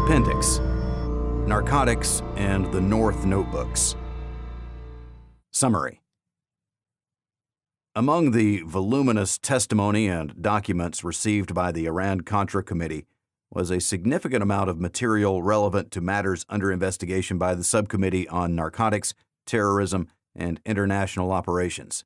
Appendix, Narcotics, and the North Notebooks. Summary. Among the voluminous testimony and documents received by the Iran-Contra Committee was a significant amount of material relevant to matters under investigation by the Subcommittee on Narcotics, Terrorism, and International Operations.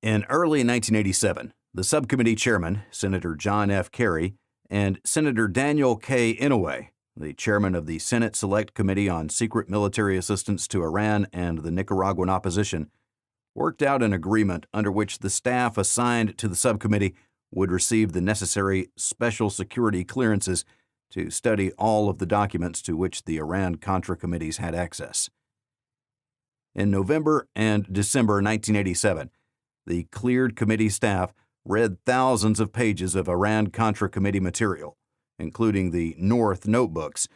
In early 1987, the Subcommittee Chairman, Senator John F. Kerry, and Senator Daniel K. Inouye, the Chairman of the Senate Select Committee on Secret Military Assistance to Iran and the Nicaraguan Opposition, worked out an agreement under which the staff assigned to the subcommittee would receive the necessary special security clearances to study all of the documents to which the Iran-Contra committees had access. In November and December 1987, the cleared committee staff read thousands of pages of Iran-Contra committee material, including the North Notebooks,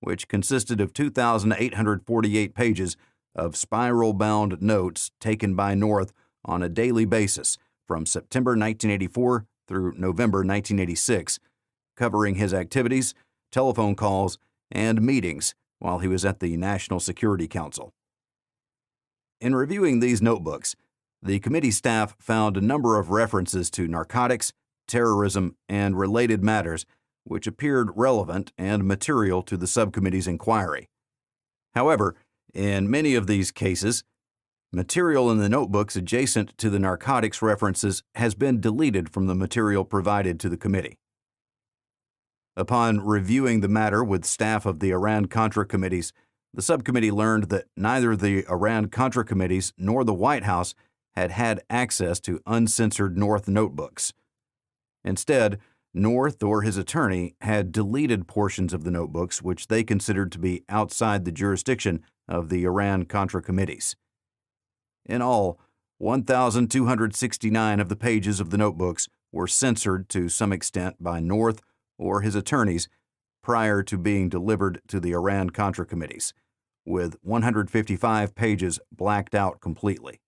which consisted of 2,848 pages of spiral-bound notes taken by North on a daily basis from September 1984 through November 1986, covering his activities, telephone calls, and meetings while he was at the National Security Council. In reviewing these notebooks, the committee staff found a number of references to narcotics, terrorism, and related matters which appeared relevant and material to the subcommittee's inquiry. However, in many of these cases, material in the notebooks adjacent to the narcotics references has been deleted from the material provided to the committee. Upon reviewing the matter with staff of the Iran-Contra committees, the subcommittee learned that neither the Iran-Contra committees nor the White House had had access to uncensored North notebooks. Instead, North or his attorney had deleted portions of the notebooks which they considered to be outside the jurisdiction of the Iran-Contra committees. In all, 1,269 of the pages of the notebooks were censored to some extent by North or his attorneys prior to being delivered to the Iran-Contra committees, with 155 pages blacked out completely.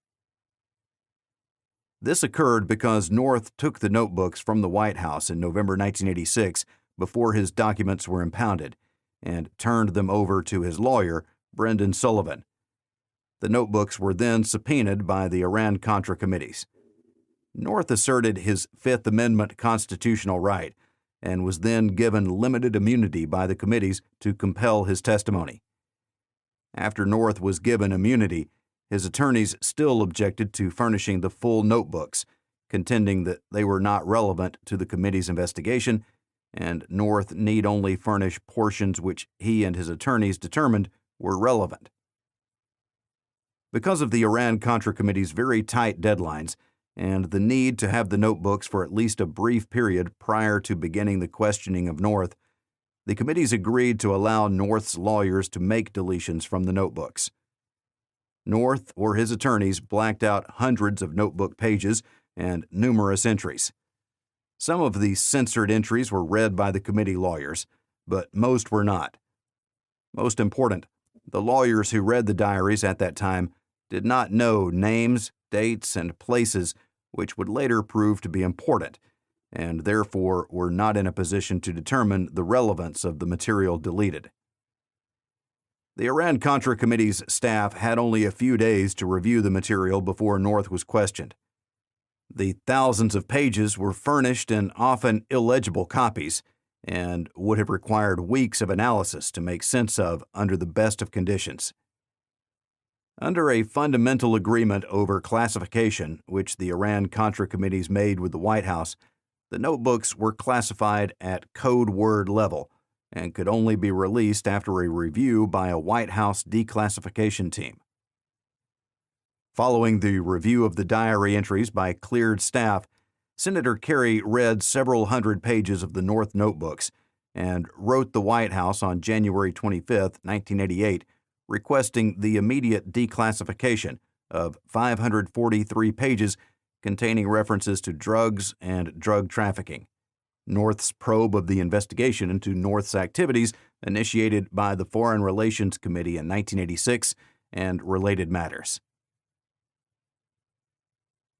This occurred because North took the notebooks from the White House in November 1986 before his documents were impounded and turned them over to his lawyer, Brendan Sullivan. The notebooks were then subpoenaed by the Iran-Contra committees. North asserted his Fifth Amendment constitutional right and was then given limited immunity by the committees to compel his testimony. After North was given immunity, his attorneys still objected to furnishing the full notebooks, contending that they were not relevant to the committee's investigation, and North need only furnish portions which he and his attorneys determined were relevant. Because of the Iran-Contra committee's very tight deadlines and the need to have the notebooks for at least a brief period prior to beginning the questioning of North, the committees agreed to allow North's lawyers to make deletions from the notebooks. North or his attorneys blacked out hundreds of notebook pages and numerous entries. Some of these censored entries were read by the committee lawyers, but most were not. Most important, the lawyers who read the diaries at that time did not know names, dates, and places which would later prove to be important, and therefore were not in a position to determine the relevance of the material deleted. The Iran-Contra committee's staff had only a few days to review the material before North was questioned. The thousands of pages were furnished in often illegible copies and would have required weeks of analysis to make sense of under the best of conditions. Under a fundamental agreement over classification, which the Iran-Contra committees made with the White House, the notebooks were classified at code word level and could only be released after a review by a White House declassification team. Following the review of the diary entries by cleared staff, Senator Kerry read several hundred pages of the North notebooks and wrote the White House on January 25, 1988, requesting the immediate declassification of 543 pages containing references to drugs and drug trafficking. North's probe of the investigation into North's activities initiated by the Foreign Relations Committee in 1986 and related matters.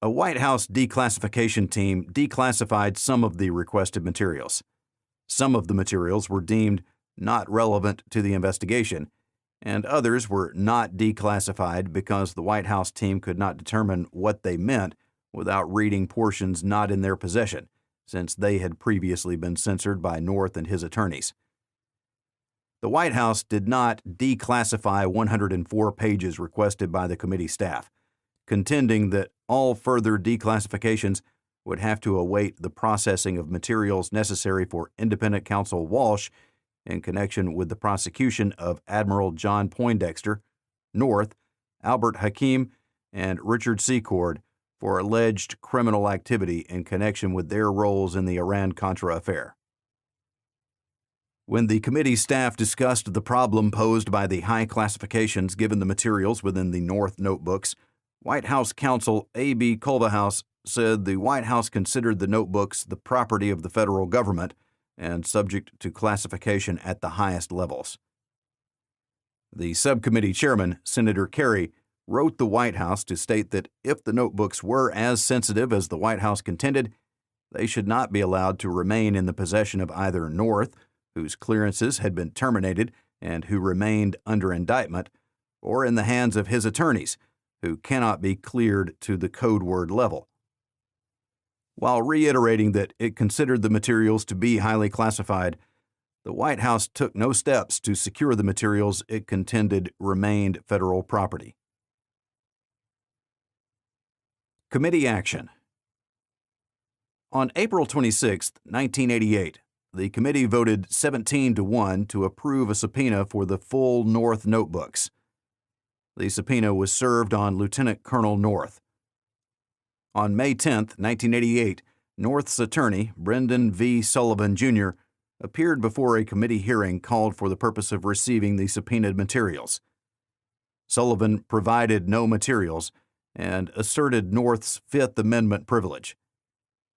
A White House declassification team declassified some of the requested materials. Some of the materials were deemed not relevant to the investigation, and others were not declassified because the White House team could not determine what they meant without reading portions not in their possession, since they had previously been censored by North and his attorneys. The White House did not declassify 104 pages requested by the committee staff, contending that all further declassifications would have to await the processing of materials necessary for independent counsel Walsh in connection with the prosecution of Admiral John Poindexter, North, Albert Hakim, and Richard Secord for alleged criminal activity in connection with their roles in the Iran-Contra affair. When the committee staff discussed the problem posed by the high classifications given the materials within the North notebooks, White House counsel A.B. Culvahouse said the White House considered the notebooks the property of the federal government and subject to classification at the highest levels. The subcommittee chairman, Senator Kerry, wrote the White House to state that if the notebooks were as sensitive as the White House contended, they should not be allowed to remain in the possession of either North, whose clearances had been terminated and who remained under indictment, or in the hands of his attorneys, who cannot be cleared to the code word level. While reiterating that it considered the materials to be highly classified, the White House took no steps to secure the materials it contended remained federal property. Committee action. On April 26, 1988, the committee voted 17-1 to approve a subpoena for the full North notebooks. The subpoena was served on Lieutenant Colonel North. On May 10, 1988, North's attorney, Brendan V. Sullivan, Jr., appeared before a committee hearing called for the purpose of receiving the subpoenaed materials. Sullivan provided no materials and asserted North's Fifth Amendment privilege.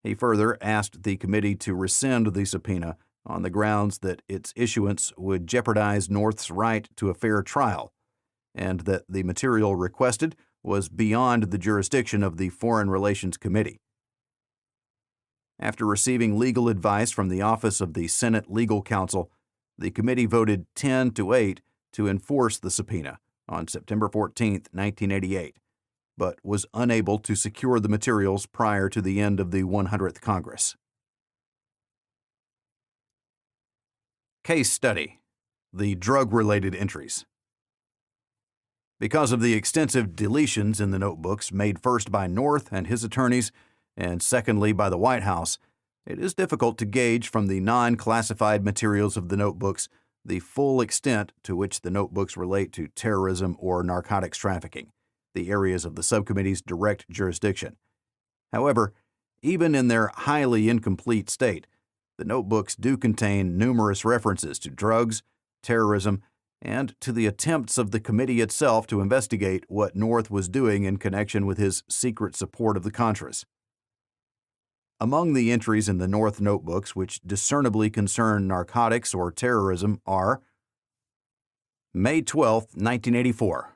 He further asked the committee to rescind the subpoena on the grounds that its issuance would jeopardize North's right to a fair trial, and that the material requested was beyond the jurisdiction of the Foreign Relations Committee. After receiving legal advice from the Office of the Senate Legal Counsel, the committee voted 10-8 to enforce the subpoena on September 14, 1988, but was unable to secure the materials prior to the end of the 100th Congress. Case study: the drug-related entries. Because of the extensive deletions in the notebooks made first by North and his attorneys, and secondly by the White House, it is difficult to gauge from the non-classified materials of the notebooks the full extent to which the notebooks relate to terrorism or narcotics trafficking, the areas of the subcommittee's direct jurisdiction. However, even in their highly incomplete state, the notebooks do contain numerous references to drugs, terrorism, and to the attempts of the committee itself to investigate what North was doing in connection with his secret support of the Contras. Among the entries in the North notebooks which discernibly concern narcotics or terrorism are: May 12, 1984.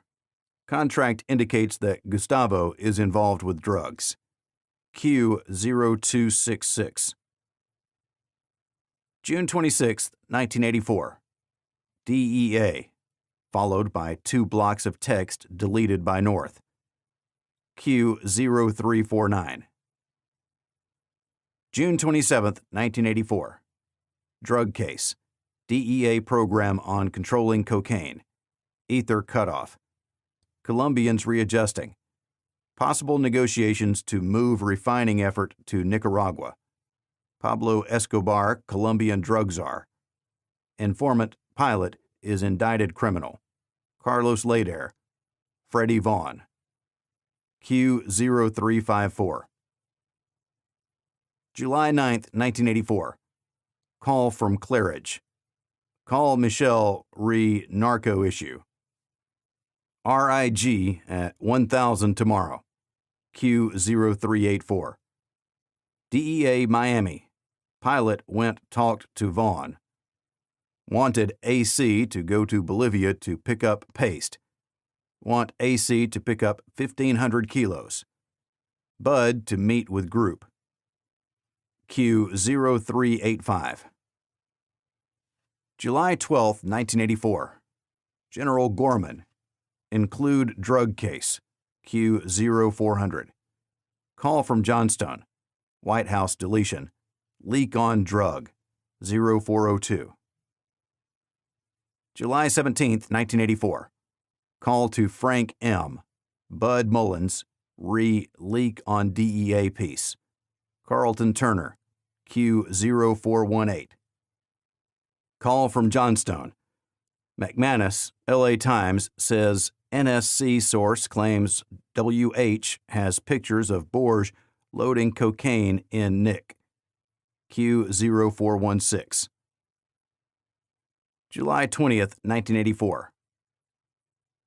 Contract indicates that Gustavo is involved with drugs. Q0266. June 26, 1984. DEA, followed by 2 blocks of text deleted by North. Q0349. June 27, 1984. Drug case. DEA program on controlling cocaine. Ether cutoff. Colombians readjusting. Possible negotiations to move refining effort to Nicaragua. Pablo Escobar, Colombian drug czar. Informant pilot is indicted criminal. Carlos Leder. Freddie Vaughn. Q0354. July 9, 1984. Call from Claridge. Call Michelle re narco issue. RIG at 1000 tomorrow. Q0384. DEA Miami. Pilot went talked to Vaughn. Wanted AC to go to Bolivia to pick up paste. Want AC to pick up 1,500 kilos. Bud to meet with group. Q0385. July 12, 1984. General Gorman. Include drug case. Q0400. Call from Johnstone. White House deletion. Leak on drug. 0402. July 17, 1984. Call to Frank M. Bud Mullins. Leak on DEA piece. Carlton Turner. Q0418. Call from Johnstone. McManus, LA Times, says NSC source claims WH has pictures of Borge loading cocaine in Nick. Q0416. July 20th, 1984.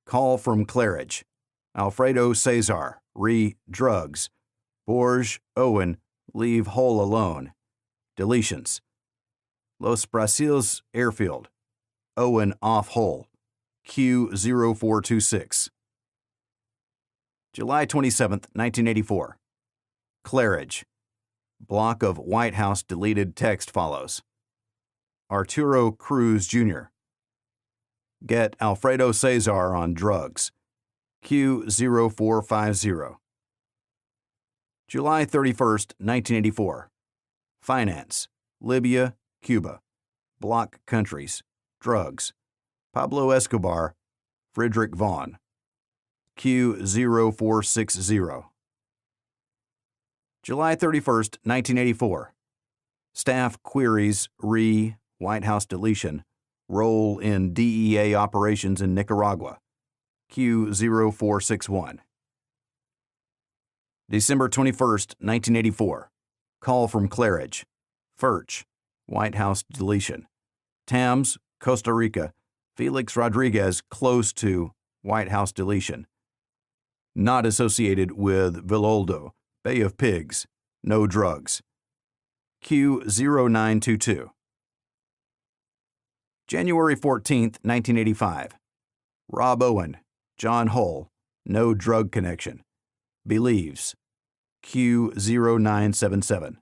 Call from Claridge. Alfredo Cesar, drugs. Borge, Owen, leave hole alone. Deletions. Los Brasiles Airfield. Owen off hole. Q0426. July 27, 1984. Claridge. Block of White House deleted text follows. Arturo Cruz, Jr. Get Alfredo Cesar on drugs. Q0450. July 31, 1984. Finance. Libya, Cuba. Bloc countries. Drugs. Pablo Escobar. Frederick Vaughn. Q0460. July 31, 1984. Staff queries White House deletion. Role in DEA operations in Nicaragua. Q0461. December 21, 1984. Call from Claridge. Furch. White House deletion. Tams, Costa Rica. Felix Rodriguez close to White House deletion. Not associated with Villoldo. Bay of Pigs. No drugs. Q0922. January 14, 1985. Rob Owen. John Hull. No drug connection. Believes. Q0977.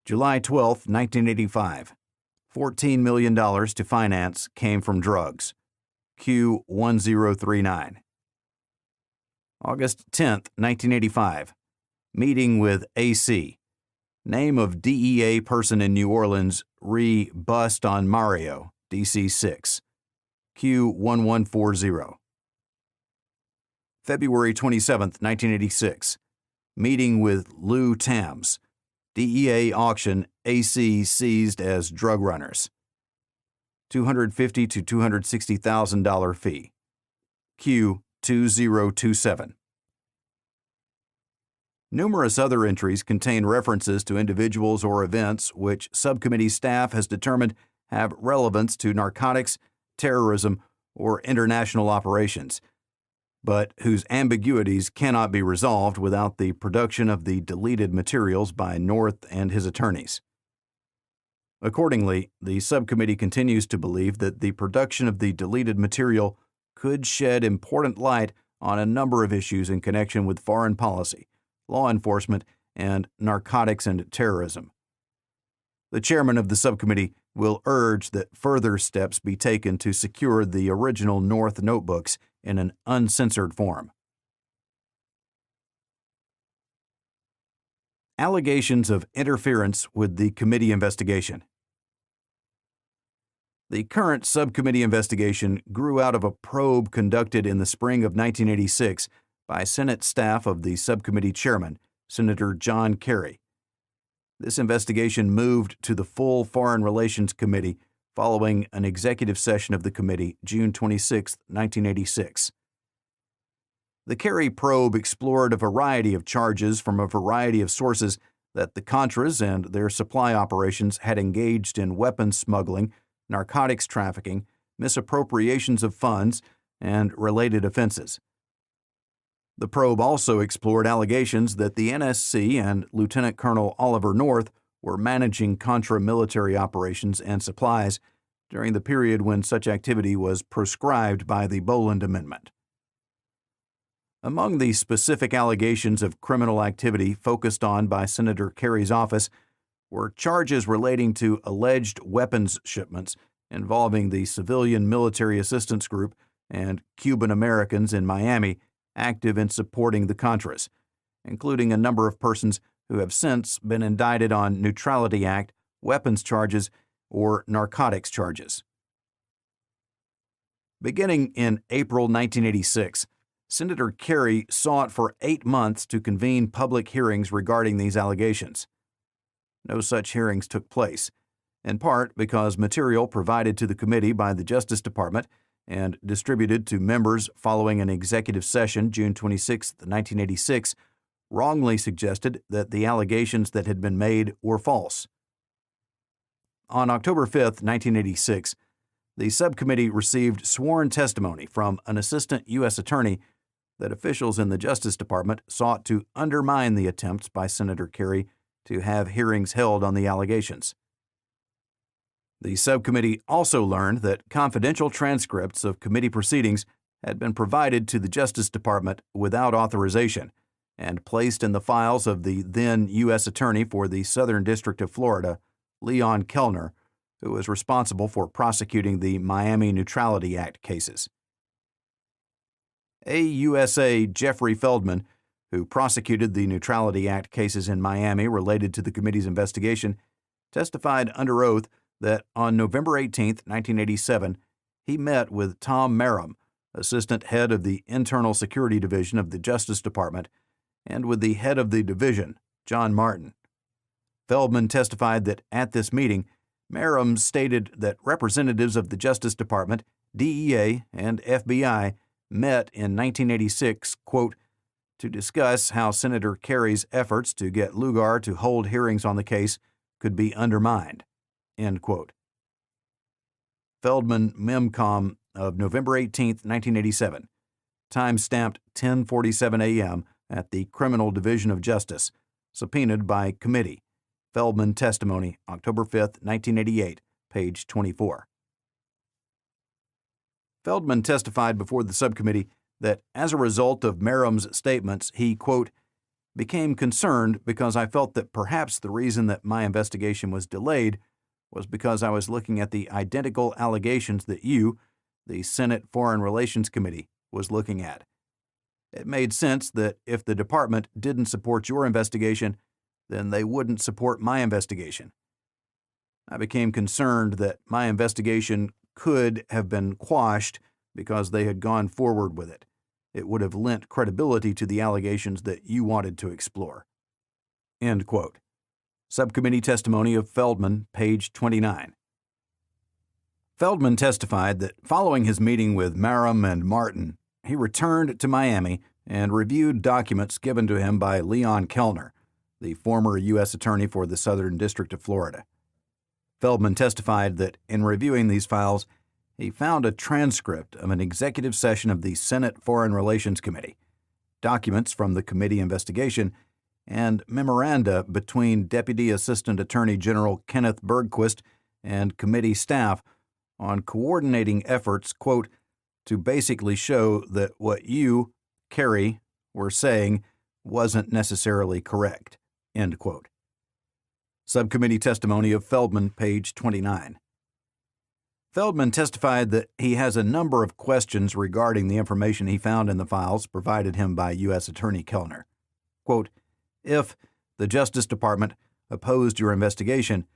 July 12, 1985. $14 million to finance came from drugs. Q1039. August 10, 1985. Meeting with AC. Name of DEA person in New Orleans bust on Mario, DC 6. Q1140. February 27, 1986. Meeting with Lou Tams. DEA auction AC seized as drug runners. $250,000 to $260,000 fee. Q2027. Numerous other entries contain references to individuals or events which subcommittee staff has determined have relevance to narcotics, terrorism, or international operations, but whose ambiguities cannot be resolved without the production of the deleted materials by North and his attorneys. Accordingly, the subcommittee continues to believe that the production of the deleted material could shed important light on a number of issues in connection with foreign policy, law enforcement, and narcotics and terrorism. The chairman of the subcommittee will urge that further steps be taken to secure the original North notebooks in an uncensored form. Allegations of interference with the committee investigation. The current subcommittee investigation grew out of a probe conducted in the spring of 1986 by Senate staff of the subcommittee chairman, Senator John Kerry. This investigation moved to the full Foreign Relations Committee following an executive session of the committee June 26, 1986. The Kerry probe explored a variety of charges from a variety of sources that the Contras and their supply operations had engaged in weapons smuggling, narcotics trafficking, misappropriations of funds, and related offenses. The probe also explored allegations that the NSC and Lieutenant Colonel Oliver North were managing Contra military operations and supplies during the period when such activity was proscribed by the Boland Amendment. Among the specific allegations of criminal activity focused on by Senator Kerry's office were charges relating to alleged weapons shipments involving the Civilian Military Assistance Group and Cuban Americans in Miami active in supporting the Contras, including a number of persons who have since been indicted on Neutrality Act, weapons charges, or narcotics charges. Beginning in April 1986, Senator Kerry sought for 8 months to convene public hearings regarding these allegations. No such hearings took place, in part because material provided to the committee by the Justice Department and distributed to members following an executive session June 26, 1986, wrongly suggested that the allegations that had been made were false. On October 5, 1986, the subcommittee received sworn testimony from an assistant U.S. attorney that officials in the Justice Department sought to undermine the attempts by Senator Kerry to have hearings held on the allegations. The subcommittee also learned that confidential transcripts of committee proceedings had been provided to the Justice Department without authorization and placed in the files of the then U.S. Attorney for the Southern District of Florida, Leon Kellner, who was responsible for prosecuting the Miami Neutrality Act cases. AUSA Jeffrey Feldman, who prosecuted the Neutrality Act cases in Miami related to the committee's investigation, testified under oath that on November 18, 1987, he met with Tom Merrim, assistant head of the Internal Security Division of the Justice Department, and with the head of the division, John Martin. Feldman testified that at this meeting, Merrim stated that representatives of the Justice Department, DEA, and FBI met in 1986, quote, to discuss how Senator Kerry's efforts to get Lugar to hold hearings on the case could be undermined, end quote. Feldman Memcom of November 18, 1987, time-stamped 10:47 a.m. at the Criminal Division of Justice, subpoenaed by committee. Feldman testimony, October 5, 1988, page 24. Feldman testified before the subcommittee that as a result of Merrim's statements, he, quote, became concerned because I felt that perhaps the reason that my investigation was delayed was because I was looking at the identical allegations that you, the Senate Foreign Relations Committee, was looking at. It made sense that if the department didn't support your investigation, then they wouldn't support my investigation. I became concerned that my investigation could have been quashed because they had gone forward with it. It would have lent credibility to the allegations that you wanted to explore. End quote. Subcommittee testimony of Feldman, page 29. Feldman testified that following his meeting with Merrim and Martin, he returned to Miami and reviewed documents given to him by Leon Kellner, the former U.S. Attorney for the Southern District of Florida. Feldman testified that in reviewing these files, he found a transcript of an executive session of the Senate Foreign Relations Committee, documents from the committee investigation, and memoranda between Deputy Assistant Attorney General Kenneth Bergquist and committee staff on coordinating efforts, quote, to basically show that what you, Kerry, were saying wasn't necessarily correct, end quote. Subcommittee testimony of Feldman, page 29. Feldman testified that he has a number of questions regarding the information he found in the files provided him by U.S. Attorney Kellner. Quote, if the Justice Department opposed your investigation,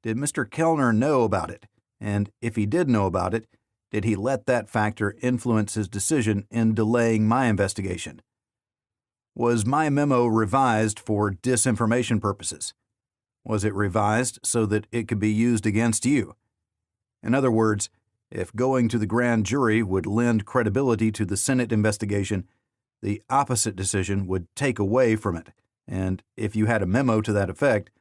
did Mr. Kellner know about it? And if he did know about it, did he let that factor influence his decision in delaying my investigation? Was my memo revised for disinformation purposes? Was it revised so that it could be used against you? In other words, if going to the grand jury would lend credibility to the Senate investigation, the opposite decision would take away from it, and if you had a memo to that effect,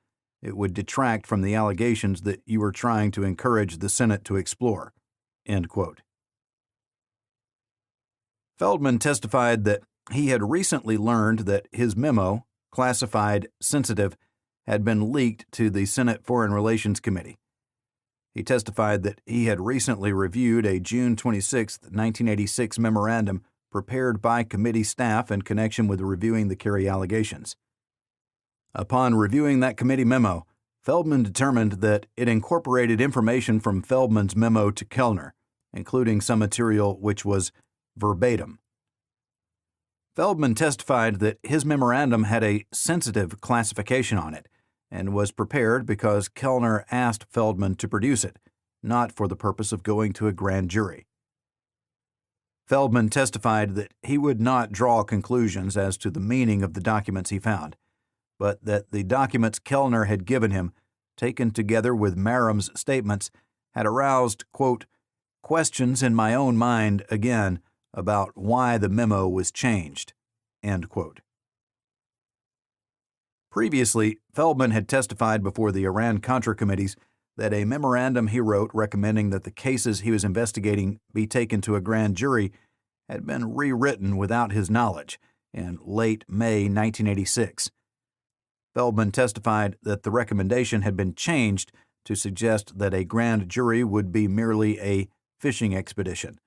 it would detract from the allegations that you were trying to encourage the Senate to explore. End quote. Feldman testified that he had recently learned that his memo, classified sensitive, had been leaked to the Senate Foreign Relations Committee. He testified that he had recently reviewed a June 26, 1986 memorandum prepared by committee staff in connection with reviewing the Kerry allegations. Upon reviewing that committee memo, Feldman determined that it incorporated information from Feldman's memo to Kellner, including some material which was verbatim. Feldman testified that his memorandum had a sensitive classification on it and was prepared because Kellner asked Feldman to produce it, not for the purpose of going to a grand jury. Feldman testified that he would not draw conclusions as to the meaning of the documents he found, but that the documents Kellner had given him, taken together with Merrim's statements, had aroused, quote, questions in my own mind again about why the memo was changed, end quote. Previously, Feldman had testified before the Iran-Contra committees that a memorandum he wrote recommending that the cases he was investigating be taken to a grand jury had been rewritten without his knowledge in late May 1986. Feldman testified that the recommendation had been changed to suggest that a grand jury would be merely a fishing expedition.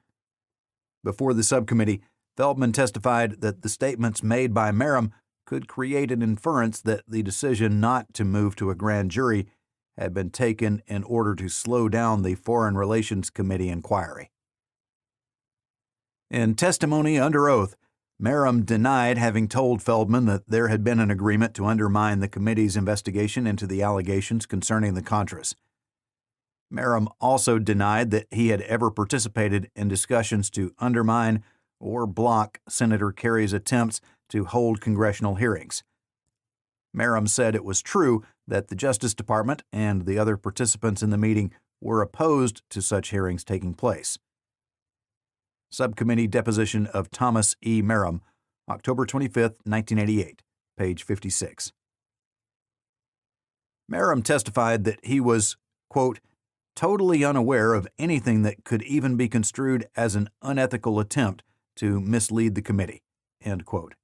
Before the subcommittee, Feldman testified that the statements made by Merrim could create an inference that the decision not to move to a grand jury had been taken in order to slow down the Foreign Relations Committee inquiry. In testimony under oath, Merrim denied having told Feldman that there had been an agreement to undermine the committee's investigation into the allegations concerning the Contras. Merrim also denied that he had ever participated in discussions to undermine or block Senator Kerry's attempts to hold congressional hearings. Merrim said it was true that the Justice Department and the other participants in the meeting were opposed to such hearings taking place. Subcommittee deposition of Thomas E. Merrim, October 25, 1988, page 56. Merrim testified that he was, quote, totally unaware of anything that could even be construed as an unethical attempt to mislead the committee, end quote.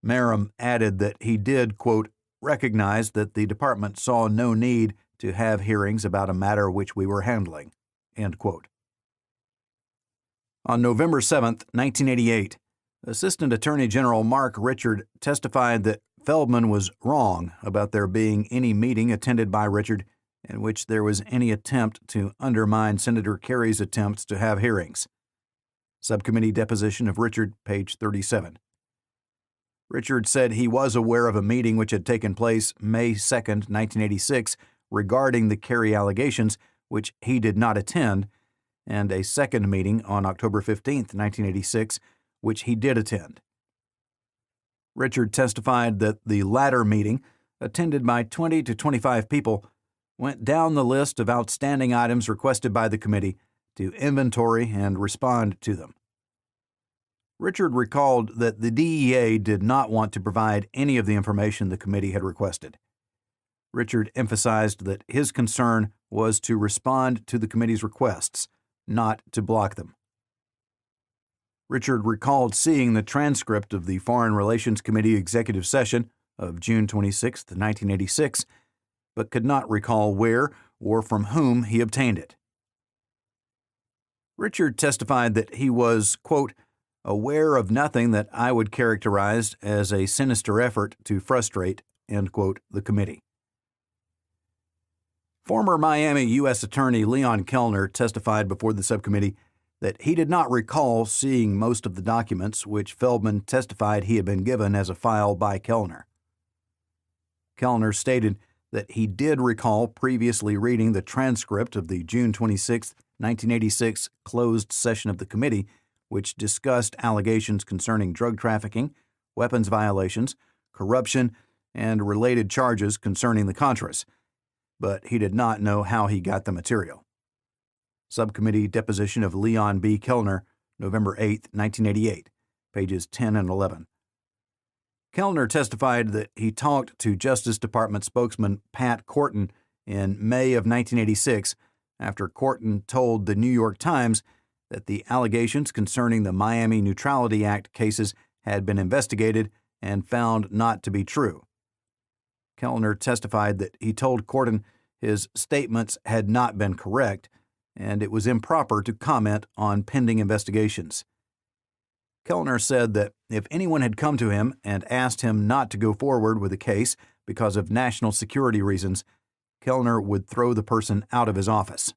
Merrim added that he did, quote, recognize that the department saw no need to have hearings about a matter which we were handling, end quote. On November 7, 1988, Assistant Attorney General Mark Richard testified that Feldman was wrong about there being any meeting attended by Richard in which there was any attempt to undermine Senator Kerry's attempts to have hearings. Subcommittee deposition of Richard, page 37. Richard said he was aware of a meeting which had taken place May 2, 1986, regarding the Kerry allegations, which he did not attend, and a second meeting on October 15, 1986, which he did attend. Richard testified that the latter meeting, attended by 20 to 25 people, went down the list of outstanding items requested by the committee to inventory and respond to them. Richard recalled that the DEA did not want to provide any of the information the committee had requested. Richard emphasized that his concern was to respond to the committee's requests, not to block them. Richard recalled seeing the transcript of the Foreign Relations Committee executive session of June 26, 1986, but could not recall where or from whom he obtained it. Richard testified that he was, quote, aware of nothing that I would characterize as a sinister effort to frustrate, end quote, the committee. Former Miami U.S. Attorney Leon Kellner testified before the subcommittee that he did not recall seeing most of the documents which Feldman testified he had been given as a file by Kellner. Kellner stated that he did recall previously reading the transcript of the June 26, 1986 closed session of the committee, which discussed allegations concerning drug trafficking, weapons violations, corruption, and related charges concerning the Contras, but he did not know how he got the material. Subcommittee deposition of Leon B. Kellner, November 8, 1988, pages 10 and 11. Kellner testified that he talked to Justice Department spokesman Pat Korten in May of 1986 after Korten told the New York Times that the allegations concerning the Miami Neutrality Act cases had been investigated and found not to be true. Kellner testified that he told Korten his statements had not been correct and it was improper to comment on pending investigations. Kellner said that if anyone had come to him and asked him not to go forward with the case because of national security reasons, Kellner would throw the person out of his office.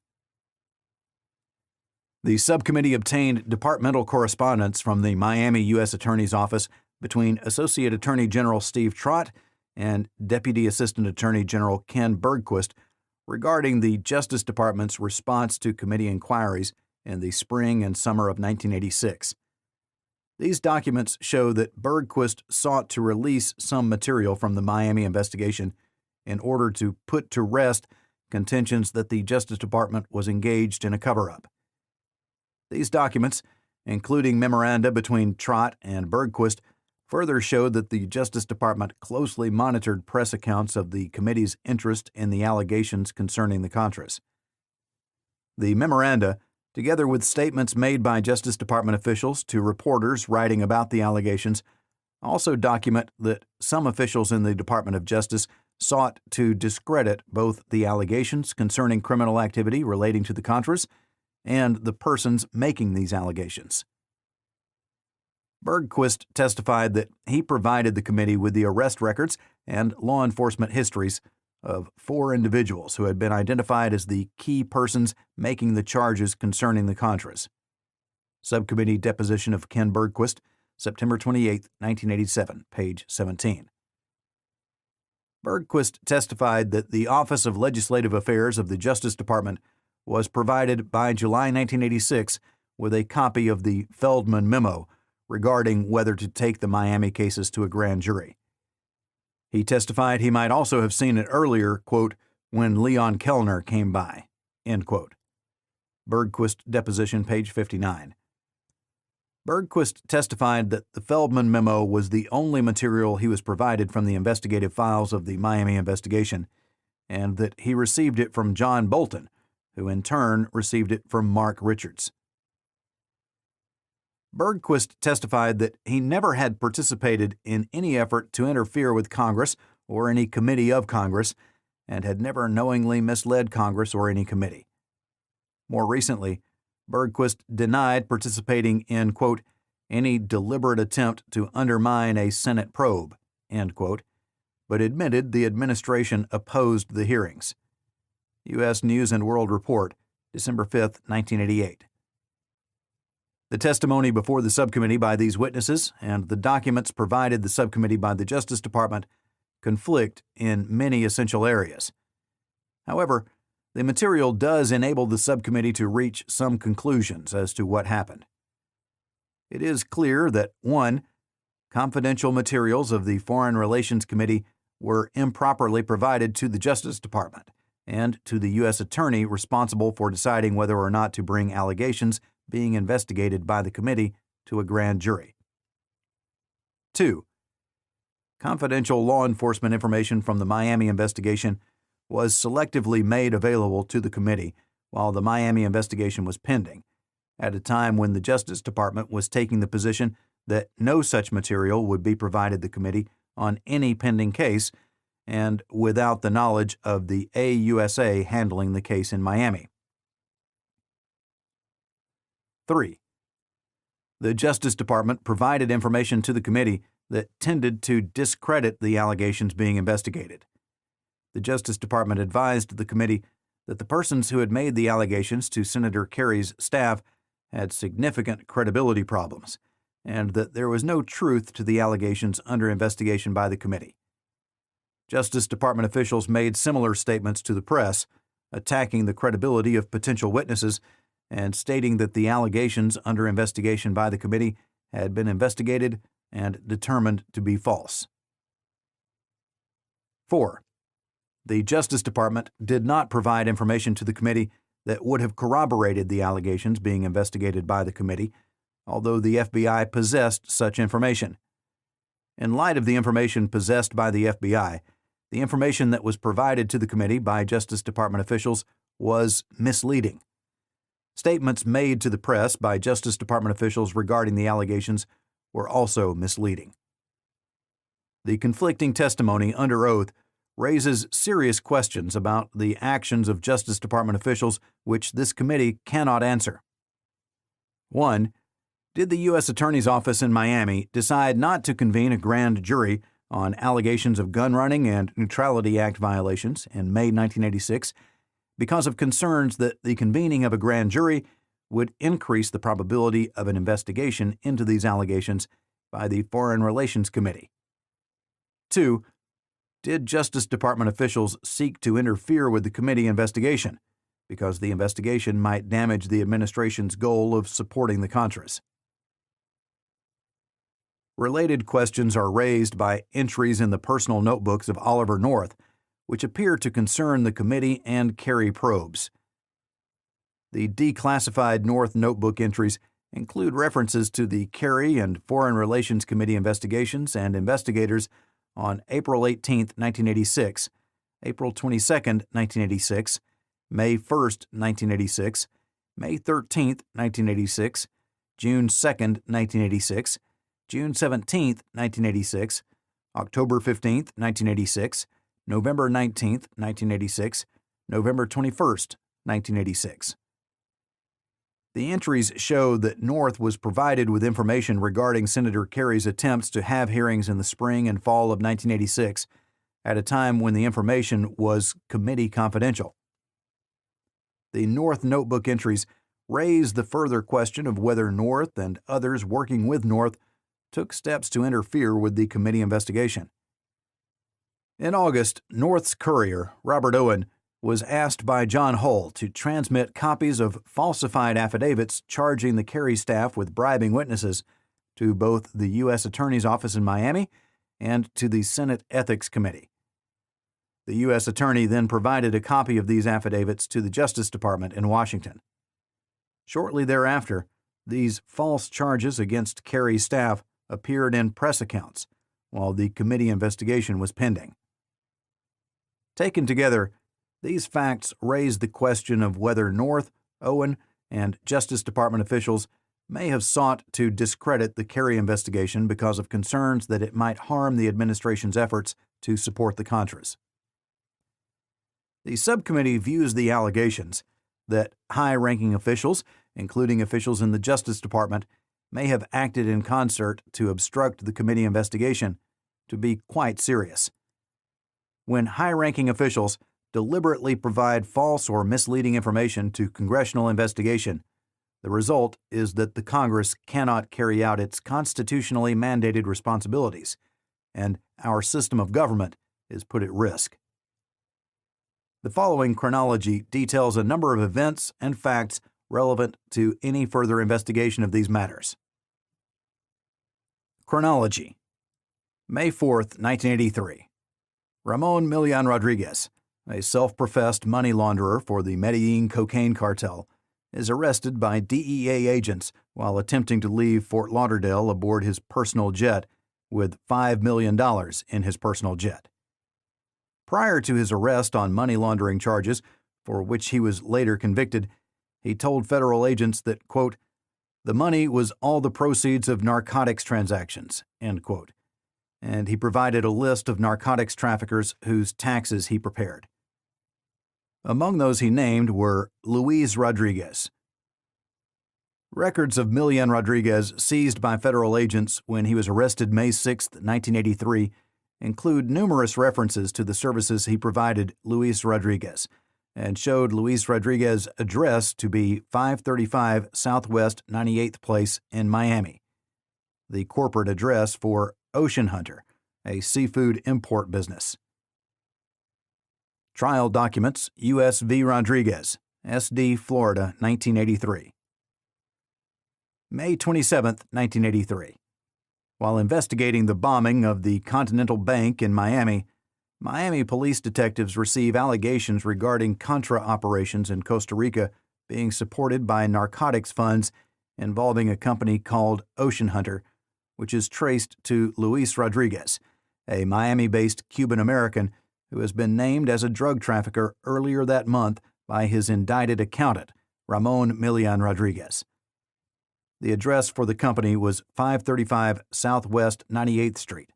The subcommittee obtained departmental correspondence from the Miami U.S. Attorney's Office between Associate Attorney General Steve Trott and Deputy Assistant Attorney General Ken Bergquist regarding the Justice Department's response to committee inquiries in the spring and summer of 1986. These documents show that Bergquist sought to release some material from the Miami investigation in order to put to rest contentions that the Justice Department was engaged in a cover-up. These documents, including memoranda between Trott and Bergquist, further showed that the Justice Department closely monitored press accounts of the committee's interest in the allegations concerning the Contras. The memoranda, together with statements made by Justice Department officials to reporters writing about the allegations, also document that some officials in the Department of Justice sought to discredit both the allegations concerning criminal activity relating to the Contras and the persons making these allegations. Bergquist testified that he provided the committee with the arrest records and law enforcement histories of 4 individuals who had been identified as the key persons making the charges concerning the Contras. Subcommittee deposition of Ken Bergquist, September 28, 1987, page 17. Bergquist testified that the Office of Legislative Affairs of the Justice Department was provided by July 1986 with a copy of the Feldman Memo regarding whether to take the Miami cases to a grand jury. He testified he might also have seen it earlier, quote, when Leon Kellner came by, end quote. Bergquist deposition, page 59. Bergquist testified that the Feldman Memo was the only material he was provided from the investigative files of the Miami investigation, and that he received it from John Bolton, who in turn received it from Mark Richards. Bergquist testified that he never had participated in any effort to interfere with Congress or any committee of Congress, and had never knowingly misled Congress or any committee. More recently, Bergquist denied participating in, quote, any deliberate attempt to undermine a Senate probe, end quote, but admitted the administration opposed the hearings. U.S. News and World Report, December 5, 1988. The testimony before the subcommittee by these witnesses and the documents provided the subcommittee by the Justice Department conflict in many essential areas. However, the material does enable the subcommittee to reach some conclusions as to what happened. It is clear that 1. Confidential materials of the Foreign Relations Committee were improperly provided to the Justice Department and to the U.S. Attorney responsible for deciding whether or not to bring allegations being investigated by the committee to a grand jury. 2. Confidential law enforcement information from the Miami investigation was selectively made available to the committee while the Miami investigation was pending, at a time when the Justice Department was taking the position that no such material would be provided the committee on any pending case and without the knowledge of the AUSA handling the case in Miami. 3. The Justice Department provided information to the committee that tended to discredit the allegations being investigated. The Justice Department advised the committee that the persons who had made the allegations to Senator Kerry's staff had significant credibility problems, and that there was no truth to the allegations under investigation by the committee. Justice Department officials made similar statements to the press, attacking the credibility of potential witnesses and stating that the allegations under investigation by the committee had been investigated and determined to be false. 4. The Justice Department did not provide information to the committee that would have corroborated the allegations being investigated by the committee, although the FBI possessed such information. In light of the information possessed by the FBI, the information that was provided to the committee by Justice Department officials was misleading. Statements made to the press by Justice Department officials regarding the allegations were also misleading. The conflicting testimony under oath raises serious questions about the actions of Justice Department officials which this committee cannot answer. 1. Did the U.S. Attorney's Office in Miami decide not to convene a grand jury on allegations of gun running and Neutrality Act violations in May 1986 because of concerns that the convening of a grand jury would increase the probability of an investigation into these allegations by the Foreign Relations Committee. 2. Did Justice Department officials seek to interfere with the committee investigation because the investigation might damage the administration's goal of supporting the Contras? Related questions are raised by entries in the personal notebooks of Oliver North, which appear to concern the committee and Kerry probes. The declassified North notebook entries include references to the Kerry and Foreign Relations Committee investigations and investigators on April 18, 1986, April 22, 1986, May 1, 1986, May 13, 1986, June 2, 1986, June 17, 1986, October 15, 1986, November 19, 1986, November 21, 1986. The entries show that North was provided with information regarding Senator Kerry's attempts to have hearings in the spring and fall of 1986 at a time when the information was committee confidential. The North notebook entries raise the further question of whether North and others working with North took steps to interfere with the committee investigation. In August, North's courier, Robert Owen, was asked by John Hull to transmit copies of falsified affidavits charging the Kerry staff with bribing witnesses to both the U.S. Attorney's Office in Miami and to the Senate Ethics Committee. The U.S. Attorney then provided a copy of these affidavits to the Justice Department in Washington. Shortly thereafter, these false charges against Kerry's staff appeared in press accounts while the committee investigation was pending. Taken together, these facts raise the question of whether North, Owen, and Justice Department officials may have sought to discredit the Kerry investigation because of concerns that it might harm the administration's efforts to support the Contras. The subcommittee views the allegations that high-ranking officials, including officials in the Justice Department, may have acted in concert to obstruct the committee investigation to be quite serious. When high-ranking officials deliberately provide false or misleading information to congressional investigation, the result is that the Congress cannot carry out its constitutionally mandated responsibilities, and our system of government is put at risk. The following chronology details a number of events and facts relevant to any further investigation of these matters. Chronology: May 4, 1983. Ramon Milian Rodriguez, a self-professed money launderer for the Medellin cocaine cartel, is arrested by DEA agents while attempting to leave Fort Lauderdale aboard his personal jet with $5 million in his personal jet. Prior to his arrest on money laundering charges, for which he was later convicted, he told federal agents that, quote, "the money was all the proceeds of narcotics transactions," end quote, and he provided a list of narcotics traffickers whose taxes he prepared. Among those he named were Luis Rodriguez. Records of Milian Rodriguez seized by federal agents when he was arrested May 6, 1983, include numerous references to the services he provided Luis Rodriguez and showed Luis Rodriguez's address to be 535 Southwest 98th Place in Miami, the corporate address for Ocean Hunter, a seafood import business. Trial documents: U.S. v. Rodriguez, S.D., Florida, 1983. May 27, 1983. While investigating the bombing of the Continental Bank in Miami, Miami police detectives receive allegations regarding Contra operations in Costa Rica being supported by narcotics funds involving a company called Ocean Hunter, which is traced to Luis Rodriguez, a Miami-based Cuban American who has been named as a drug trafficker earlier that month by his indicted accountant, Ramon Milian Rodriguez. The address for the company was 535 Southwest 98th Street,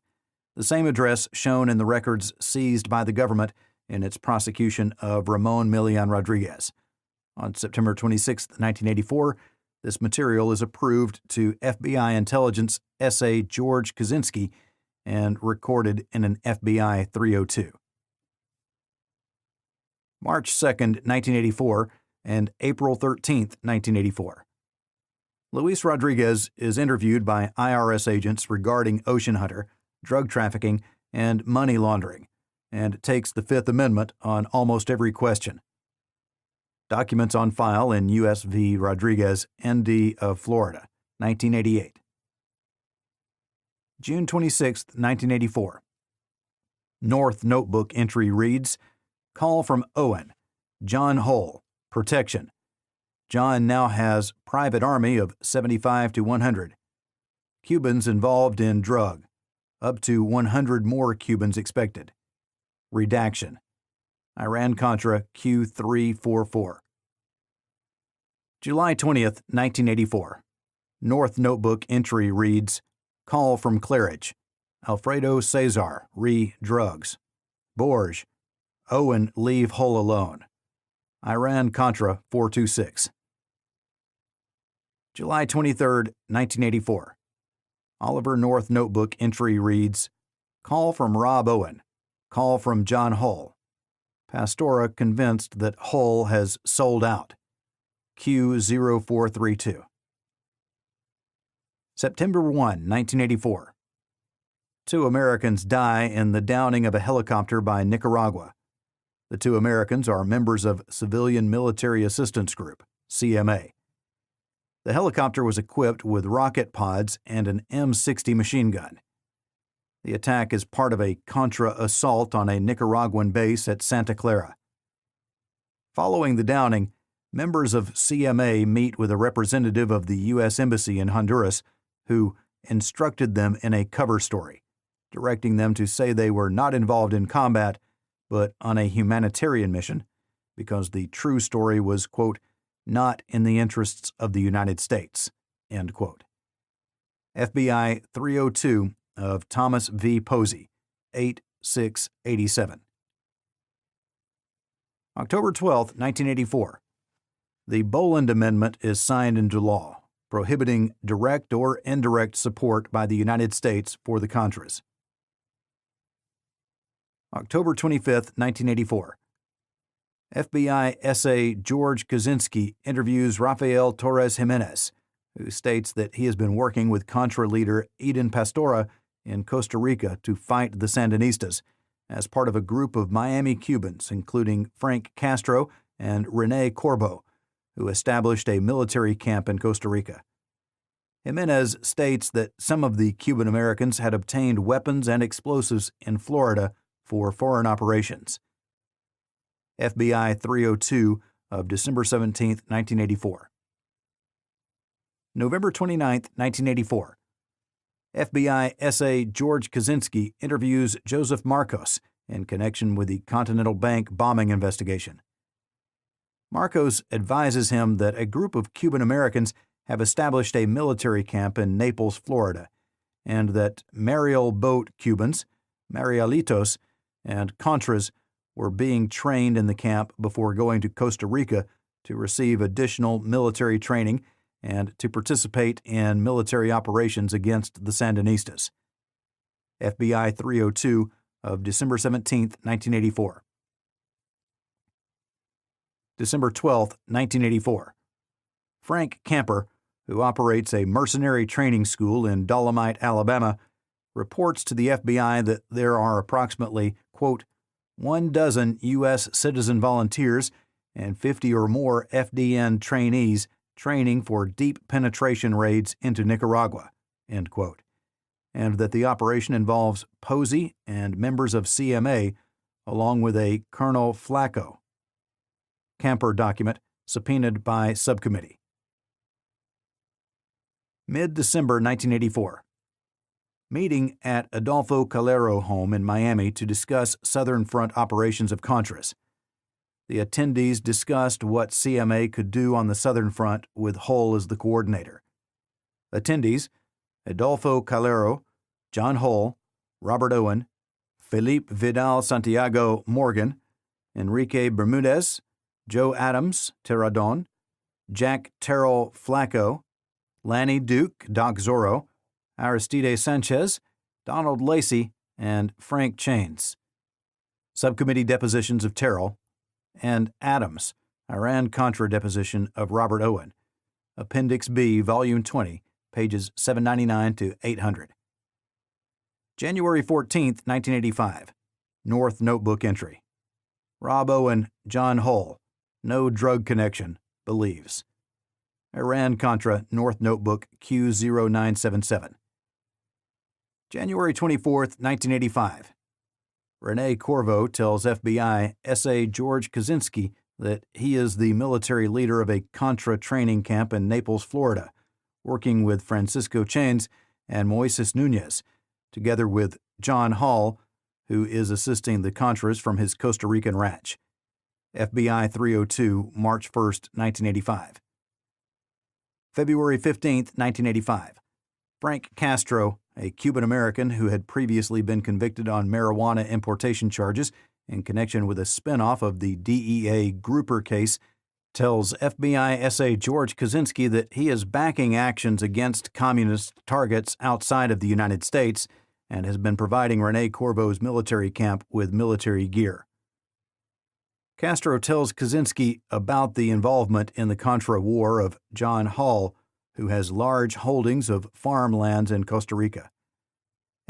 the same address shown in the records seized by the government in its prosecution of Ramon Milian Rodriguez. On September 26, 1984, this material is approved to FBI intelligence S.A. George Kaczynski and recorded in an FBI 302. March 2, 1984, and April 13, 1984. Luis Rodriguez is interviewed by IRS agents regarding ocean hunter, drug trafficking, and money laundering, and takes the Fifth Amendment on almost every question. Documents on file in U.S. v. Rodriguez, N.D. of Florida, 1988. June 26, 1984. North Notebook entry reads, "Call from Owen, John Hull, protection. John now has private army of 75 to 100. Cubans involved in drug. Up to 100 more Cubans expected. Redaction. Iran-Contra Q344. July 20th, 1984. North Notebook entry reads, "Call from Claridge. Alfredo Cesar, drugs. Borges, Owen leave Hull alone. Iran-Contra 426. July 23, 1984. Oliver North Notebook entry reads, "Call from Rob Owen. Call from John Hull. Pastora convinced that Hull has sold out. Q0432. September 1, 1984. 2 Americans die in the downing of a helicopter by Nicaragua. The 2 Americans are members of Civilian Military Assistance Group, CMA. The helicopter was equipped with rocket pods and an M60 machine gun. The attack is part of a Contra assault on a Nicaraguan base at Santa Clara. Following the downing, members of CMA meet with a representative of the U.S. Embassy in Honduras, who instructed them in a cover story, directing them to say they were not involved in combat, but on a humanitarian mission, because the true story was, quote, not in the interests of the United States, end quote. FBI 302 of Thomas V. Posey, 8-6-87. October 12, 1984. The Boland Amendment is signed into law, prohibiting direct or indirect support by the United States for the Contras. October 25, 1984. FBI SA George Kaczynski interviews Rafael Torres Jimenez, who states that he has been working with Contra leader Eden Pastora in Costa Rica to fight the Sandinistas as part of a group of Miami Cubans, including Frank Castro and René Corbo, who established a military camp in Costa Rica. Jimenez states that some of the Cuban Americans had obtained weapons and explosives in Florida for foreign operations. FBI 302 of December 17, 1984. November 29, 1984. FBI SA George Kaczynski interviews Joseph Marcos in connection with the Continental Bank bombing investigation. Marcos advises him that a group of Cuban Americans have established a military camp in Naples, Florida, and that Mariel boat Cubans, Marielitos, and Contras were being trained in the camp before going to Costa Rica to receive additional military training and to participate in military operations against the Sandinistas. FBI 302 of December 17, 1984. December 12, 1984. Frank Camper, who operates a mercenary training school in Dolomite, Alabama, reports to the FBI that there are approximately, quote, 12 U.S. citizen volunteers and 50 or more FDN trainees training for deep penetration raids into Nicaragua, end quote, and that the operation involves Posey and members of CMA, along with a Colonel Flacco. Camper document subpoenaed by Subcommittee. Mid-December 1984. Meeting at Adolfo Calero home in Miami to discuss Southern Front operations of Contras. The attendees discussed what CMA could do on the Southern Front with Hull as the coordinator. Attendees: Adolfo Calero, John Hull, Robert Owen, Felipe Vidal Santiago Morgan, Enrique Bermudez, Joe Adams Terradon, Jack Terrell Flacco, Lanny Duke Doc Zorro, Aristide Sanchez, Donald Lacey, and Frank Chains. Subcommittee depositions of Terrell, and Adams, Iran-Contra deposition of Robert Owen. Appendix B, Volume 20, pages 799 to 800. January 14, 1985. North Notebook entry. Rob Owen, John Hull. No drug connection. Believes. Iran-Contra, North Notebook Q0977. January 24, 1985. Rene Corvo tells FBI S.A. George Kaczynski that he is the military leader of a Contra training camp in Naples, Florida, working with Francisco Chains and Moises Nunez, together with John Hall, who is assisting the Contras from his Costa Rican ranch. FBI 302, March 1, 1985. February 15, 1985. Frank Castro, a Cuban-American who had previously been convicted on marijuana importation charges in connection with a spinoff of the DEA Grouper case, tells FBI S.A. George Kaczynski that he is backing actions against communist targets outside of the United States and has been providing Rene Corvo's military camp with military gear. Castro tells Kaczynski about the involvement in the Contra War of John Hall, who has large holdings of farmlands in Costa Rica.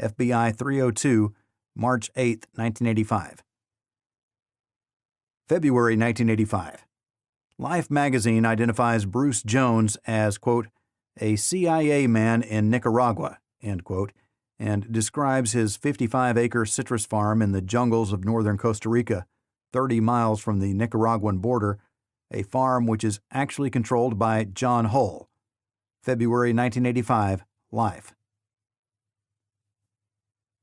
FBI 302, March 8, 1985. February 1985. Life magazine identifies Bruce Jones as, quote, a CIA man in Nicaragua, end quote, and describes his 55-acre citrus farm in the jungles of northern Costa Rica, 30 miles from the Nicaraguan border, a farm which is actually controlled by John Hull. February 1985, Life.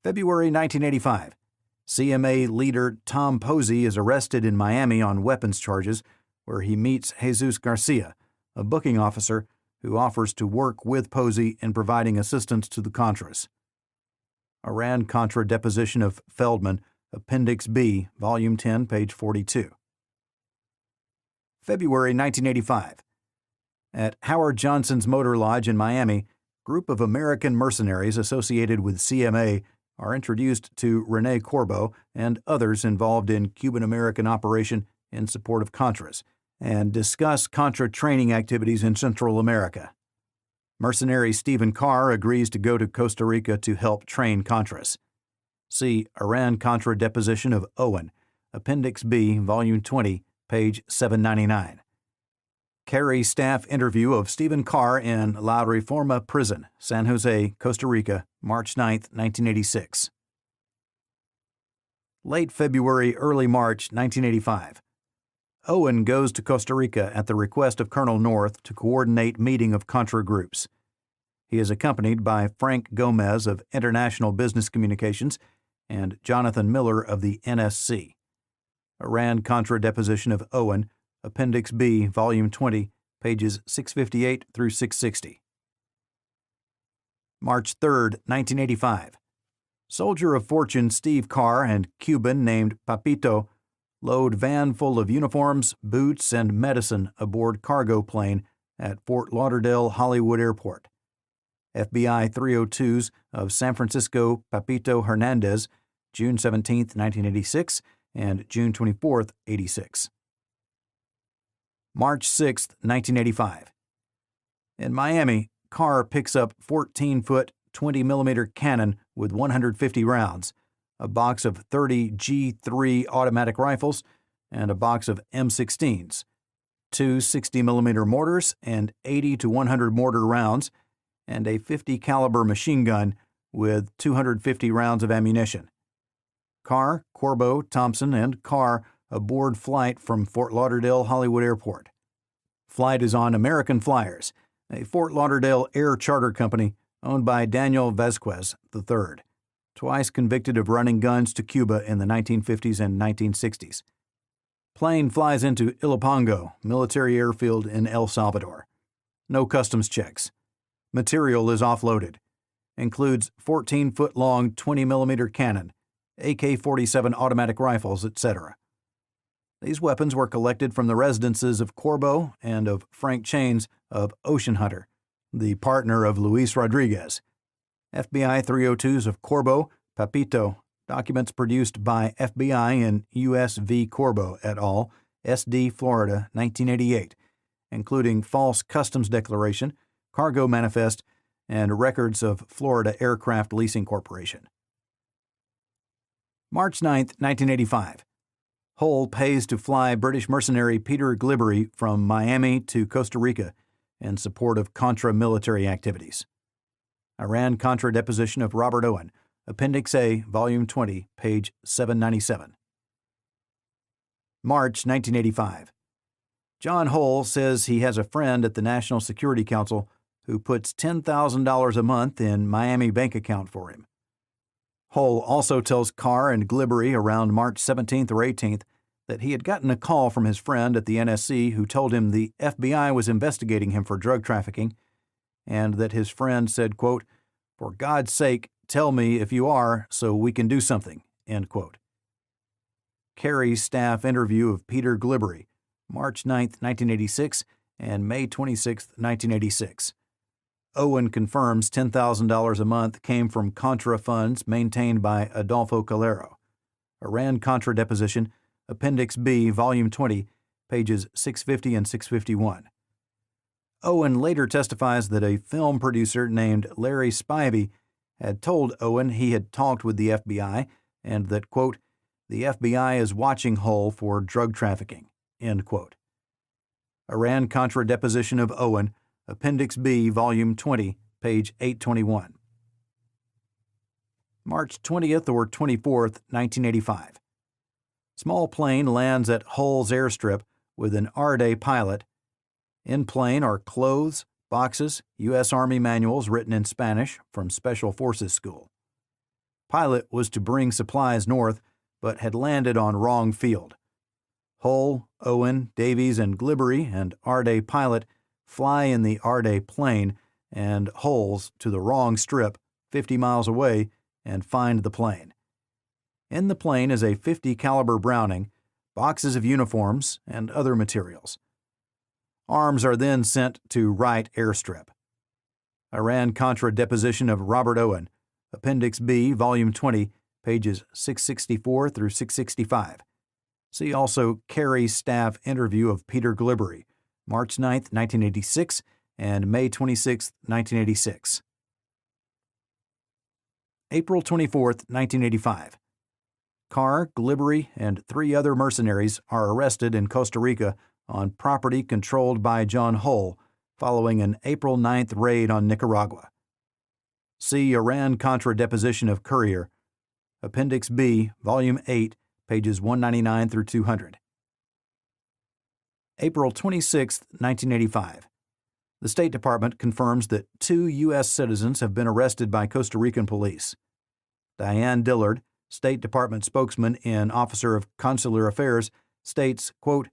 February 1985. CMA leader Tom Posey is arrested in Miami on weapons charges, where he meets Jesus Garcia, a booking officer who offers to work with Posey in providing assistance to the Contras. Iran-Contra deposition of Feldman, Appendix B, Volume 10, page 42. February 1985. At Howard Johnson's Motor Lodge in Miami, group of American mercenaries associated with CMA are introduced to Rene Corvo and others involved in Cuban-American operation in support of Contras, and discuss Contra training activities in Central America. Mercenary Stephen Carr agrees to go to Costa Rica to help train Contras. See Iran-Contra deposition of Owen, Appendix B, Volume 20, page 799. Kerry staff interview of Stephen Carr in La Reforma Prison, San Jose, Costa Rica, March 9, 1986. Late February, early March 1985. Owen goes to Costa Rica at the request of Colonel North to coordinate meeting of Contra groups. He is accompanied by Frank Gomez of International Business Communications and Jonathan Miller of the NSC. Iran-Contra deposition of Owen, Appendix B, Volume 20, pages 658 through 660. March 3, 1985. Soldier of fortune Steve Carr and Cuban named Papito load van full of uniforms, boots, and medicine aboard cargo plane at Fort Lauderdale Hollywood Airport. FBI 302s of San Francisco Papito Hernandez, June 17, 1986, and June 24, 86. March 6, 1985. In Miami, Carr picks up 14-foot 20mm cannon with 150 rounds, a box of 30 G3 automatic rifles, and a box of M16s, two 60mm mortars and 80 to 100 mortar rounds, and a 50 caliber machine gun with 250 rounds of ammunition. Carr, Corbo, Thompson, and Carr aboard flight from Fort Lauderdale Hollywood Airport. Flight is on American Flyers, a Fort Lauderdale air charter company owned by Daniel Vasquez III, twice convicted of running guns to Cuba in the 1950s and 1960s. Plane flies into Ilopango, military airfield in El Salvador. No customs checks. Material is offloaded. Includes 14-foot-long 20mm cannon, AK-47 automatic rifles, etc. These weapons were collected from the residences of Corbo and of Frank Chains of Ocean Hunter, the partner of Luis Rodriguez. FBI 302s of Corbo, Papito, documents produced by FBI in U.S. v. Corbo et al., SD, Florida, 1988, including false customs declaration, cargo manifest, and records of Florida Aircraft Leasing Corporation. March 9, 1985. Hull pays to fly British mercenary Peter Glibbery from Miami to Costa Rica in support of Contra military activities. Iran-Contra deposition of Robert Owen, Appendix A, Volume 20, page 797. March 1985. John Hull says he has a friend at the National Security Council who puts $10,000 a month in Miami bank account for him. Hull also tells Carr and Glibbery around March 17th or 18th that he had gotten a call from his friend at the NSC who told him the FBI was investigating him for drug trafficking, and that his friend said, quote, "For God's sake, tell me if you are so we can do something," end quote. Kerry's staff interview of Peter Glibbery, March 9, 1986, and May 26, 1986. Owen confirms $10,000 a month came from Contra funds maintained by Adolfo Calero. Iran-Contra deposition, Appendix B, Volume 20, pages 650 and 651. Owen later testifies that a film producer named Larry Spivey had told Owen he had talked with the FBI and that, quote, "the FBI is watching Hull for drug trafficking," end quote. Iran-Contra deposition of Owen, Appendix B, Volume 20, page 821. March 20th or 24th, 1985. Small plane lands at Hull's airstrip with an RDA pilot. In plane are clothes, boxes, U.S. Army manuals written in Spanish from Special Forces School. Pilot was to bring supplies north, but had landed on wrong field. Hull, Owen, Davies, and Glibbery and RDA pilot fly in the RDA plane and Hull's to the wrong strip 50 miles away and find the plane. In the plane is a .50 caliber Browning, boxes of uniforms, and other materials. Arms are then sent to Wright airstrip. Iran-Contra deposition of Robert Owen, Appendix B, Volume 20, pages 664 through 665. See also Kerry's staff interview of Peter Glibbery, March 9, 1986, and May 26, 1986. April 24, 1985. Carr, Glibbery, and 3 other mercenaries are arrested in Costa Rica on property controlled by John Hull following an April 9th raid on Nicaragua. See Iran-Contra deposition of Courier, Appendix B, Volume 8, pages 199 through 200. April 26, 1985. The State Department confirms that 2 U.S. citizens have been arrested by Costa Rican police. Diane Dillard, State Department spokesman and Officer of Consular Affairs, states, quote,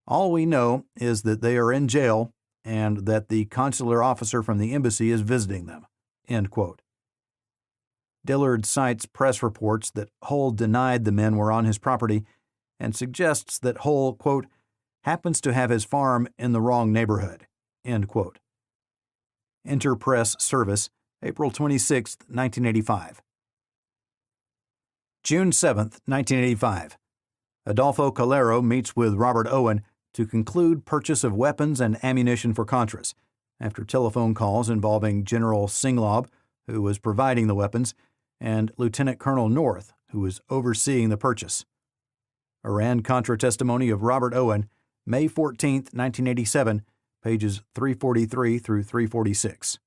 "All we know is that they are in jail and that the consular officer from the embassy is visiting them," end quote. Dillard cites press reports that Hull denied the men were on his property and suggests that Hull, quote, "happens to have his farm in the wrong neighborhood," end quote. Interpress Service, April 26, 1985. June 7, 1985. Adolfo Calero meets with Robert Owen to conclude purchase of weapons and ammunition for Contras, after telephone calls involving General Singlaub, who was providing the weapons, and Lieutenant Colonel North, who was overseeing the purchase. Iran-Contra testimony of Robert Owen, May 14, 1987, pages 343 through 346.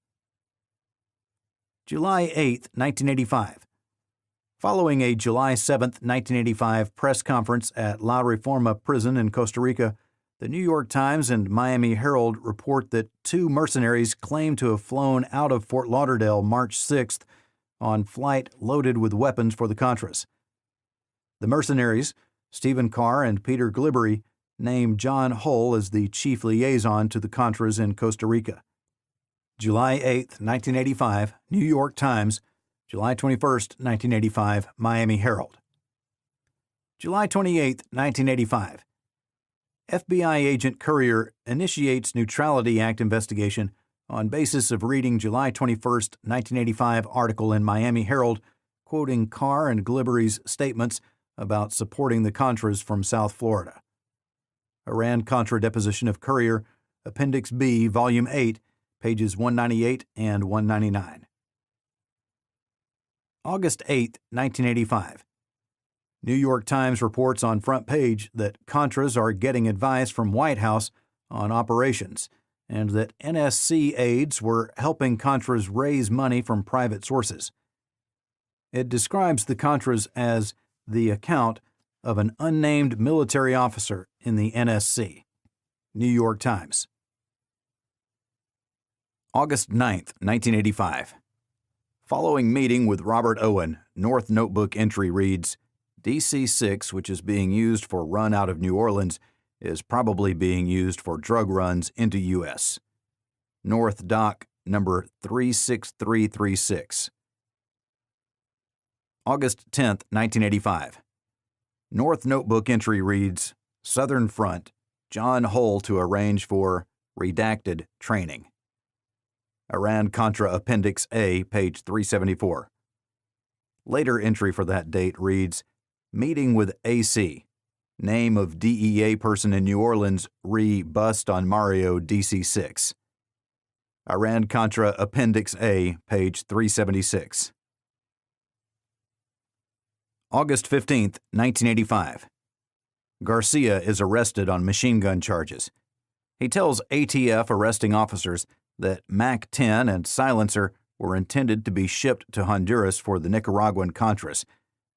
July 8, 1985. Following a July 7, 1985 press conference at La Reforma prison in Costa Rica, the New York Times and Miami Herald report that 2 mercenaries claim to have flown out of Fort Lauderdale March 6th on flight loaded with weapons for the Contras. The mercenaries, Stephen Carr and Peter Glibbery, name John Hull as the chief liaison to the Contras in Costa Rica. July 8, 1985, New York Times. July 21, 1985, Miami Herald. July 28, 1985. FBI agent Courier initiates Neutrality Act investigation on basis of reading July 21, 1985 article in Miami Herald quoting Carr and Glibbery's statements about supporting the Contras from South Florida. Iran-Contra deposition of Courier, Appendix B, Volume 8, pages 198 and 199. August 8, 1985. New York Times reports on front page that Contras are getting advice from White House on operations and that NSC aides were helping Contras raise money from private sources. It describes the Contras as the account of an unnamed military officer in the NSC. New York Times. August 9, 1985. Following meeting with Robert Owen, North Notebook entry reads, DC-6, which is being used for run out of New Orleans, is probably being used for drug runs into U.S. North Dock number 36336. August 10, 1985. North Notebook entry reads, Southern Front, John Hull to arrange for redacted training. Iran-Contra Appendix A, page 374. Later entry for that date reads, Meeting with AC. Name of DEA person in New Orleans re-bust on Mario DC-6. Iran-Contra Appendix A, page 376. August 15, 1985. Garcia is arrested on machine gun charges. He tells ATF arresting officers that MAC-10 and silencer were intended to be shipped to Honduras for the Nicaraguan Contras,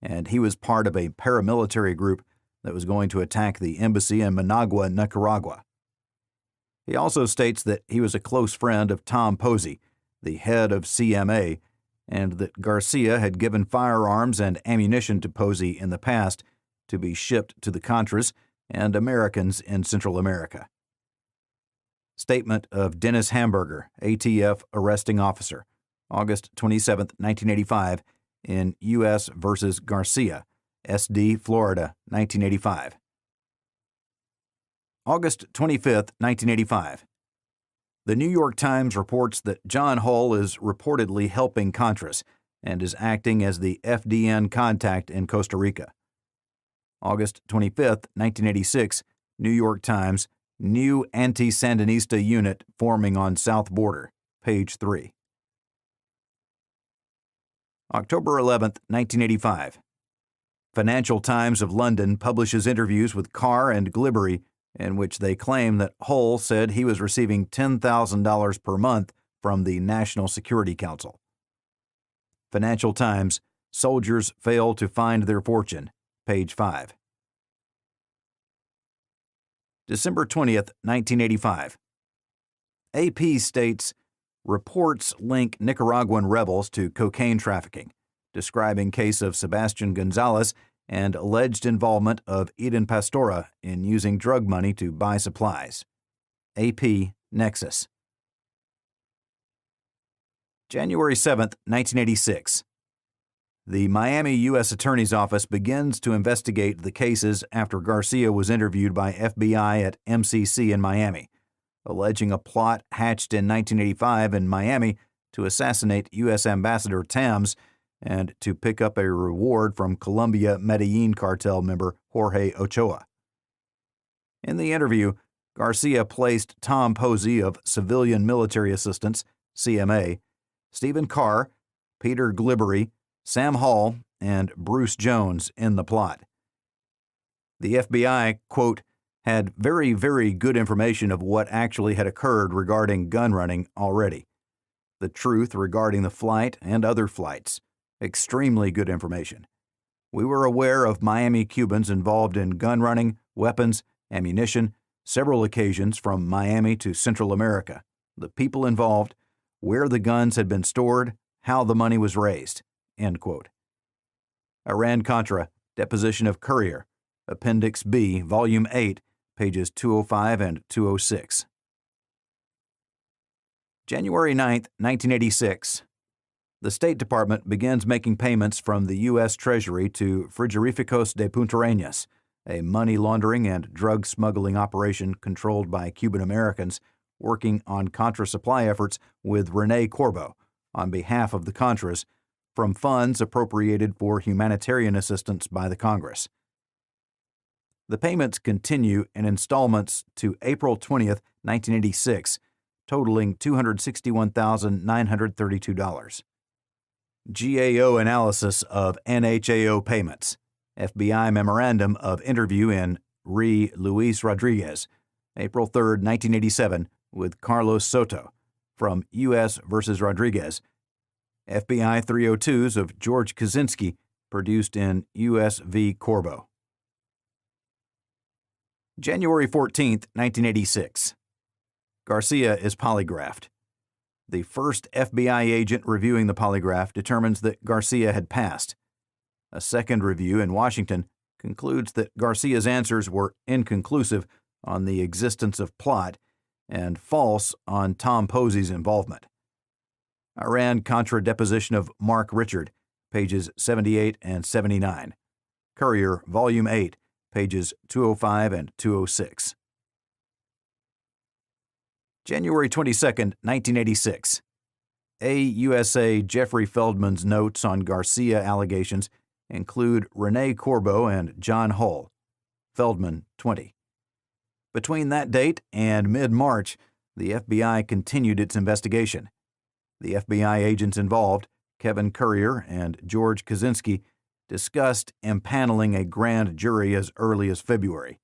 and he was part of a paramilitary group that was going to attack the embassy in Managua, Nicaragua. He also states that he was a close friend of Tom Posey, the head of CMA, and that Garcia had given firearms and ammunition to Posey in the past to be shipped to the Contras and Americans in Central America. Statement of Dennis Hamburger, ATF arresting officer, August 27, 1985, in U.S. v. Garcia, SD, Florida, 1985. August 25, 1985. The New York Times reports that John Hull is reportedly helping Contras and is acting as the FDN contact in Costa Rica. August 25, 1986, New York Times, new anti-Sandinista unit forming on south border, page 3. October 11, 1985. Financial Times of London publishes interviews with Carr and Glibbery in which they claim that Hull said he was receiving $10,000 per month from the National Security Council. Financial Times, Soldiers Fail to Find Their Fortune, page 5. December 20th, 1985. AP states, reports link Nicaraguan rebels to cocaine trafficking, describing case of Sebastian Gonzalez and alleged involvement of Eden Pastora in using drug money to buy supplies. AP Nexus. January 7, 1986. The Miami U.S. Attorney's Office begins to investigate the cases after Garcia was interviewed by FBI at MCC in Miami, alleging a plot hatched in 1985 in Miami to assassinate U.S. Ambassador Tams and to pick up a reward from Colombia Medellin cartel member Jorge Ochoa. In the interview, Garcia placed Tom Posey of Civilian Military Assistance, CMA, Stephen Carr, Peter Glibbery, Sam Hall, and Bruce Jones in the plot. The FBI, quote, had very, very good information of what actually had occurred regarding gun running already. The truth regarding the flight and other flights. Extremely good information. We were aware of Miami Cubans involved in gun running, weapons, ammunition, several occasions from Miami to Central America, the people involved, where the guns had been stored, how the money was raised, end quote. Iran-Contra, deposition of Courier, Appendix B, Volume 8, pages 205 and 206. January 9, 1986. The State Department begins making payments from the U.S. Treasury to Frigorificos de Puntarenas, a money laundering and drug smuggling operation controlled by Cuban Americans working on Contra supply efforts with René Corbo on behalf of the Contras from funds appropriated for humanitarian assistance by the Congress. The payments continue in installments to April 20th, 1986, totaling $261,932. GAO analysis of NHAO payments. FBI memorandum of interview in Re Luis Rodriguez, April 3, 1987, with Carlos Soto, from U.S. v. Rodriguez. FBI 302s of George Kaczynski, produced in U.S. v. Corbo. January 14, 1986. Garcia is polygraphed. The first FBI agent reviewing the polygraph determines that Garcia had passed. A second review in Washington concludes that Garcia's answers were inconclusive on the existence of plot and false on Tom Posey's involvement. Iran-Contra deposition of Mark Richard, pages 78 and 79. Courier, Volume 8, pages 205 and 206. January 22, 1986. AUSA Jeffrey Feldman's notes on Garcia allegations include René Corbo and John Hull. Feldman, 20. Between that date and mid-March, the FBI continued its investigation. The FBI agents involved, Kevin Courier and George Kaczynski, discussed impaneling a grand jury as early as February.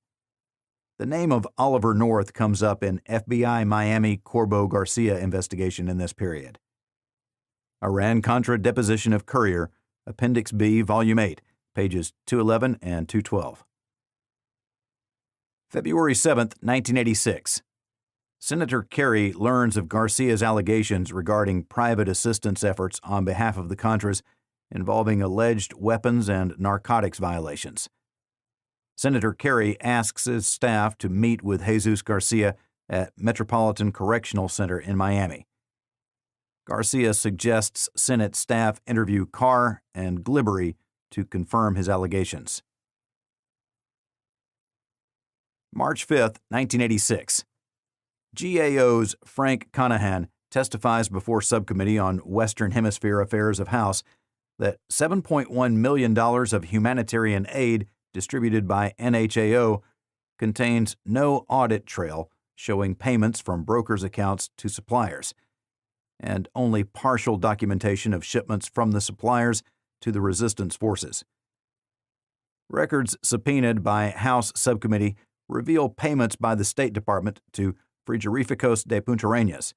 The name of Oliver North comes up in FBI Miami Corbo Garcia investigation in this period. Iran-Contra deposition of Courier, Appendix B, Volume 8, pages 211 and 212. February 7, 1986. Senator Kerry learns of Garcia's allegations regarding private assistance efforts on behalf of the Contras involving alleged weapons and narcotics violations. Senator Kerry asks his staff to meet with Jesus Garcia at Metropolitan Correctional Center in Miami. Garcia suggests Senate staff interview Carr and Glibbery to confirm his allegations. March 5, 1986. GAO's Frank Conahan testifies before Subcommittee on Western Hemisphere Affairs of House that $7.1 million of humanitarian aid distributed by NHAO contains no audit trail showing payments from brokers' accounts to suppliers, and only partial documentation of shipments from the suppliers to the resistance forces. Records subpoenaed by House Subcommittee reveal payments by the State Department to Frigorificos de Punta Arenas,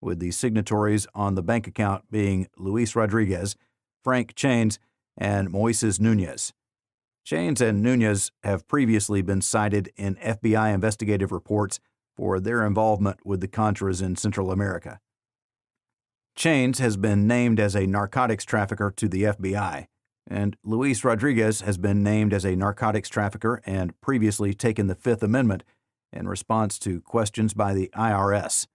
with the signatories on the bank account being Luis Rodriguez, Frank Chains, and Moises Nunez. Chains and Nunez have previously been cited in FBI investigative reports for their involvement with the Contras in Central America. Chains has been named as a narcotics trafficker to the FBI, and Luis Rodriguez has been named as a narcotics trafficker and previously taken the Fifth Amendment in response to questions by the IRS.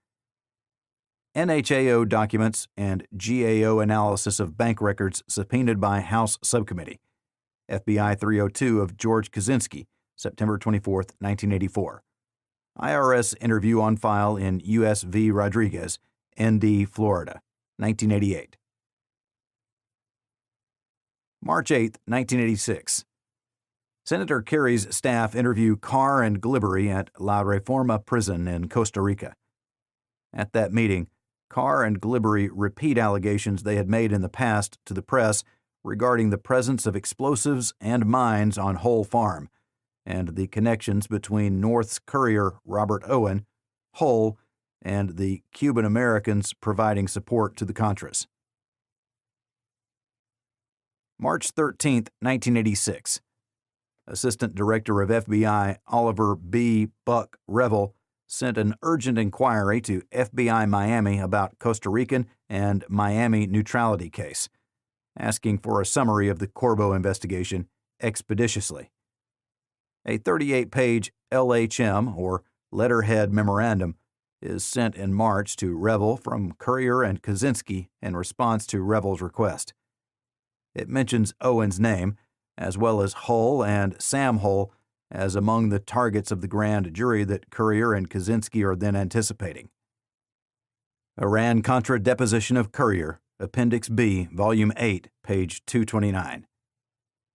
NHAO documents and GAO analysis of bank records subpoenaed by House Subcommittee. FBI 302 of George Kaczynski, September 24, 1984. IRS interview on file in U.S. v. Rodriguez, ND, Florida, 1988. March 8, 1986. Senator Kerry's staff interview Carr and Glibbery at La Reforma prison in Costa Rica. At that meeting, Carr and Glibbery repeat allegations they had made in the past to the press regarding the presence of explosives and mines on Hull Farm, and the connections between North's courier Robert Owen, Hull, and the Cuban Americans providing support to the Contras. March 13, 1986. Assistant Director of FBI Oliver B. Buck Revel sent an urgent inquiry to FBI Miami about Costa Rican and Miami neutrality case, asking for a summary of the Corbo investigation expeditiously. A 38-page LHM, or letterhead memorandum, is sent in March to Revel from Courier and Kaczynski in response to Revel's request. It mentions Owen's name, as well as Hull and Sam Hull, as among the targets of the grand jury that Courier and Kaczynski are then anticipating. Iran-Contra deposition of courier, Appendix B, Volume 8, page 229.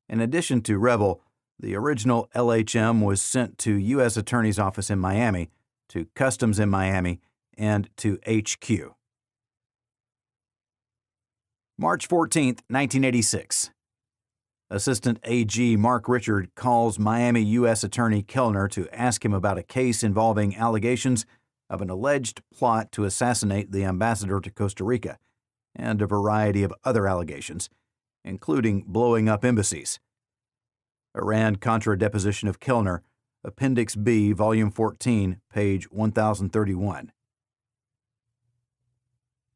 In addition to Revel, the original LHM was sent to U.S. Attorney's Office in Miami, to Customs in Miami, and to HQ. March 14, 1986. Assistant AG Mark Richard calls Miami U.S. Attorney Kellner to ask him about a case involving allegations of an alleged plot to assassinate the ambassador to Costa Rica, and a variety of other allegations, including blowing up embassies. Iran-Contra deposition of Kellner, Appendix B, Volume 14, page 1031.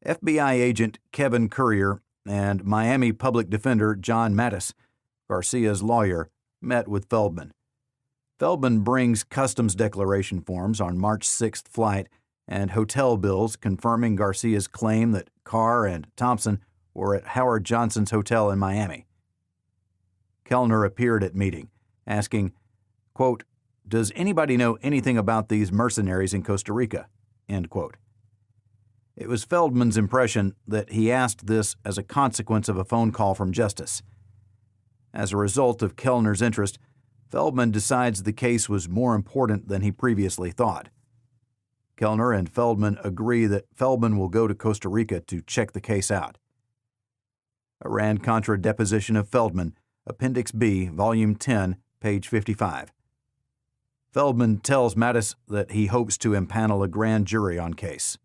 FBI agent Kevin Currier and Miami public defender John Mattis, Garcia's lawyer, met with Feldman. Feldman brings customs declaration forms on March 6th flight and hotel bills confirming Garcia's claim that Carr and Thompson were at Howard Johnson's hotel in Miami. Kellner appeared at meeting, asking, quote, "Does anybody know anything about these mercenaries in Costa Rica?" End quote. It was Feldman's impression that he asked this as a consequence of a phone call from Justice. As a result of Kellner's interest, Feldman decides the case was more important than he previously thought. Kellner and Feldman agree that Feldman will go to Costa Rica to check the case out. Iran-Contra deposition of Feldman, Appendix B, Volume 10, page 55. Feldman tells Mattis that he hopes to impanel a grand jury on case.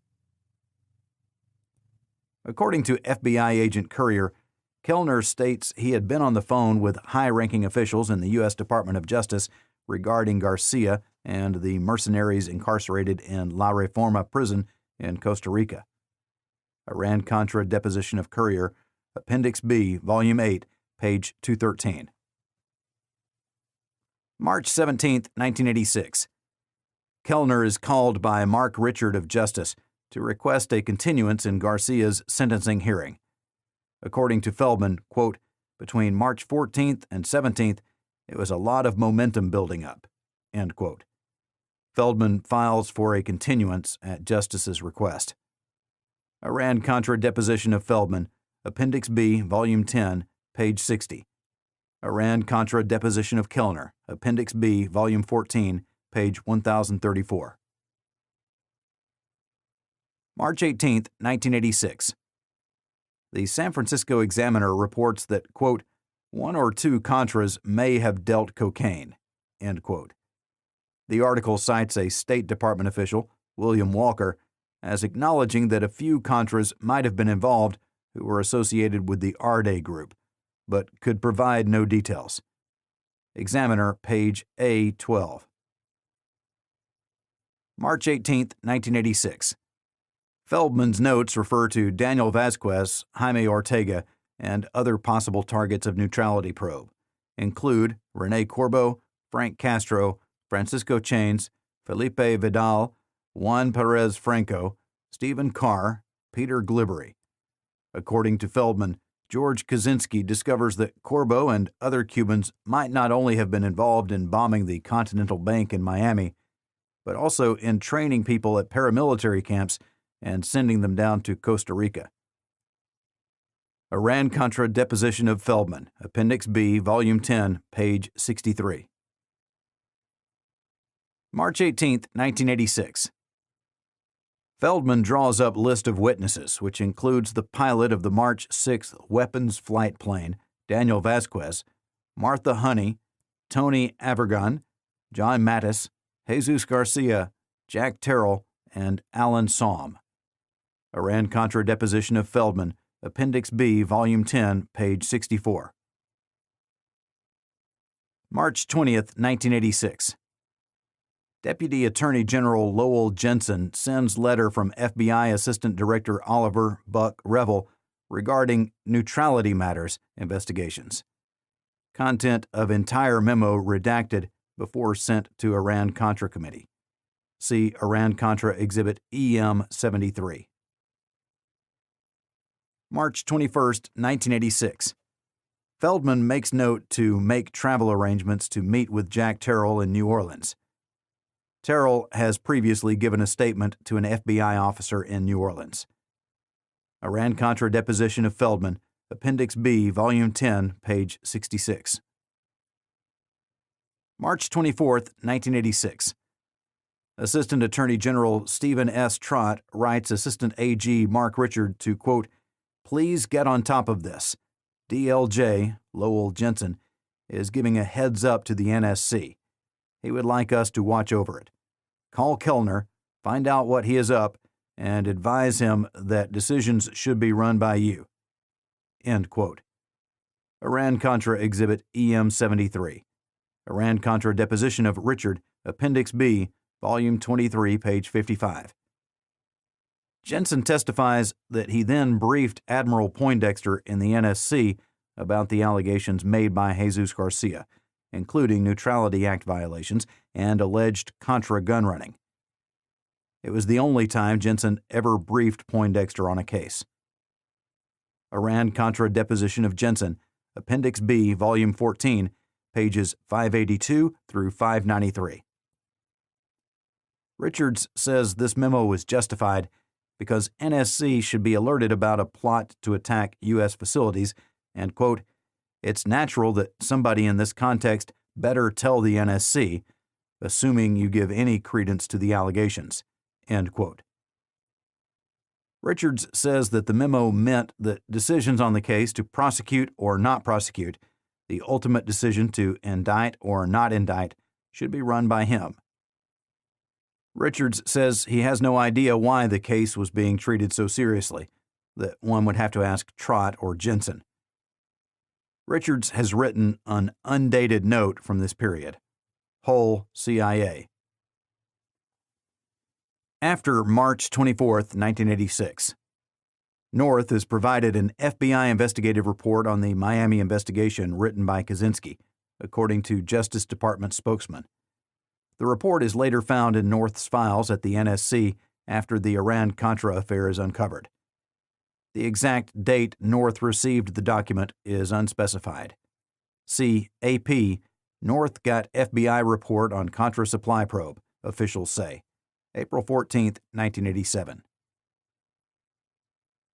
According to FBI agent Currier, Kellner states he had been on the phone with high-ranking officials in the U.S. Department of Justice regarding Garcia and the mercenaries incarcerated in La Reforma prison in Costa Rica. Iran-Contra deposition of Currier, Appendix B, Volume 8, page 213. March 17, 1986. Kellner is called by Mark Richard of Justice to request a continuance in Garcia's sentencing hearing. According to Feldman, quote, "Between March 14th and 17th, it was a lot of momentum building up," end quote. Feldman files for a continuance at Justice's request. Iran-Contra deposition of Feldman, Appendix B, Volume 10, page 60. Iran-Contra deposition of Kellner, Appendix B, Volume 14, page 1034. March 18, 1986. The San Francisco Examiner reports that, quote, "one or two Contras may have dealt cocaine," end quote. The article cites a State Department official, William Walker, as acknowledging that a few Contras might have been involved who were associated with the Arde group, but could provide no details. Examiner, page A12. March 18, 1986. Feldman's notes refer to Daniel Vasquez, Jaime Ortega, and other possible targets of neutrality probe, include Rene Corbo, Frank Castro, Francisco Chains, Felipe Vidal, Juan Perez Franco, Stephen Carr, Peter Glibbery. According to Feldman, George Kaczynski discovers that Corbo and other Cubans might not only have been involved in bombing the Continental Bank in Miami, but also in training people at paramilitary camps and sending them down to Costa Rica. Iran-Contra deposition of Feldman, Appendix B, Volume 10, page 63. March 18, 1986. Feldman draws up list of witnesses, which includes the pilot of the March 6th weapons flight plane, Daniel Vasquez, Martha Honey, Tony Avergan, John Mattis, Jesus Garcia, Jack Terrell, and Alan Saum. Iran-Contra deposition of Feldman, Appendix B, Volume 10, page 64. March 20, 1986. Deputy Attorney General Lowell Jensen sends letter from FBI Assistant Director Oliver Buck Revel regarding neutrality matters investigations. Content of entire memo redacted before sent to Iran-Contra Committee. See Iran-Contra Exhibit EM 73. March 21, 1986. Feldman makes note to make travel arrangements to meet with Jack Terrell in New Orleans. Terrell has previously given a statement to an FBI officer in New Orleans. Iran-Contra deposition of Feldman, Appendix B, Volume 10, page 66. March 24, 1986. Assistant Attorney General Stephen S. Trott writes Assistant AG Mark Richard to, quote, "Please get on top of this. DLJ, Lowell Jensen, is giving a heads up to the NSC. He would like us to watch over it. Call Kellner, find out what he is up, and advise him that decisions should be run by you." End quote. Iran-Contra Exhibit EM-73. Iran-Contra deposition of Richard, Appendix B, Volume 23, page 55. Jensen testifies that he then briefed Admiral Poindexter in the NSC about the allegations made by Jesus Garcia, including Neutrality Act violations and alleged Contra gun running. It was the only time Jensen ever briefed Poindexter on a case. Iran-Contra deposition of Jensen, Appendix B, Volume 14, pages 582 through 593. Richards says this memo was justified because NSC should be alerted about a plot to attack U.S. facilities and, quote, "It's natural that somebody in this context better tell the NSC, assuming you give any credence to the allegations," end quote. Richards says that the memo meant that decisions on the case to prosecute or not prosecute, the ultimate decision to indict or not indict, should be run by him. Richards says he has no idea why the case was being treated so seriously, that one would have to ask Trott or Jensen. Richards has written an undated note from this period. Hull, CIA. After March 24, 1986, North is provided an FBI investigative report on the Miami investigation written by Kaczynski, according to Justice Department spokesman. The report is later found in North's files at the NSC after the Iran-Contra affair is uncovered. The exact date North received the document is unspecified. See AP, North got FBI report on Contra supply probe, officials say. April 14, 1987.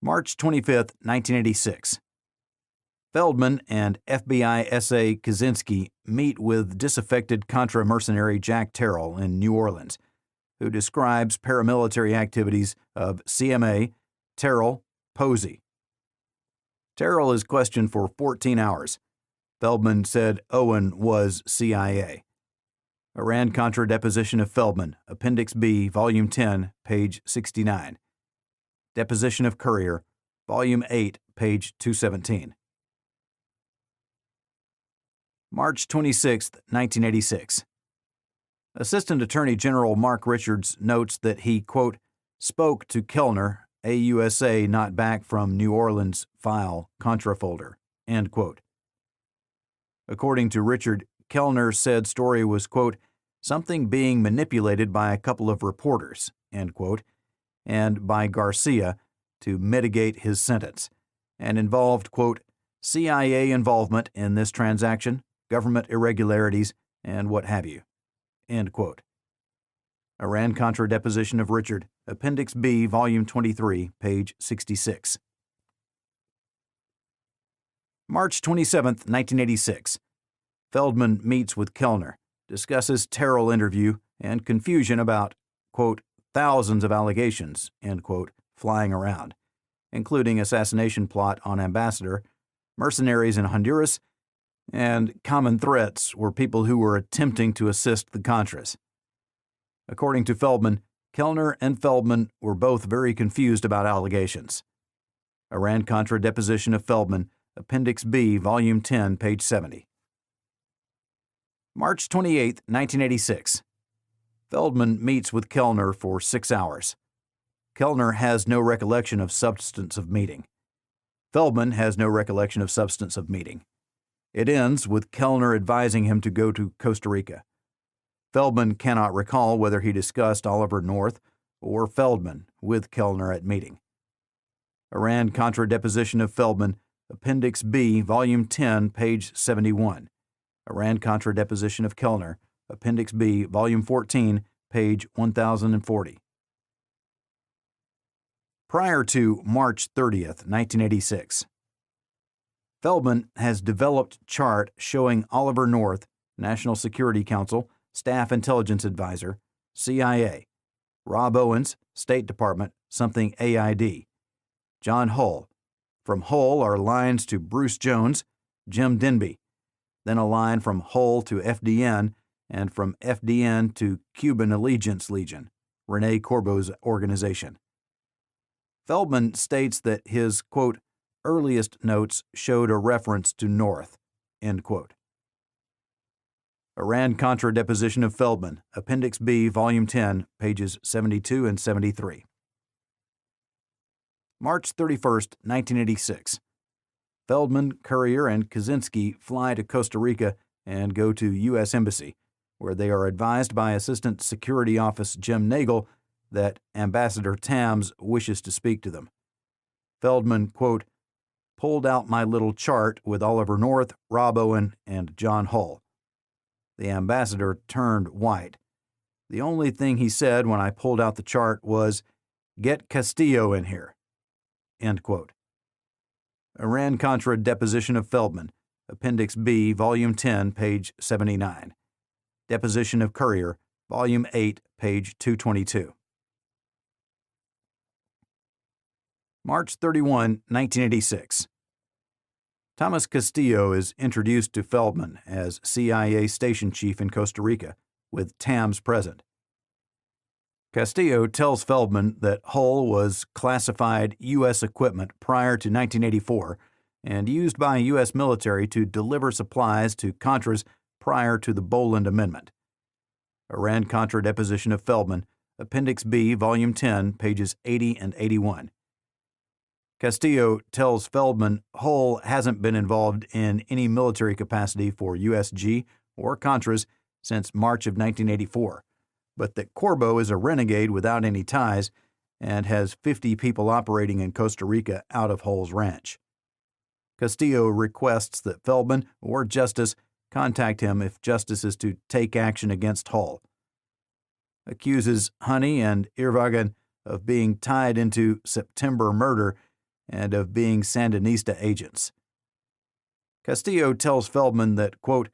March 25, 1986. Feldman and FBI SA Kaczynski meet with disaffected Contra mercenary Jack Terrell in New Orleans, who describes paramilitary activities of CMA, Terrell, Posey. Terrell is questioned for 14 hours. Feldman said Owen was CIA. Iran-Contra deposition of Feldman, Appendix B, Volume 10, page 69. Deposition of Courier, Volume 8, page 217. March 26, 1986. Assistant Attorney General Mark Richards notes that he, quote, "spoke to Kellner, AUSA not back from New Orleans file, Contra folder," end quote. According to Richard, Kellner said story was, quote, "something being manipulated by a couple of reporters," end quote, and by Garcia to mitigate his sentence, and involved, quote, "CIA involvement in this transaction, government irregularities, and what have you," end quote. Iran-Contra deposition of Richard, Appendix B, Volume 23, page 66. March 27, 1986. Feldman meets with Kellner, discusses Terrell interview and confusion about, quote, "thousands of allegations," end quote, flying around, including assassination plot on ambassador, mercenaries in Honduras, and common threats were people who were attempting to assist the Contras. According to Feldman, Kellner and Feldman were both very confused about allegations. Iran-Contra deposition of Feldman, Appendix B, Volume 10, page 70. March 28, 1986. Feldman meets with Kellner for 6 hours. Kellner has no recollection of substance of meeting. Feldman has no recollection of substance of meeting. It ends with Kellner advising him to go to Costa Rica. Feldman cannot recall whether he discussed Oliver North or Feldman with Kellner at meeting. Iran-Contra deposition of Feldman, Appendix B, Volume 10, page 71. Iran-Contra deposition of Kellner, Appendix B, Volume 14, page 1040. Prior to March 30th, 1986, Feldman has developed chart showing Oliver North, National Security Council, Staff Intelligence Advisor, CIA, Rob Owens, State Department, something AID, John Hull. From Hull are lines to Bruce Jones, Jim Denby, then a line from Hull to FDN, and from FDN to Cuban Allegiance Legion, Rene Corbo's organization. Feldman states that his, quote, earliest notes showed a reference to North, end quote. Iran-Contra deposition of Feldman, Appendix B, Volume 10, pages 72 and 73. March 31st, 1986. Feldman, Courier, and Kaczynski fly to Costa Rica and go to U.S. Embassy, where they are advised by Assistant Security Office Jim Nagel that Ambassador Tams wishes to speak to them. Feldman, quote, pulled out my little chart with Oliver North, Rob Owen, and John Hull. The ambassador turned white. The only thing he said when I pulled out the chart was, "Get Castillo in here," end quote. Iran-Contra deposition of Feldman, Appendix B, Volume 10, page 79. Deposition of Courier, Volume 8, page 222. March 31, 1986. Thomas Castillo is introduced to Feldman as CIA station chief in Costa Rica, with Tams present. Castillo tells Feldman that Hull was classified U.S. equipment prior to 1984 and used by U.S. military to deliver supplies to Contras prior to the Boland Amendment. Iran-Contra deposition of Feldman, Appendix B, Volume 10, pages 80 and 81. Castillo tells Feldman Hull hasn't been involved in any military capacity for USG or Contras since March of 1984, but that Corbo is a renegade without any ties and has 50 people operating in Costa Rica out of Hull's ranch. Castillo requests that Feldman or Justice contact him if Justice is to take action against Hull. Accuses Honey and Irvagan of being tied into September murder and of being Sandinista agents. Castillo tells Feldman that, quote,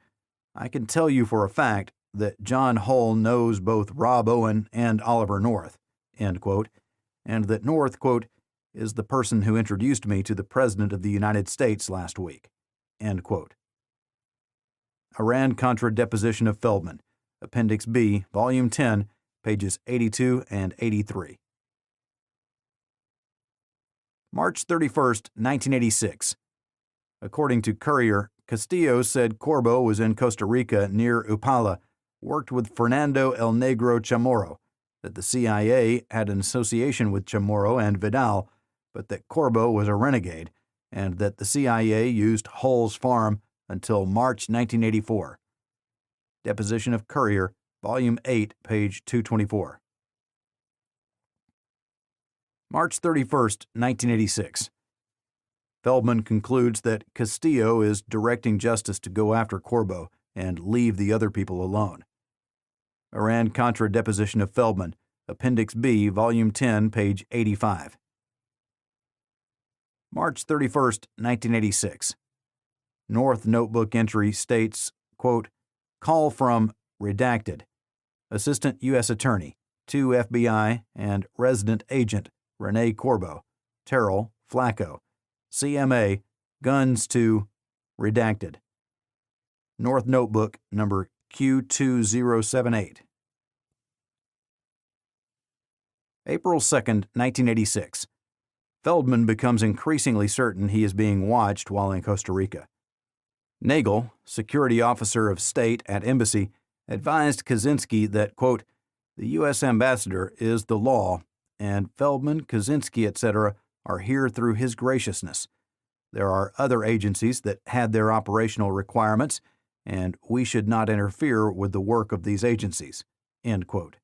I can tell you for a fact that John Hull knows both Rob Owen and Oliver North, end quote, and that North, quote, is the person who introduced me to the President of the United States last week, end quote. Iran-Contra deposition of Feldman, Appendix B, Volume 10, pages 82 and 83. March 31st, 1986. According to Courier, Castillo said Corbo was in Costa Rica near Upala, worked with Fernando El Negro Chamorro, that the CIA had an association with Chamorro and Vidal, but that Corbo was a renegade, and that the CIA used Hull's farm until March 1984. Deposition of Courier, Volume 8, page 224. March 31st, 1986. Feldman concludes that Castillo is directing Justice to go after Corbo and leave the other people alone. Iran-Contra deposition of Feldman, Appendix B, Volume 10, page 85. March 31st, 1986. North notebook entry states, quote, call from redacted, Assistant U.S. Attorney, 2 FBI, and Resident Agent Rene Corbo, Terrell, Flacco, CMA, guns to redacted. North notebook number Q2078. April 2nd, 1986. Feldman becomes increasingly certain he is being watched while in Costa Rica. Nagel, security officer of state at embassy, advised Kaczynski that, quote, the U.S. ambassador is the law, and Feldman, Kaczynski, etc. are here through his graciousness. There are other agencies that had their operational requirements, and we should not interfere with the work of these agencies, end quote.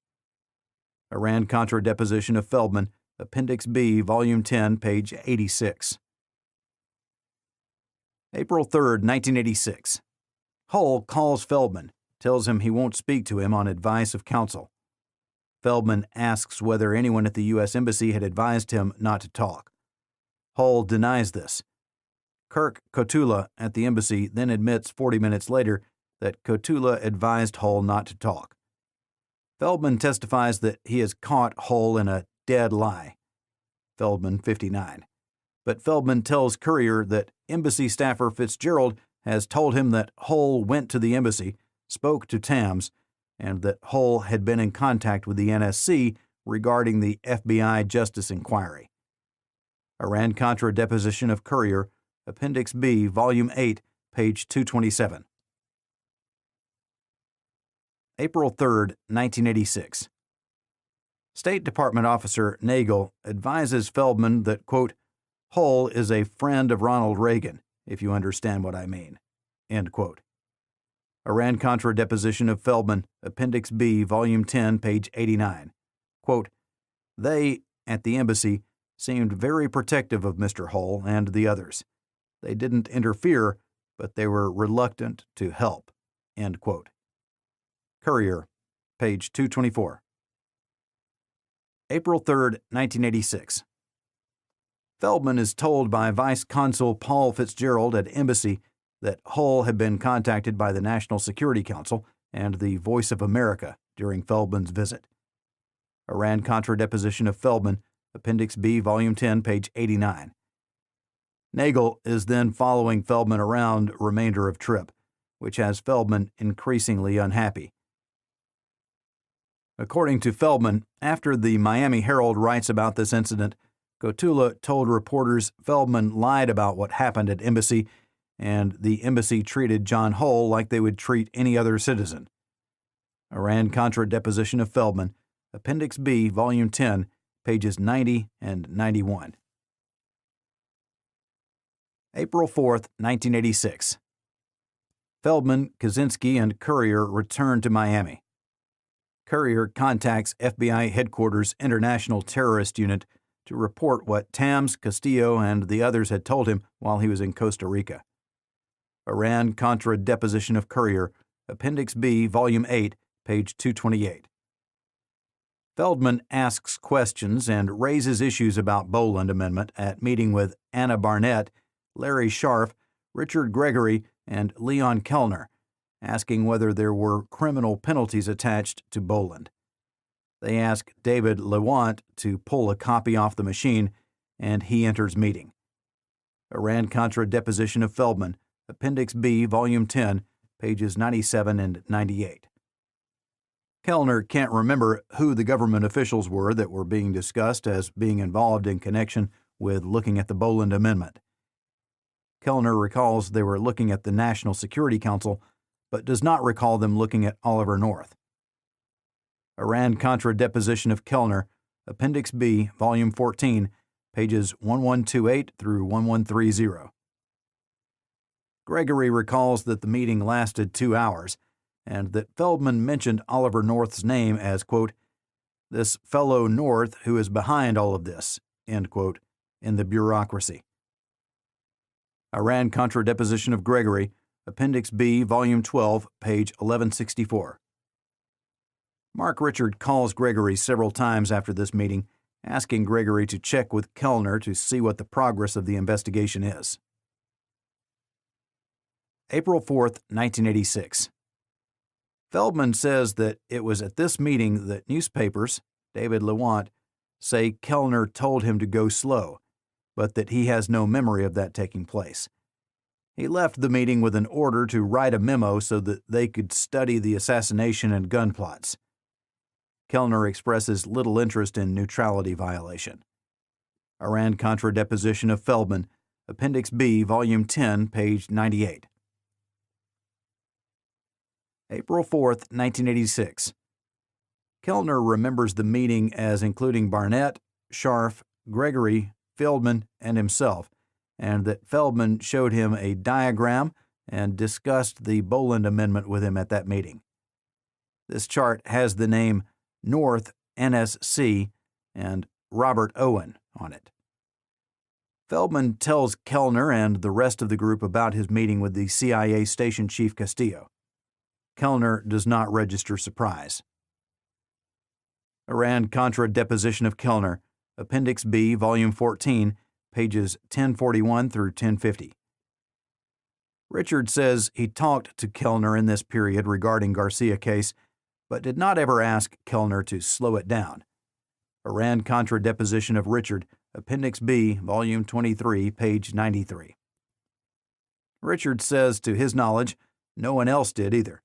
Iran-Contra deposition of Feldman, Appendix B, Volume 10, page 86. April 3rd, 1986. Hull calls Feldman, tells him he won't speak to him on advice of counsel. Feldman asks whether anyone at the U.S. Embassy had advised him not to talk. Hull denies this. Kirk Cotula at the embassy then admits 40 minutes later that Cotula advised Hull not to talk. Feldman testifies that he has caught Hull in a dead lie. Feldman, 59. But Feldman tells Currier that embassy staffer Fitzgerald has told him that Hull went to the embassy, spoke to Tams, and that Hull had been in contact with the NSC regarding the FBI justice inquiry. Iran-Contra deposition of Currier, Appendix B, Volume 8, page 227. April 3, 1986. State Department officer Nagel advises Feldman that, quote, Hull is a friend of Ronald Reagan, if you understand what I mean, end quote. Iran-Contra deposition of Feldman, Appendix B, Volume 10, page 89. Quote, they, at the embassy, seemed very protective of Mr. Hull and the others. They didn't interfere, but they were reluctant to help, end quote. Currier, page 224. April 3, 1986. Feldman is told by Vice Consul Paul Fitzgerald at Embassy that Hull had been contacted by the National Security Council and the Voice of America during Feldman's visit. Iran-Contra deposition of Feldman, Appendix B, Volume 10, page 89. Nagel is then following Feldman around remainder of trip, which has Feldman increasingly unhappy. According to Feldman, after the Miami Herald writes about this incident, Cotula told reporters Feldman lied about what happened at Embassy, and the Embassy treated John Hull like they would treat any other citizen. Iran-Contra deposition of Feldman, Appendix B, Volume 10, pages 90 and 91. April 4, 1986. Feldman, Kaczynski, and Currier return to Miami. Currier contacts FBI Headquarters International Terrorist Unit to report what Tams, Castillo, and the others had told him while he was in Costa Rica. Iran-Contra deposition of Currier, Appendix B, Volume 8, page 228. Feldman asks questions and raises issues about Boland Amendment at meeting with Anna Barnett, Larry Scharf, Richard Gregory, and Leon Kellner, asking whether there were criminal penalties attached to Boland. They ask David Lewant to pull a copy off the machine, and he enters meeting. Iran-Contra deposition of Feldman, Appendix B, Volume 10, pages 97 and 98. Kellner can't remember who the government officials were that were being discussed as being involved in connection with looking at the Boland Amendment. Kellner recalls they were looking at the National Security Council, but does not recall them looking at Oliver North. Iran-Contra deposition of Kellner, Appendix B, Volume 14, pages 1128 through 1130. Gregory recalls that the meeting lasted 2 hours, and that Feldman mentioned Oliver North's name as, quote, this fellow North who is behind all of this, end quote, in the bureaucracy. Iran-Contra deposition of Gregory, Appendix B, Volume 12, page 1164. Mark Richard calls Gregory several times after this meeting, asking Gregory to check with Kellner to see what the progress of the investigation is. April 4, 1986. Feldman says that it was at this meeting that newspapers, David Lewant, say Kellner told him to go slow, but that he has no memory of that taking place. He left the meeting with an order to write a memo so that they could study the assassination and gun plots. Kellner expresses little interest in neutrality violation. Iran-Contra deposition of Feldman, Appendix B, Volume 10, page 98. April 4, 1986. Kellner remembers the meeting as including Barnett, Scharf, Gregory, Feldman, and himself, and that Feldman showed him a diagram and discussed the Boland Amendment with him at that meeting. This chart has the name North NSC and Robert Owen on it. Feldman tells Kellner and the rest of the group about his meeting with the CIA Station Chief Castillo. Kellner does not register surprise. Iran-Contra deposition of Kellner, Appendix B, Volume 14, pages 1041 through 1050. Richard says he talked to Kellner in this period regarding Garcia case, but did not ever ask Kellner to slow it down. Iran-Contra deposition of Richard, Appendix B, Volume 23, page 93. Richard says, to his knowledge, no one else did either.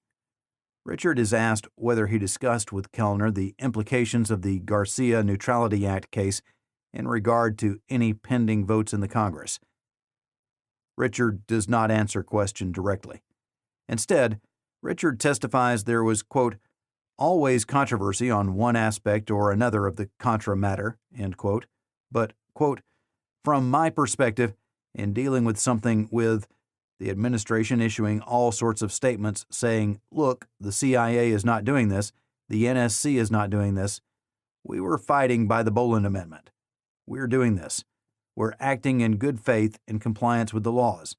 Richard is asked whether he discussed with Kellner the implications of the Garcia Neutrality Act case in regard to any pending votes in the Congress. Richard does not answer question directly. Instead, Richard testifies there was, quote, always controversy on one aspect or another of the Contra matter, end quote, but, quote, from my perspective, in dealing with something with the administration issuing all sorts of statements saying, look, the CIA is not doing this, the NSC is not doing this, we were fighting by the Boland Amendment. We're doing this. We're acting in good faith in compliance with the laws.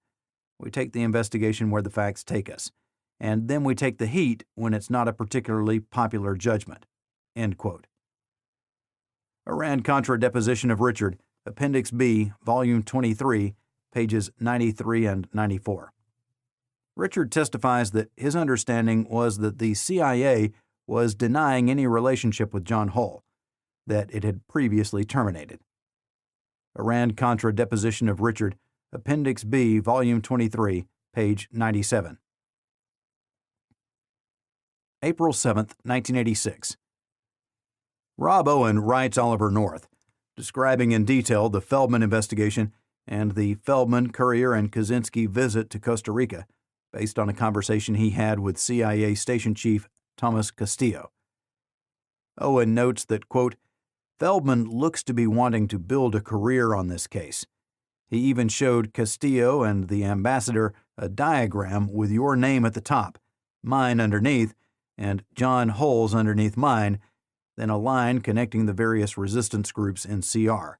We take the investigation where the facts take us, and then we take the heat when it's not a particularly popular judgment, end quote. Iran-Contra deposition of Richard, Appendix B, Volume 23, pages 93 and 94. Richard testifies that his understanding was that the CIA was denying any relationship with John Hull, that it had previously terminated. Iran-Contra deposition of Richard, Appendix B, Volume 23, page 97. April 7, 1986. Rob Owen writes Oliver North, describing in detail the Feldman investigation and the Feldman, Currier, and Kaczynski visit to Costa Rica, based on a conversation he had with CIA Station Chief Thomas Castillo. Owen notes that, quote, Feldman looks to be wanting to build a career on this case. He even showed Castillo and the ambassador a diagram with your name at the top, mine underneath, and John Hull's underneath mine, then a line connecting the various resistance groups in CR.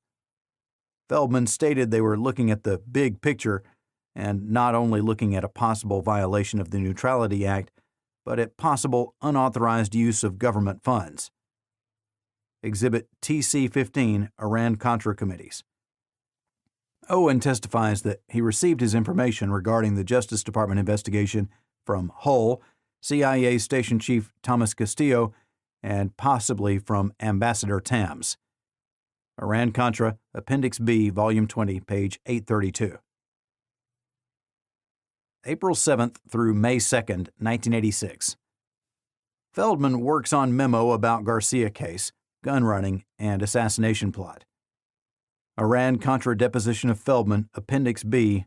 Feldman stated they were looking at the big picture and not only looking at a possible violation of the Neutrality Act, but at possible unauthorized use of government funds. Exhibit TC-15, Iran-Contra Committees. Owen testifies that he received his information regarding the Justice Department investigation from Hull, CIA Station Chief Thomas Castillo, and possibly from Ambassador Tams. Iran-Contra, Appendix B, Volume 20, page 832. April 7th through May 2nd, 1986. Feldman works on memo about Garcia case, gun running, and assassination plot. Iran-Contra deposition of Feldman, Appendix B,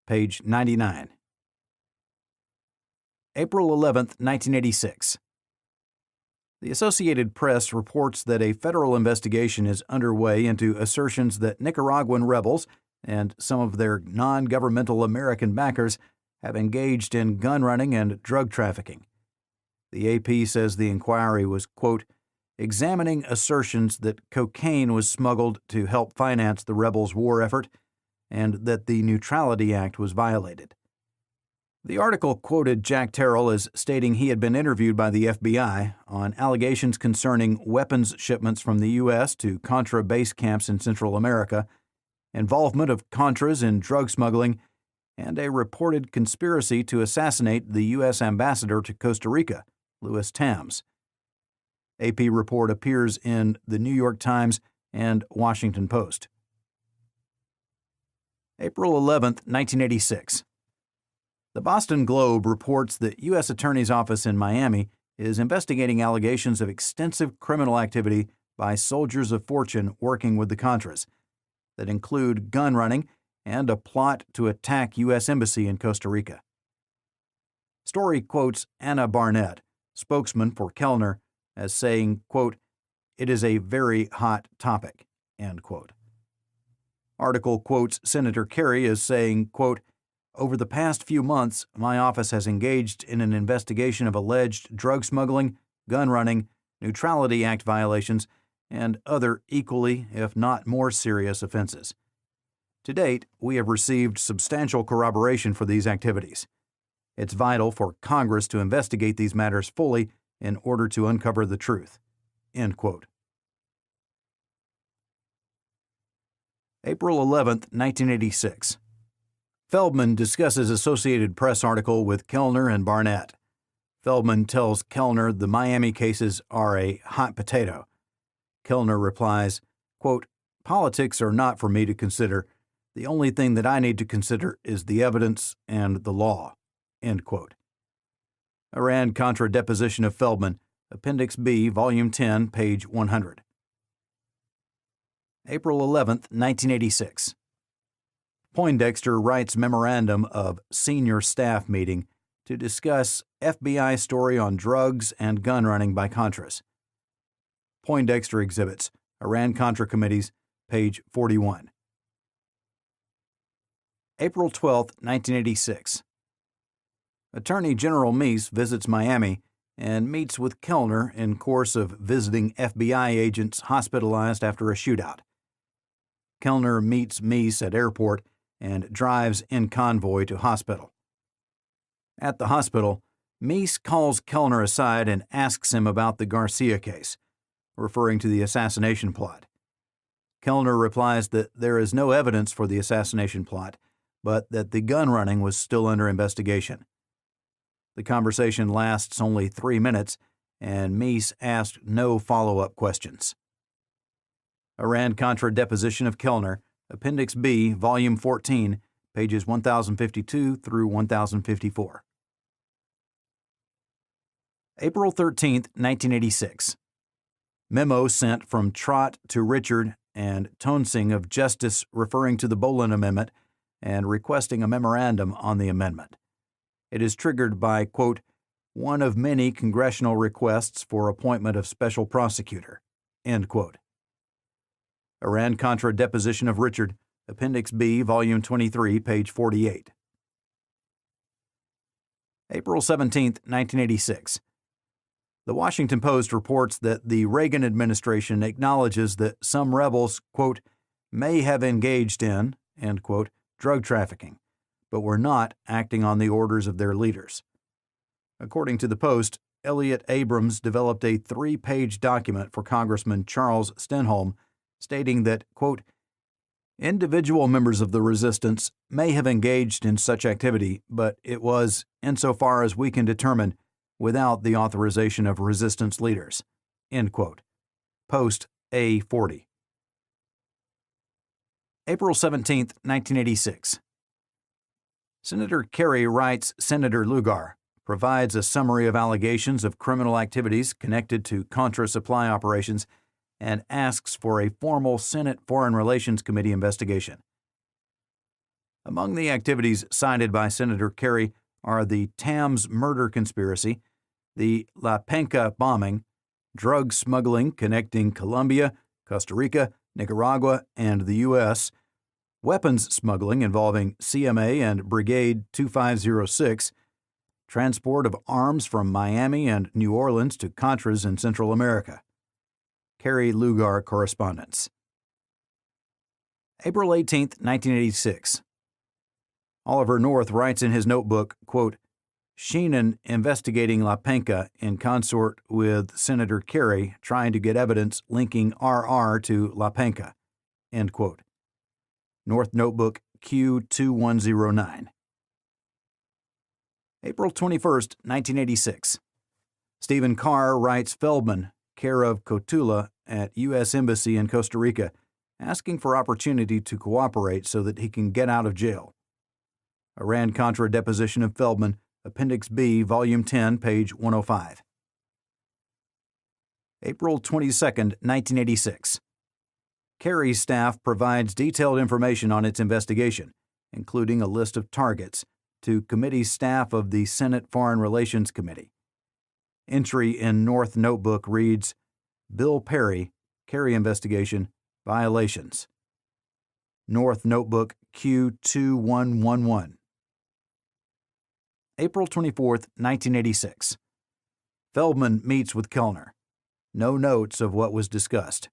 page 99. April 11th, 1986. The Associated Press reports that a federal investigation is underway into assertions that Nicaraguan rebels and some of their non-governmental American backers have engaged in gun running and drug trafficking. The AP says the inquiry was, quote, examining assertions that cocaine was smuggled to help finance the rebels' war effort and that the Neutrality Act was violated. The article quoted Jack Terrell as stating he had been interviewed by the FBI on allegations concerning weapons shipments from the U.S. to Contra base camps in Central America, involvement of Contras in drug smuggling, and a reported conspiracy to assassinate the U.S. ambassador to Costa Rica, Louis Tams. AP report appears in the New York Times and Washington Post. April 11, 1986. The Boston Globe reports that U.S. Attorney's Office in Miami is investigating allegations of extensive criminal activity by soldiers of fortune working with the Contras that include gun running and a plot to attack U.S. Embassy in Costa Rica. Story quotes Anna Barnett, spokesman for Kellner, as saying, quote, it is a very hot topic, end quote. Article quotes Senator Kerry as saying, quote, over the past few months, my office has engaged in an investigation of alleged drug smuggling, gun running, Neutrality Act violations, and other equally, if not more serious offenses. To date, we have received substantial corroboration for these activities. It's vital for Congress to investigate these matters fully in order to uncover the truth. End quote. April 11, 1986. Feldman discusses Associated Press article with Kellner and Barnett. Feldman tells Kellner the Miami cases are a hot potato. Kellner replies, quote, "Politics are not for me to consider. The only thing that I need to consider is the evidence and the law." End quote. Iran-Contra deposition of Feldman, Appendix B, Volume 10, page 100. April 11, 1986. Poindexter writes memorandum of senior staff meeting to discuss FBI story on drugs and gun running by Contras. Poindexter exhibits, Iran-Contra committees, page 41. April 12, 1986. Attorney General Meese visits Miami and meets with Kellner in course of visiting FBI agents hospitalized after a shootout. Kellner meets Meese at airport and drives in convoy to hospital. At the hospital, Meese calls Kellner aside and asks him about the Garcia case, referring to the assassination plot. Kellner replies that there is no evidence for the assassination plot, but that the gun running was still under investigation. The conversation lasts only 3 minutes, and Meese asked no follow-up questions. Iran-Contra deposition of Kellner, Appendix B, Volume 14, pages 1052 through 1054. April 13, 1986. Memo sent from Trott to Richard and Tonsing of Justice referring to the Boland Amendment and requesting a memorandum on the amendment. It is triggered by, quote, "one of many congressional requests for appointment of special prosecutor," end quote. Iran-Contra deposition of Richard, Appendix B, Volume 23, page 48. April 17, 1986. The Washington Post reports that the Reagan administration acknowledges that some rebels, quote, "may have engaged in," end quote, drug trafficking, but were not acting on the orders of their leaders. According to the Post, Elliott Abrams developed a 3-page document for Congressman Charles Stenholm stating that, quote, "individual members of the resistance may have engaged in such activity, but it was, insofar as we can determine, without the authorization of resistance leaders," end quote. Post A40. April 17, 1986. Senator Kerry writes Senator Lugar, provides a summary of allegations of criminal activities connected to Contra supply operations, and asks for a formal Senate Foreign Relations Committee investigation. Among the activities cited by Senator Kerry are the Tams murder conspiracy, the La Penca bombing, drug smuggling connecting Colombia, Costa Rica, Nicaragua, and the U.S., weapons smuggling involving CMA and Brigade 2506, transport of arms from Miami and New Orleans to Contras in Central America. Kerry Lugar Correspondence. April 18, 1986. Oliver North writes in his notebook, quote, "Sheenan investigating La Penca in consort with Senator Kerry trying to get evidence linking RR to La Penca," end quote. North Notebook Q2109. April 21, 1986. Stephen Carr writes Feldman, care of Cotula at U.S. Embassy in Costa Rica, asking for opportunity to cooperate so that he can get out of jail. Iran-Contra deposition of Feldman, Appendix B, Volume 10, page 105. April 22, 1986. Kerry's staff provides detailed information on its investigation, including a list of targets, to committee staff of the Senate Foreign Relations Committee. Entry in North Notebook reads, Bill Perry, Kerry investigation, violations. North Notebook Q2111. April 24, 1986. Feldman meets with Kellner. No notes of what was discussed.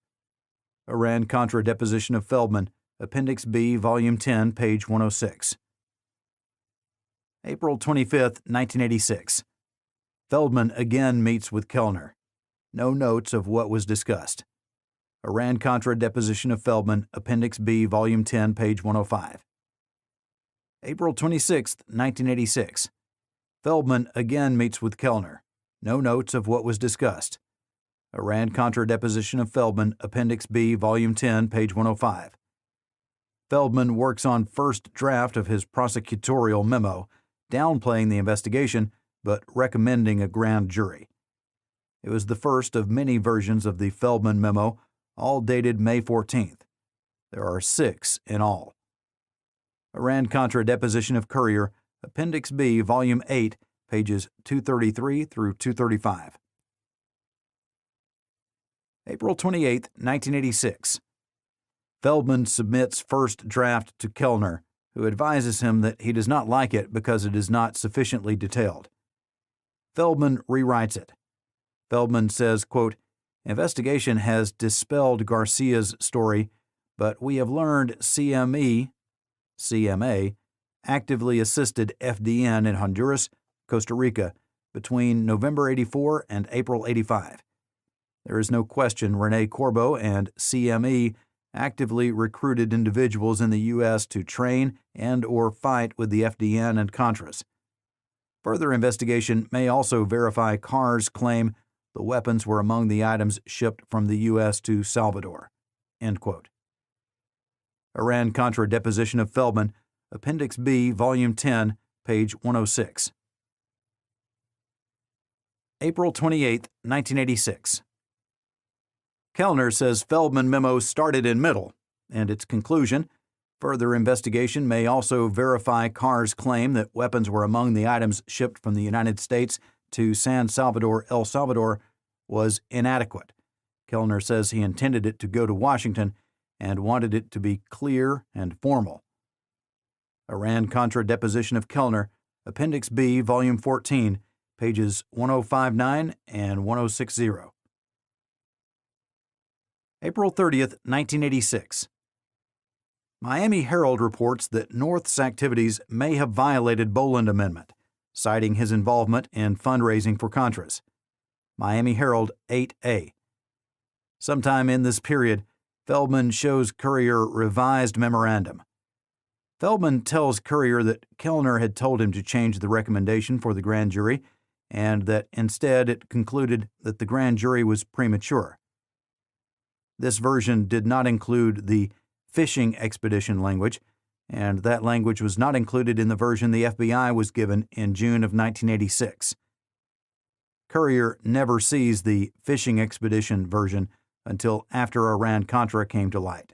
Iran-Contra deposition of Feldman, Appendix B, Volume 10, page 106. April 25, 1986. Feldman again meets with Kellner. No notes of what was discussed. Iran-Contra deposition of Feldman, Appendix B, Volume 10, page 105. April 26, 1986. Feldman again meets with Kellner. No notes of what was discussed. Iran-Contra deposition of Feldman, Appendix B, Volume 10, page 105. Feldman works on first draft of his prosecutorial memo, downplaying the investigation but recommending a grand jury. It was the first of many versions of the Feldman memo, all dated May 14th. There are 6 in all. Iran-Contra deposition of Courier, Appendix B, Volume 8, pages 233 through 235. April 28, 1986. Feldman submits first draft to Kellner, who advises him that he does not like it because it is not sufficiently detailed. Feldman rewrites it. Feldman says, quote, "Investigation has dispelled Garcia's story, but we have learned CMA, actively assisted FDN in Honduras, Costa Rica, between November 84 and April 85. There is no question Rene Corbo and CME actively recruited individuals in the U.S. to train and or fight with the FDN and Contras. Further investigation may also verify Carr's claim the weapons were among the items shipped from the U.S. to Salvador." End quote. Iran-Contra deposition of Feldman, Appendix B, Volume 10, page 106. April 28, 1986. Kellner says Feldman memo started in middle, and its conclusion, further investigation may also verify Carr's claim that weapons were among the items shipped from the United States to San Salvador, El Salvador, was inadequate. Kellner says he intended it to go to Washington and wanted it to be clear and formal. Iran-Contra deposition of Kellner, Appendix B, Volume 14, pages 1059 and 1060. April 30th, 1986. Miami Herald reports that North's activities may have violated Boland Amendment, citing his involvement in fundraising for Contras. Miami Herald 8A. Sometime in this period, Feldman shows Courier revised memorandum. Feldman tells Courier that Kellner had told him to change the recommendation for the grand jury and that instead it concluded that the grand jury was premature. This version did not include the fishing expedition language, and that language was not included in the version the FBI was given in June of 1986. Courier never sees the fishing expedition version until after Iran-Contra came to light.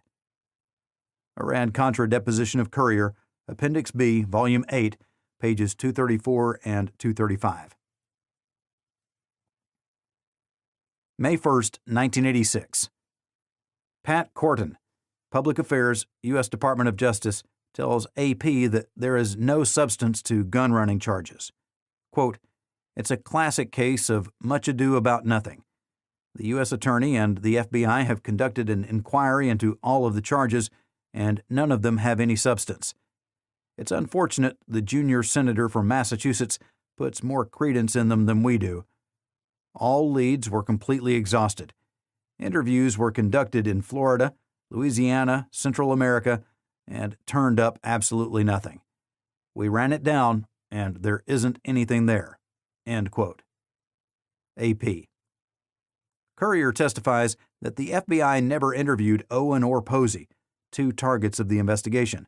Iran-Contra deposition of Courier, Appendix B, Volume 8, pages 234 and 235. May 1st, 1986. Pat Korten, Public Affairs, U.S. Department of Justice, tells AP that there is no substance to gun running charges. Quote, "It's a classic case of much ado about nothing. The U.S. Attorney and the FBI have conducted an inquiry into all of the charges, and none of them have any substance. It's unfortunate the junior senator from Massachusetts puts more credence in them than we do. All leads were completely exhausted. Interviews were conducted in Florida, Louisiana, Central America, and turned up absolutely nothing. We ran it down, and there isn't anything there." End quote. AP. Courier testifies that the FBI never interviewed Owen or Posey, 2 targets of the investigation.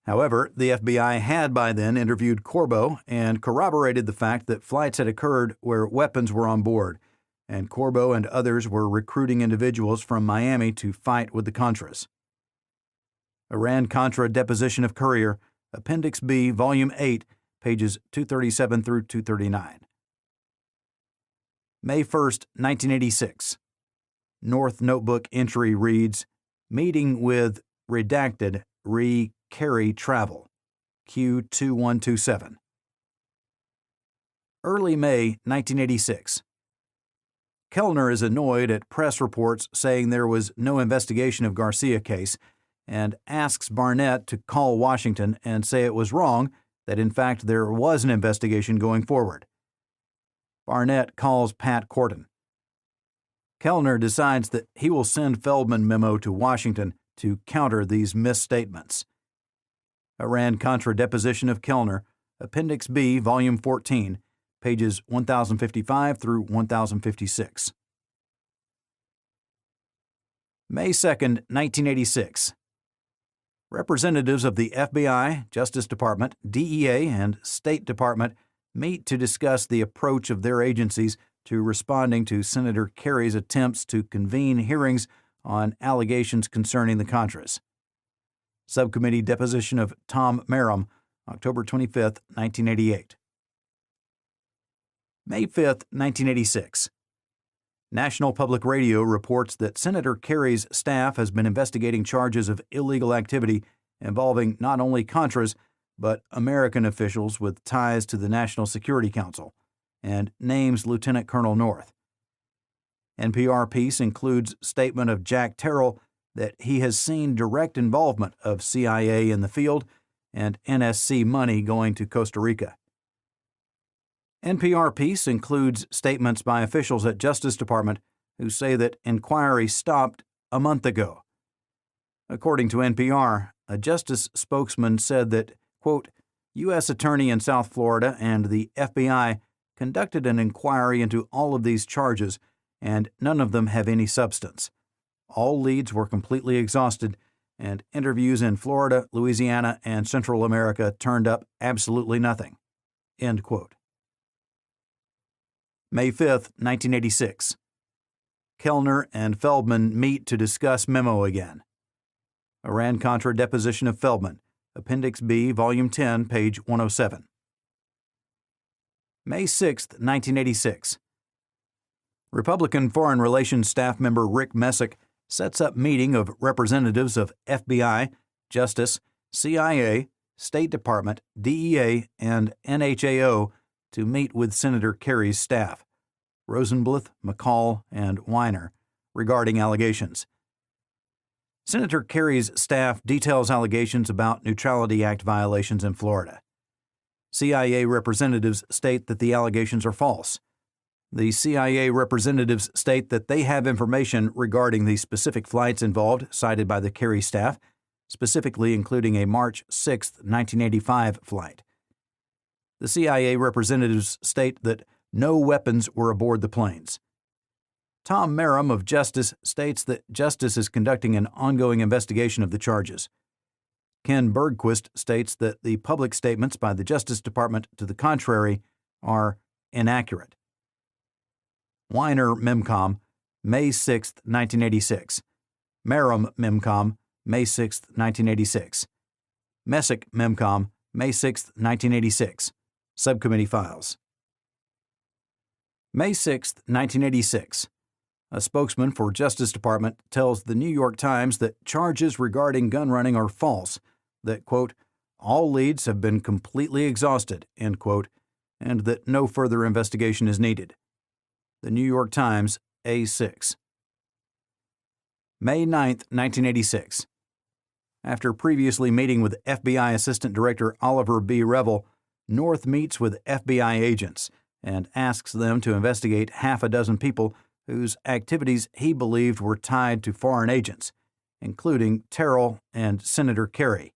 However, the FBI had by then interviewed Corbo and corroborated the fact that flights had occurred where weapons were on board, and Corbo and others were recruiting individuals from Miami to fight with the Contras. Iran-Contra deposition of Courier, Appendix B, Volume 8, pages 237 through 239. May 1st, 1986. North Notebook entry reads, "Meeting with redacted Kerry Travel, Q2127." Early May 1986. Kellner is annoyed at press reports saying there was no investigation of Garcia case and asks Barnett to call Washington and say it was wrong, that in fact there was an investigation going forward. Barnett calls Pat Korten. Kellner decides that he will send Feldman memo to Washington to counter these misstatements. Iran-Contra deposition of Kellner, Appendix B, Volume 14, pages 1055 through 1056. May 2, 1986. Representatives of the FBI, Justice Department, DEA, and State Department meet to discuss the approach of their agencies to responding to Senator Kerry's attempts to convene hearings on allegations concerning the Contras. Subcommittee deposition of Tom Merrim, October 25, 1988. May 5, 1986. National Public Radio reports that Senator Kerry's staff has been investigating charges of illegal activity involving not only Contras, but American officials with ties to the National Security Council, and names Lieutenant Colonel North. NPR piece includes statement of Jack Terrell that he has seen direct involvement of CIA in the field and NSC money going to Costa Rica. NPR piece includes statements by officials at Justice Department who say that inquiry stopped a month ago. According to NPR, a Justice spokesman said that, quote, U.S. Attorney in South Florida and the FBI conducted an inquiry into all of these charges, and none of them have any substance. All leads were completely exhausted, and interviews in Florida, Louisiana, and Central America turned up absolutely nothing. End quote. May 5, 1986. Kellner and Feldman meet to discuss memo again. Iran-Contra deposition of Feldman, Appendix B, Volume 10, page 107. May 6, 1986. Republican Foreign Relations staff member Rick Messick sets up meeting of representatives of FBI, Justice, CIA, State Department, DEA, and NHAO to meet with Senator Kerry's staff, Rosenbluth, McCall, and Weiner, regarding allegations. Senator Kerry's staff details allegations about Neutrality Act violations in Florida. CIA representatives state that the allegations are false. The CIA representatives state that they have information regarding the specific flights involved cited by the Kerry staff, specifically including a March 6, 1985 flight. The CIA representatives state that no weapons were aboard the planes. Tom Merrim of Justice states that Justice is conducting an ongoing investigation of the charges. Ken Bergquist states that the public statements by the Justice Department to the contrary are inaccurate. Weiner Memcom, May 6, 1986. Merrim Memcom, May 6, 1986. Messick Memcom, May 6, 1986. Subcommittee files. May 6, 1986. A spokesman for Justice Department tells the New York Times that charges regarding gun running are false, that, quote, all leads have been completely exhausted, end quote, and that no further investigation is needed. The New York Times, A6. May 9, 1986. After previously meeting with FBI Assistant Director Oliver B. Revel, North meets with FBI agents and asks them to investigate half a dozen people whose activities he believed were tied to foreign agents, including Terrell and Senator Kerry.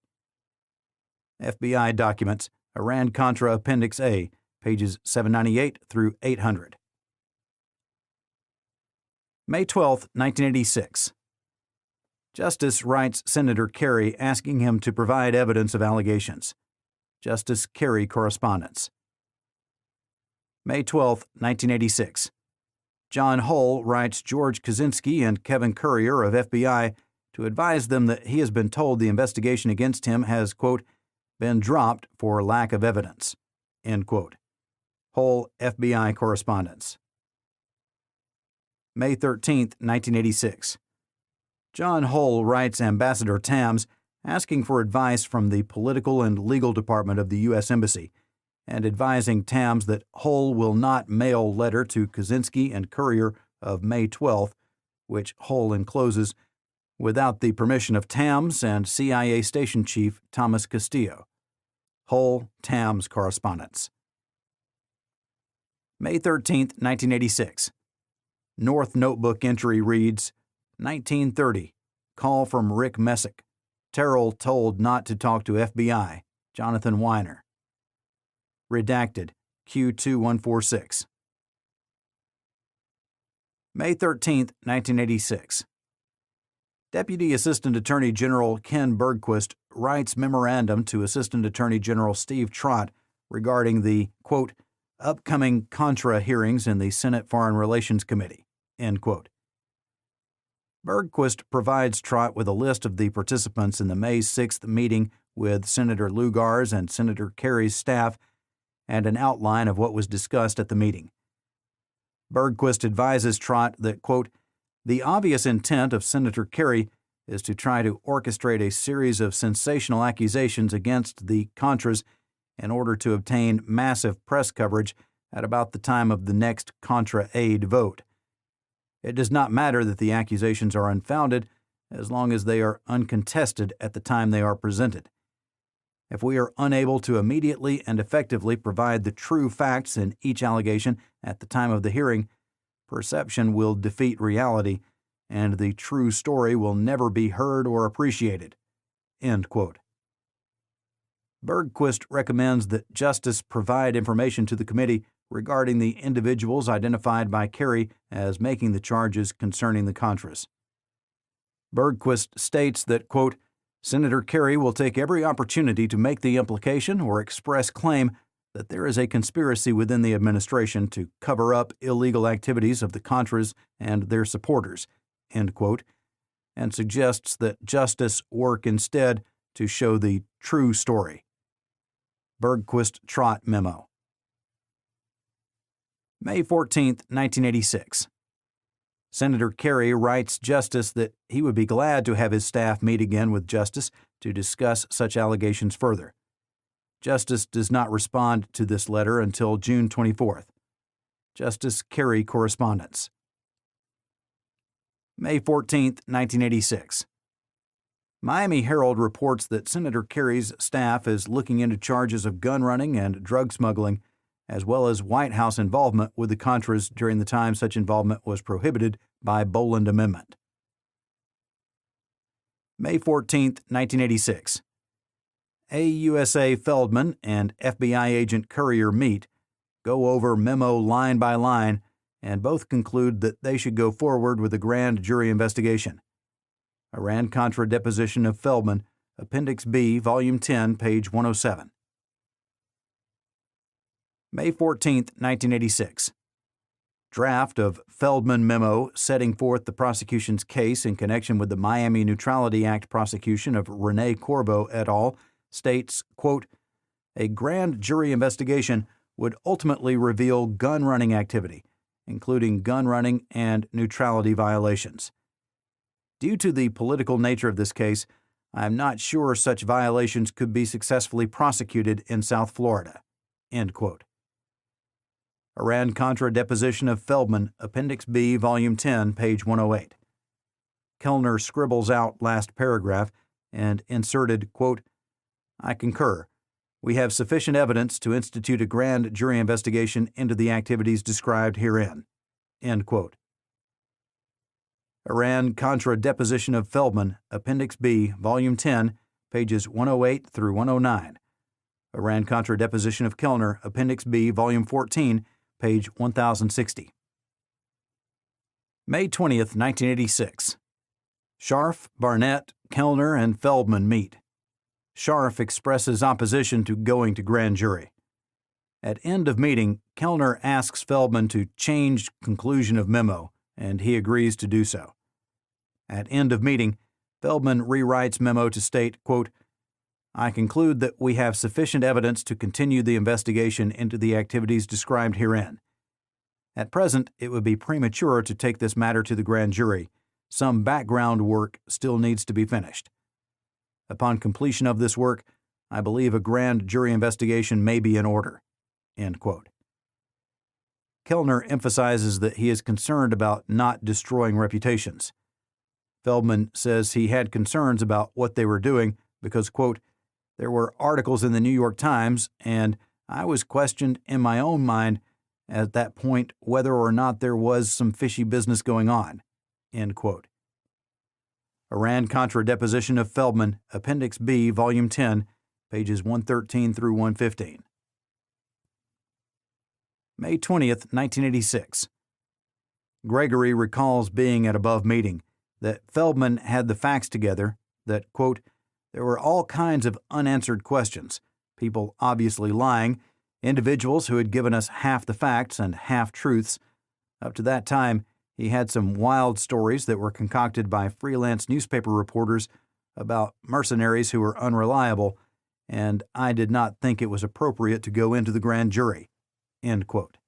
FBI documents, Iran-Contra Appendix A, pages 798 through 800. May 12, 1986. Justice writes Senator Kerry asking him to provide evidence of allegations. Justice Kerry correspondence. May 12, 1986. John Hull writes George Kaczynski and Kevin Currier of FBI to advise them that he has been told the investigation against him has, quote, been dropped for lack of evidence, end quote. Hull FBI correspondence. May 13, 1986. John Hull writes Ambassador Tams asking for advice from the political and legal department of the U.S. Embassy and advising Tams that Hull will not mail letter to Kaczynski and Currier of May 12th, which Hull encloses, without the permission of Tams and CIA Station Chief Thomas Castillo. Hull-Tams correspondence. May 13, 1986. North Notebook entry reads, 1930, call from Rick Messick. Terrell told not to talk to FBI. Jonathan Weiner. Redacted, Q2146. May 13, 1986. Deputy Assistant Attorney General Ken Bergquist writes memorandum to Assistant Attorney General Steve Trott regarding the, quote, upcoming Contra hearings in the Senate Foreign Relations Committee, end quote. Bergquist provides Trott with a list of the participants in the May 6th meeting with Senator Lugar's and Senator Kerry's staff and an outline of what was discussed at the meeting. Bergquist advises Trott that, quote, the obvious intent of Senator Kerry is to try to orchestrate a series of sensational accusations against the Contras in order to obtain massive press coverage at about the time of the next Contra aid vote. It does not matter that the accusations are unfounded as long as they are uncontested at the time they are presented. If we are unable to immediately and effectively provide the true facts in each allegation at the time of the hearing, perception will defeat reality, and the true story will never be heard or appreciated. End quote. Bergquist recommends that Justice provide information to the committee regarding the individuals identified by Kerry as making the charges concerning the Contras. Bergquist states that, quote, Senator Kerry will take every opportunity to make the implication or express claim that there is a conspiracy within the administration to cover up illegal activities of the Contras and their supporters, end quote, and suggests that justice work instead to show the true story. Bergquist-Trott memo. May 14, 1986. Senator Kerry writes Justice that he would be glad to have his staff meet again with Justice to discuss such allegations further. Justice does not respond to this letter until June 24th. Justice Kerry correspondence. May 14, 1986. Miami Herald reports that Senator Kerry's staff is looking into charges of gun running and drug smuggling, as well as White House involvement with the Contras during the time such involvement was prohibited by Boland Amendment. May 14, 1986. AUSA Feldman and FBI agent Courier meet, go over memo line by line, and both conclude that they should go forward with a grand jury investigation. Iran-Contra deposition of Feldman, Appendix B, Volume 10, page 107. May 14, 1986. Draft of Feldman memo setting forth the prosecution's case in connection with the Miami Neutrality Act prosecution of Rene Corbo et al. States, quote, a grand jury investigation would ultimately reveal gun-running activity, including gun running and neutrality violations. Due to the political nature of this case, I am not sure such violations could be successfully prosecuted in South Florida. End quote. Iran-Contra deposition of Feldman, Appendix B, Volume 10, page 108. Kellner scribbles out last paragraph and inserted, quote, I concur. We have sufficient evidence to institute a grand jury investigation into the activities described herein. End quote. Iran-Contra deposition of Feldman, Appendix B, Volume 10, pages 108 through 109. Iran-Contra deposition of Kellner, Appendix B, Volume 14, page 1060. May 20th, 1986. Scharf, Barnett, Kellner, and Feldman meet. Scharf expresses opposition to going to grand jury. At end of meeting, Kellner asks Feldman to change conclusion of memo, and he agrees to do so. At end of meeting, Feldman rewrites memo to state, quote, I conclude that we have sufficient evidence to continue the investigation into the activities described herein. At present, it would be premature to take this matter to the grand jury. Some background work still needs to be finished. Upon completion of this work, I believe a grand jury investigation may be in order. End quote. Kellner emphasizes that he is concerned about not destroying reputations. Feldman says he had concerns about what they were doing because, quote, there were articles in the New York Times, and I was questioned in my own mind at that point whether or not there was some fishy business going on." End quote. Iran-Contra deposition of Feldman, Appendix B, Volume 10, pages 113 through 115. May 20th, 1986. Gregory recalls being at above meeting, that Feldman had the facts together, that, quote, "there were all kinds of unanswered questions, people obviously lying, individuals who had given us half the facts and half-truths. Up to that time, he had some wild stories that were concocted by freelance newspaper reporters about mercenaries who were unreliable, and I did not think it was appropriate to go into the grand jury." End quote.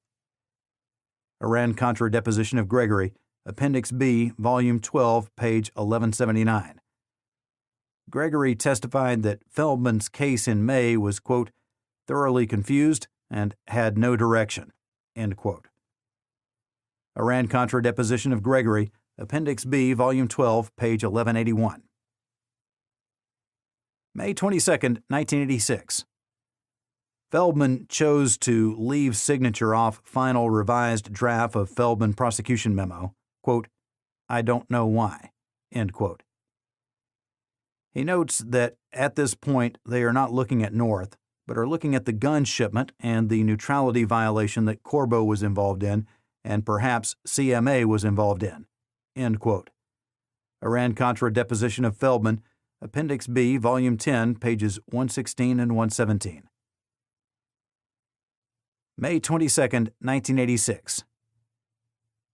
Iran-Contra deposition of Gregory, Appendix B, Volume 12, page 1179. Gregory testified that Feldman's case in May was, quote, "thoroughly confused and had no direction." End quote. Iran-Contra deposition of Gregory, Appendix B, Volume 12, page 1181. May 22, 1986. Feldman chose to leave signature off final revised draft of Feldman prosecution memo, quote, "I don't know why." End quote. He notes that at this point they are not looking at North, but are looking at the gun shipment and the neutrality violation that Corbo was involved in and perhaps CMA was involved in. End quote. Iran-Contra deposition of Feldman, Appendix B, Volume 10, pages 116 and 117. May 22, 1986.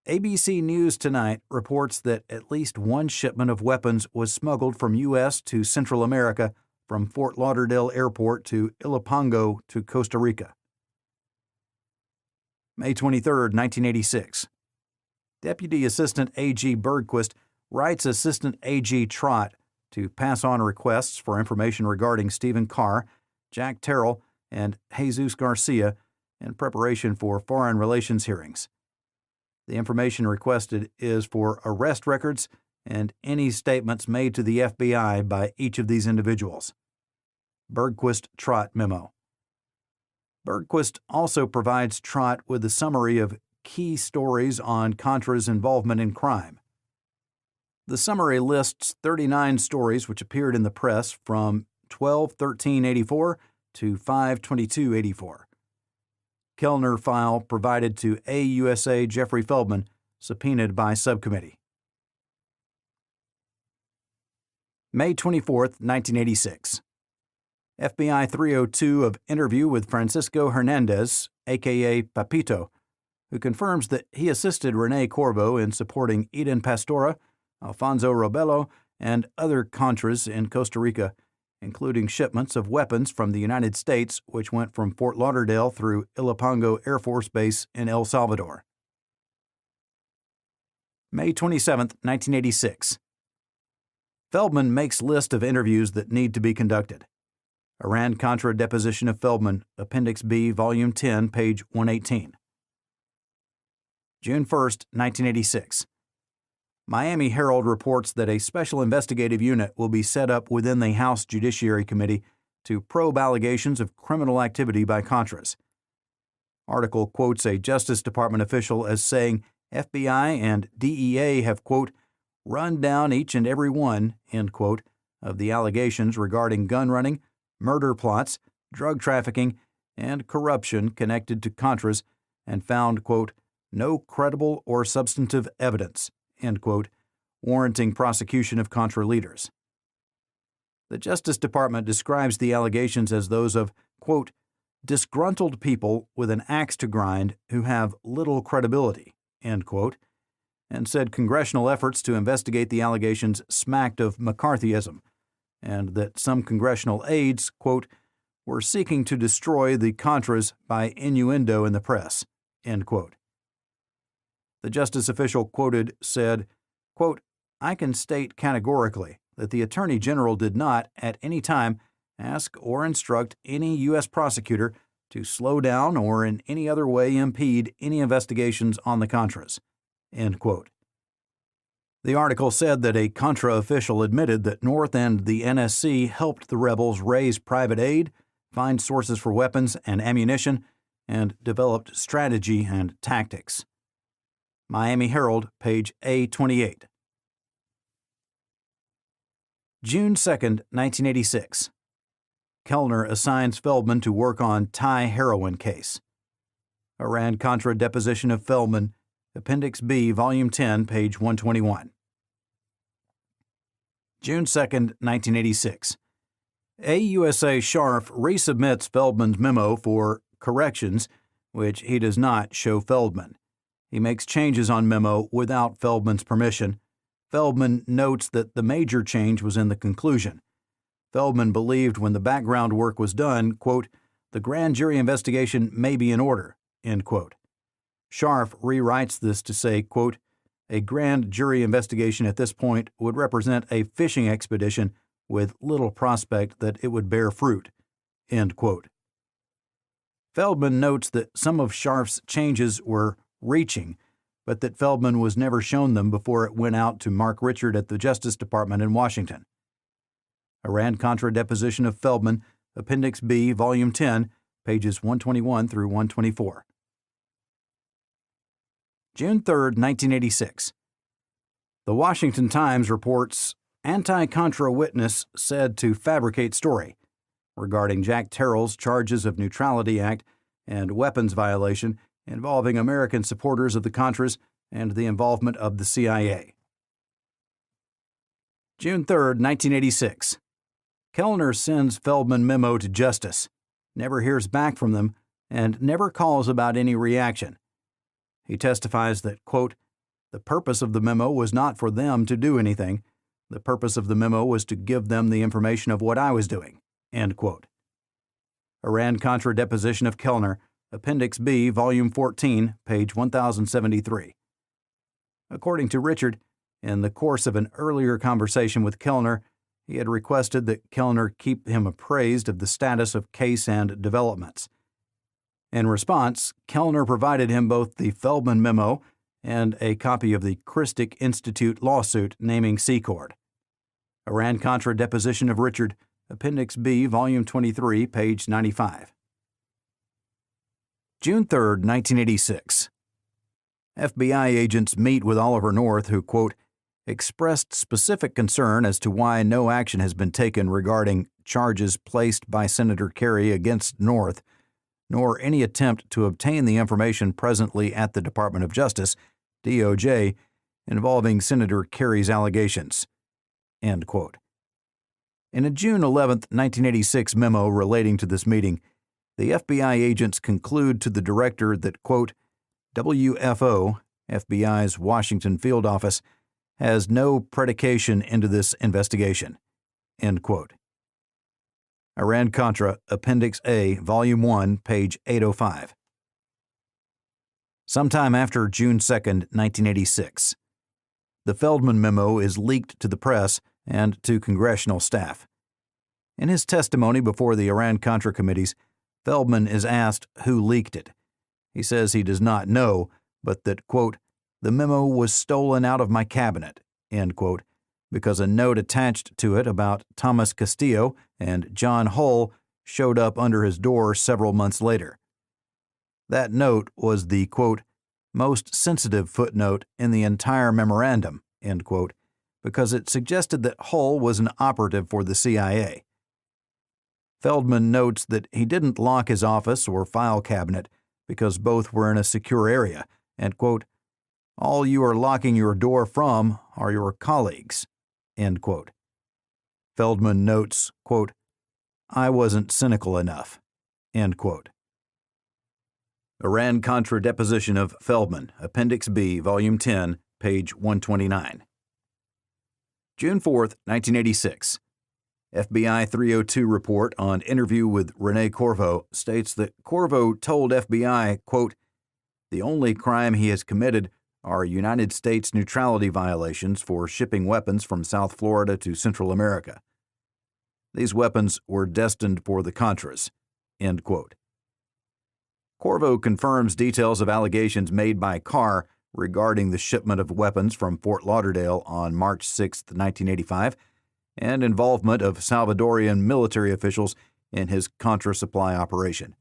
ABC News Tonight reports that at least one shipment of weapons was smuggled from U.S. to Central America from Fort Lauderdale Airport to Ilopango to Costa Rica. May 23, 1986. Deputy Assistant A.G. Bergquist writes Assistant A.G. Trott to pass on requests for information regarding Stephen Carr, Jack Terrell, and Jesus Garcia in preparation for foreign relations hearings. The information requested is for arrest records and any statements made to the FBI by each of these individuals. Bergquist-Trott memo. Bergquist also provides Trott with a summary of key stories on Contra's involvement in crime. The summary lists 39 stories which appeared in the press from 12/13/84 to 5/22/84. Kellner file provided to AUSA Jeffrey Feldman, subpoenaed by Subcommittee. May 24, 1986. FBI 302 of interview with Francisco Hernandez, a.k.a. Papito, who confirms that he assisted Rene Corvo in supporting Eden Pastora, Alfonso Robelo, and other Contras in Costa Rica, including shipments of weapons from the United States which went from Fort Lauderdale through Ilopango Air Force Base in El Salvador. May 27, 1986. Feldman makes list of interviews that need to be conducted. Iran-Contra deposition of Feldman, Appendix B, Volume 10, page 118. June 1, 1986. Miami Herald reports that a special investigative unit will be set up within the House Judiciary Committee to probe allegations of criminal activity by Contras. Article quotes a Justice Department official as saying FBI and DEA have, quote, "run down each and every one," end quote, of the allegations regarding gun running, murder plots, drug trafficking, and corruption connected to Contras and found, quote, "no credible or substantive evidence," end quote, warranting prosecution of Contra leaders. The Justice Department describes the allegations as those of, quote, "disgruntled people with an axe to grind who have little credibility," end quote, and said congressional efforts to investigate the allegations smacked of McCarthyism, and that some congressional aides, quote, "were seeking to destroy the Contras by innuendo in the press," end quote. The justice official quoted said, quote, "I can state categorically that the Attorney General did not, at any time, ask or instruct any U.S. prosecutor to slow down or in any other way impede any investigations on the Contras," end quote. The article said that a Contra official admitted that North and the NSC helped the rebels raise private aid, find sources for weapons and ammunition, and developed strategy and tactics. Miami Herald, page A28. June 2, 1986. Kellner assigns Feldman to work on Thai heroin case. Iran-Contra deposition of Feldman, Appendix B, Volume 10, page 121. June 2, 1986. AUSA Scharf resubmits Feldman's memo for corrections, which he does not show Feldman. He makes changes on memo without Feldman's permission. Feldman notes that the major change was in the conclusion. Feldman believed when the background work was done, quote, the grand jury investigation may be in order, end quote. Scharf rewrites this to say, quote, a grand jury investigation at this point would represent a fishing expedition with little prospect that it would bear fruit, end quote. Feldman notes that some of Scharf's changes were reaching, but that Feldman was never shown them before it went out to Mark Richard at the Justice Department in Washington. Iran-Contra deposition of Feldman, Appendix B, Volume 10, pages 121 through 124. June 3, 1986. The Washington Times reports anti-Contra witness said to fabricate story regarding Jack Terrell's charges of Neutrality Act and weapons violation involving American supporters of the Contras and the involvement of the CIA. June 3, 1986. Kellner sends Feldman memo to Justice, never hears back from them, and never calls about any reaction. He testifies that, quote, the purpose of the memo was not for them to do anything. The purpose of the memo was to give them the information of what I was doing, end quote. Iran-Contra deposition of Kellner, Appendix B, Volume 14, page 1073. According to Richard, in the course of an earlier conversation with Kellner, he had requested that Kellner keep him appraised of the status of case and developments. In response, Kellner provided him both the Feldman memo and a copy of the Christic Institute lawsuit naming Secord. Iran-Contra deposition of Richard, Appendix B, Volume 23, page 95. June 3, 1986. FBI agents meet with Oliver North, who, quote, expressed specific concern as to why no action has been taken regarding charges placed by Senator Kerry against North, nor any attempt to obtain the information presently at the Department of Justice, DOJ, involving Senator Kerry's allegations, end quote. In a June 11, 1986 memo relating to this meeting, the FBI agents conclude to the director that, quote, WFO, FBI's Washington field office, has no predication into this investigation, end quote. Iran-Contra, Appendix A, Volume 1, page 805. Sometime after June 2, 1986, the Feldman memo is leaked to the press and to congressional staff. In his testimony before the Iran-Contra committees, Feldman is asked who leaked it. He says he does not know, but that, quote, the memo was stolen out of my cabinet, end quote, because a note attached to it about Thomas Castillo and John Hull showed up under his door several months later. That note was the, quote, most sensitive footnote in the entire memorandum, end quote, because it suggested that Hull was an operative for the CIA. Feldman notes that he didn't lock his office or file cabinet because both were in a secure area, and, quote, all you are locking your door from are your colleagues, end quote. Feldman notes, quote, I wasn't cynical enough, end quote. Iran-Contra deposition of Feldman, Appendix B, Volume 10, page 129. June 4, 1986. FBI 302 report on interview with Rene Corvo states that Corvo told FBI, quote, the only crime he has committed are United States neutrality violations for shipping weapons from South Florida to Central America. These weapons were destined for the Contras, end quote. Corvo confirms details of allegations made by Carr regarding the shipment of weapons from Fort Lauderdale on March 6, 1985, and involvement of Salvadorian military officials in his Contra supply operation.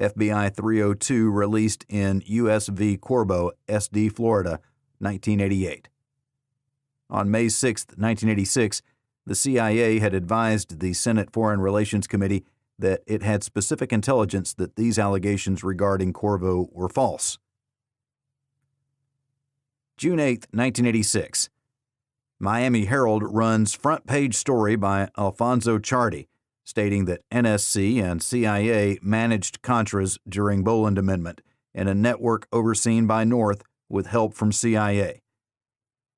FBI 302 released in U.S. v. Corbo, SD, Florida, 1988. On May 6, 1986, the CIA had advised the Senate Foreign Relations Committee that it had specific intelligence that these allegations regarding Corvo were false. June 8, 1986. Miami Herald runs front-page story by Alfonso Chardy, stating that NSC and CIA managed Contras during Boland Amendment in a network overseen by North with help from CIA.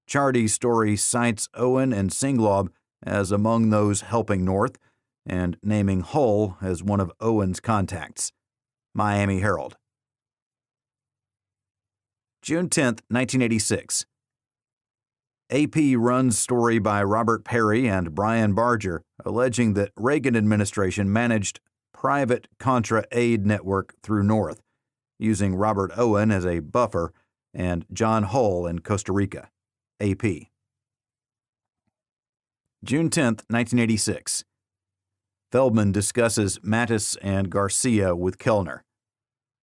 Chardy's story cites Owen and Singlaub as among those helping North and naming Hull as one of Owen's contacts. Miami Herald. June 10, 1986. AP runs story by Robert Perry and Brian Barger alleging that Reagan administration managed private Contra aid network through North, using Robert Owen as a buffer and John Hull in Costa Rica. AP. June 10, 1986. Feldman discusses Mattis and Garcia with Kellner.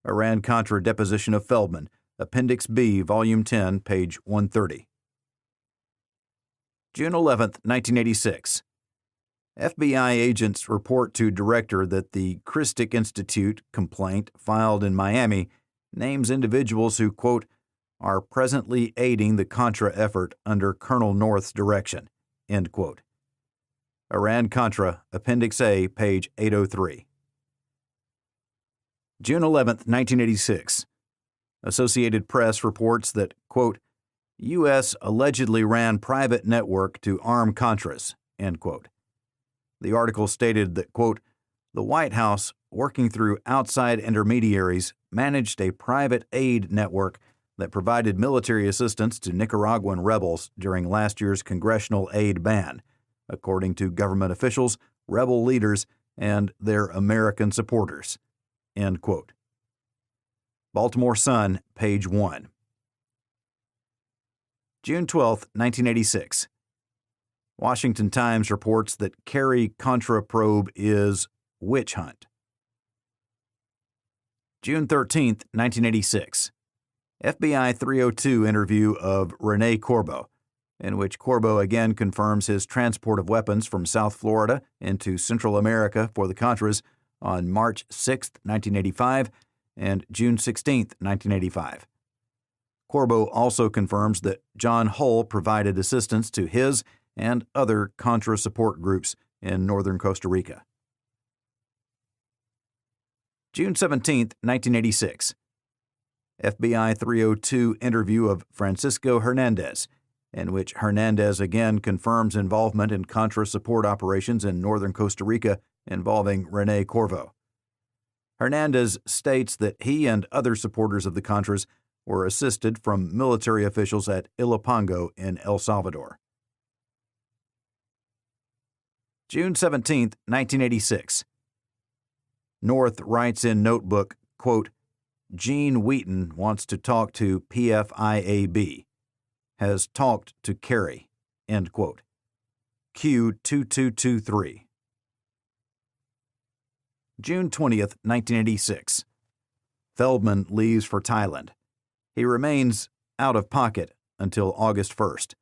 Iran-Contra deposition of Feldman, Appendix B, Volume 10, page 130. June 11, 1986. FBI agents report to Director that the Christic Institute complaint filed in Miami names individuals who, quote, are presently aiding the Contra effort under Colonel North's direction, end quote. Iran-Contra, Appendix A, page 803. June 11, 1986. Associated Press reports that, quote, U.S. allegedly ran private network to arm Contras, end quote. The article stated that, quote, the White House, working through outside intermediaries, managed a private aid network that provided military assistance to Nicaraguan rebels during last year's congressional aid ban, according to government officials, rebel leaders, and their American supporters, end quote. Baltimore Sun, page 1. June 12, 1986. Washington Times reports that Kerry Contra probe is witch hunt. June 13, 1986. FBI 302 interview of Rene Corbo, in which Corbo again confirms his transport of weapons from South Florida into Central America for the Contras on March 6, 1985 and June 16, 1985. Corbo also confirms that John Hull provided assistance to his and other Contra support groups in northern Costa Rica. June 17, 1986. FBI 302 interview of Francisco Hernandez, in which Hernandez again confirms involvement in Contra support operations in northern Costa Rica involving Rene Corvo. Hernandez states that he and other supporters of the Contras were assisted from military officials at Ilopango in El Salvador. June 17, 1986. North writes in notebook, quote, Gene Wheaton wants to talk to PFIAB. Has talked to Kerry, end quote. Q 2223. June 20th, 1986. Feldman leaves for Thailand. He remains out of pocket until August 1st.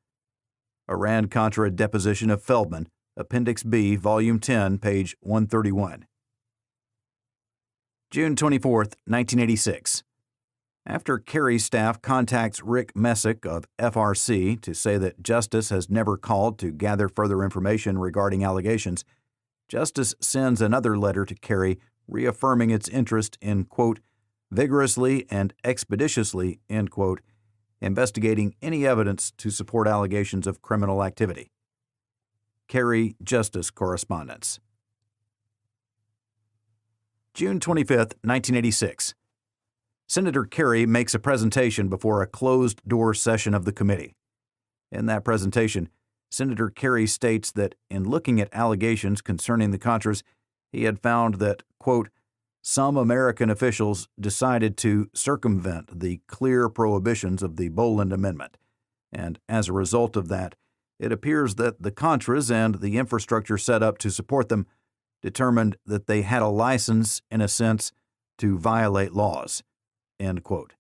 Iran-Contra deposition of Feldman, Appendix B, Volume 10, page 131. June 24th, 1986. After Kerry's staff contacts Rick Messick of FRC to say that Justice has never called to gather further information regarding allegations, Justice sends another letter to Kerry reaffirming its interest in, quote, vigorously and expeditiously, end quote, investigating any evidence to support allegations of criminal activity. Kerry Justice Correspondence. June 25, 1986. Senator Kerry makes a presentation before a closed-door session of the committee. In that presentation, Senator Kerry states that in looking at allegations concerning the Contras, he had found that, quote, some American officials decided to circumvent the clear prohibitions of the Boland Amendment, and as a result of that, it appears that the Contras and the infrastructure set up to support them determined that they had a license, in a sense, to violate laws." End quote.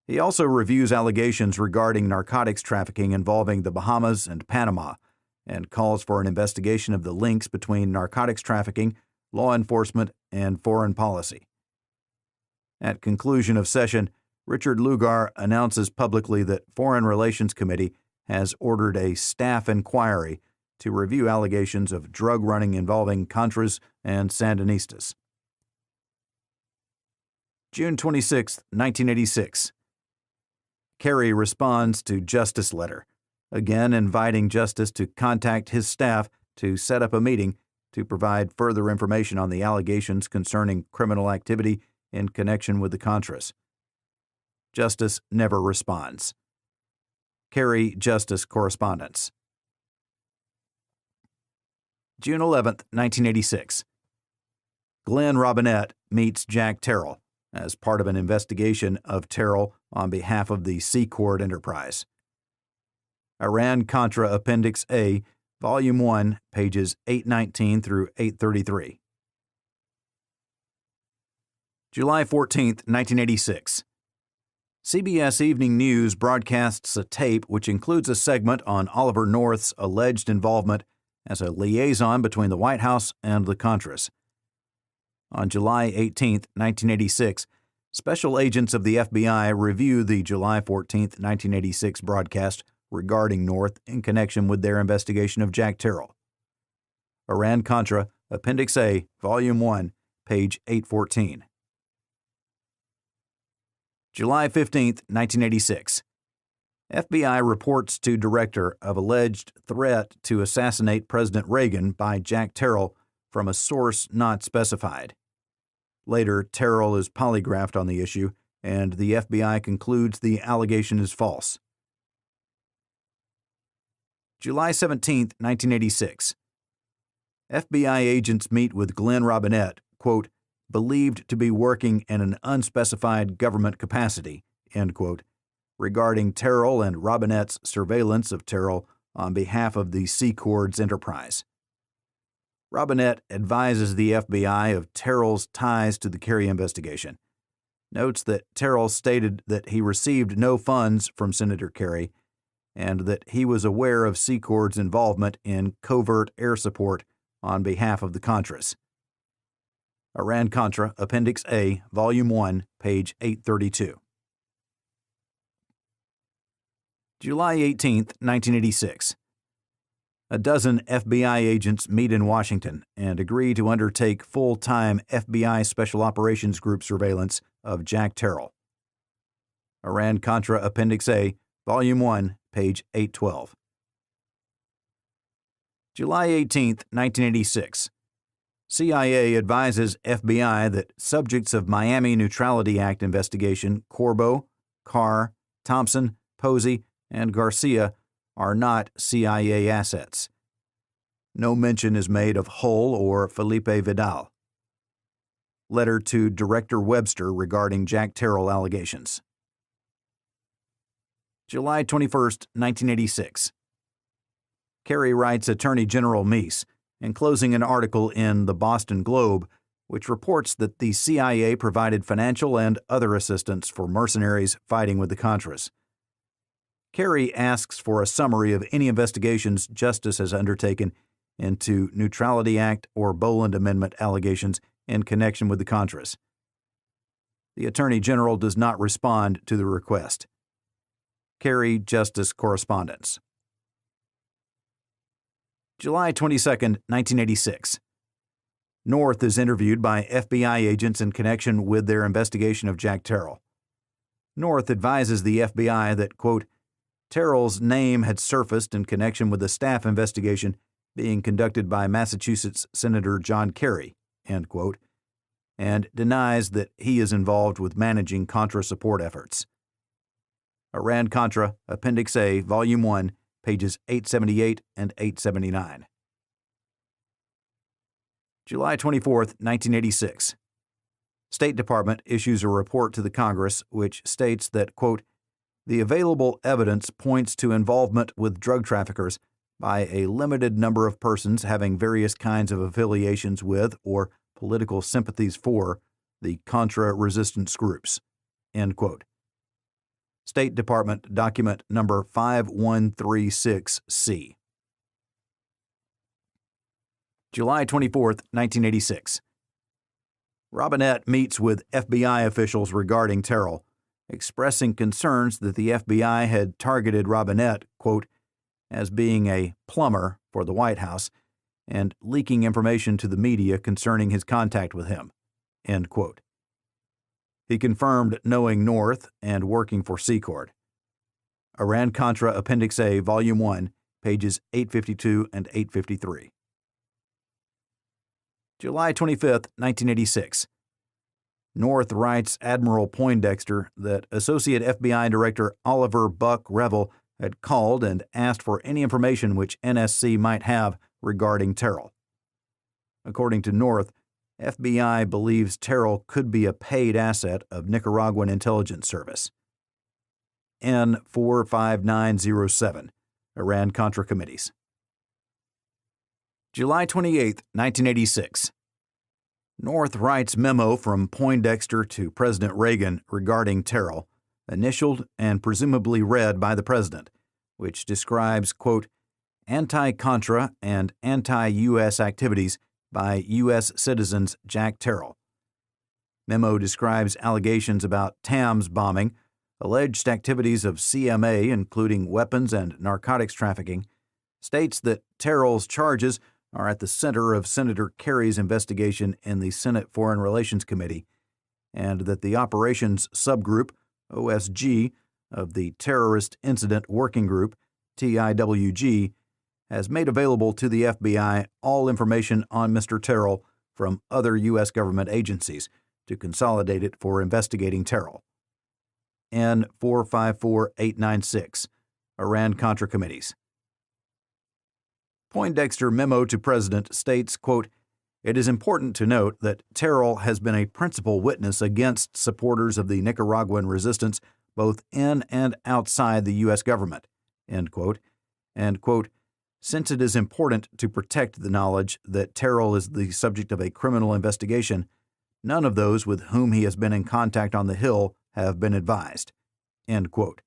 He also reviews allegations regarding narcotics trafficking involving the Bahamas and Panama, and calls for an investigation of the links between narcotics trafficking, law enforcement, and foreign policy. At conclusion of session, Richard Lugar announces publicly that Foreign Relations Committee has ordered a staff inquiry to review allegations of drug running involving Contras and Sandinistas. June 26, 1986. Kerry responds to Justice letter, again inviting Justice to contact his staff to set up a meeting to provide further information on the allegations concerning criminal activity in connection with the Contras. Justice never responds. Kerry-Justice correspondence. June 11, 1986. Glenn Robinette meets Jack Terrell as part of an investigation of Terrell on behalf of the Secord Enterprise. Iran-Contra Appendix A, Volume 1, pages 819 through 833. July 14, 1986. CBS Evening News broadcasts a tape which includes a segment on Oliver North's alleged involvement as a liaison between the White House and the Contras. On July 18, 1986, special agents of the FBI review the July 14, 1986 broadcast regarding North in connection with their investigation of Jack Terrell. Iran-Contra, Appendix A, Volume 1, page 814. July 15, 1986. FBI reports to Director of alleged threat to assassinate President Reagan by Jack Terrell from a source not specified. Later, Terrell is polygraphed on the issue, and the FBI concludes the allegation is false. July 17, 1986. FBI agents meet with Glenn Robinette, quote, believed to be working in an unspecified government capacity, end quote, regarding Terrell and Robinette's surveillance of Terrell on behalf of the Secord's enterprise. Robinette advises the FBI of Terrell's ties to the Kerry investigation, notes that Terrell stated that he received no funds from Senator Kerry, and that he was aware of Secord's involvement in covert air support on behalf of the Contras. Iran-Contra, Appendix A, Volume 1, page 832. July 18, 1986. A dozen FBI agents meet in Washington and agree to undertake full-time FBI Special Operations Group surveillance of Jack Terrell. Iran-Contra, Appendix A, Volume 1, page 812. July 18, 1986. CIA advises FBI that subjects of Miami Neutrality Act investigation Corbo, Carr, Thompson, Posey, and Garcia are not CIA assets. No mention is made of Hull or Felipe Vidal. Letter to Director Webster regarding Jack Terrell allegations. July 21, 1986. Kerry writes Attorney General Meese, enclosing an article in the Boston Globe, which reports that the CIA provided financial and other assistance for mercenaries fighting with the Contras. Kerry asks for a summary of any investigations Justice has undertaken into Neutrality Act or Boland Amendment allegations in connection with the Contras. The Attorney General does not respond to the request. Kerry-Justice correspondence. July 22, 1986. North is interviewed by FBI agents in connection with their investigation of Jack Terrell. North advises the FBI that, quote, Terrell's name had surfaced in connection with a staff investigation being conducted by Massachusetts Senator John Kerry, end quote, and denies that he is involved with managing Contra support efforts. Iran-Contra, Appendix A, Volume 1, pages 878 and 879. July 24, 1986. State Department issues a report to the Congress which states that, quote, the available evidence points to involvement with drug traffickers by a limited number of persons having various kinds of affiliations with or political sympathies for the Contra resistance groups." End quote. State Department Document Number 5136C. July 24, 1986. Robinette meets with FBI officials regarding Terrell, expressing concerns that the FBI had targeted Robinette, quote, as being a plumber for the White House and leaking information to the media concerning his contact with him, end quote. He confirmed knowing North and working for Secord. Iran-Contra Appendix A, Volume 1, pages 852 and 853. July 25, 1986. North writes Admiral Poindexter that Associate FBI Director Oliver Buck Revel had called and asked for any information which NSC might have regarding Terrell. According to North, FBI believes Terrell could be a paid asset of Nicaraguan intelligence service. N45907, Iran-Contra Committees. July 28, 1986. North writes memo from Poindexter to President Reagan regarding Terrell, initialed and presumably read by the President, which describes, quote, anti-Contra and anti-U.S. activities by U.S. citizens Jack Terrell. Memo describes allegations about TAMS bombing, alleged activities of CMA including weapons and narcotics trafficking, states that Terrell's charges are at the center of Senator Kerry's investigation in the Senate Foreign Relations Committee, and that the Operations Subgroup, OSG, of the Terrorist Incident Working Group, TIWG, has made available to the FBI all information on Mr. Terrell from other U.S. government agencies to consolidate it for investigating Terrell. N454896, Iran-Contra Committees. Poindexter memo to President states, quote, it is important to note that Terrell has been a principal witness against supporters of the Nicaraguan resistance both in and outside the U.S. government, end quote, and, quote, since it is important to protect the knowledge that Terrell is the subject of a criminal investigation, none of those with whom he has been in contact on the Hill have been advised, end quote.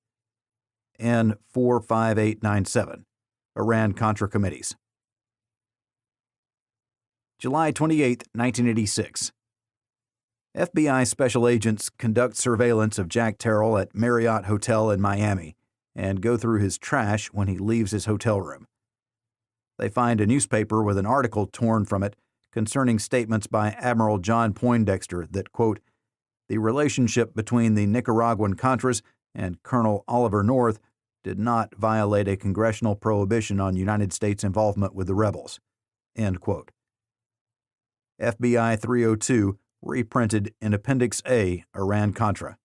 N45897, Iran-Contra Committees. July 28, 1986. FBI special agents conduct surveillance of Jack Terrell at Marriott Hotel in Miami and go through his trash when he leaves his hotel room. They find a newspaper with an article torn from it concerning statements by Admiral John Poindexter that, quote, the relationship between the Nicaraguan Contras and Colonel Oliver North did not violate a congressional prohibition on United States involvement with the rebels, end quote. FBI 302, reprinted in Appendix A, Iran-Contra.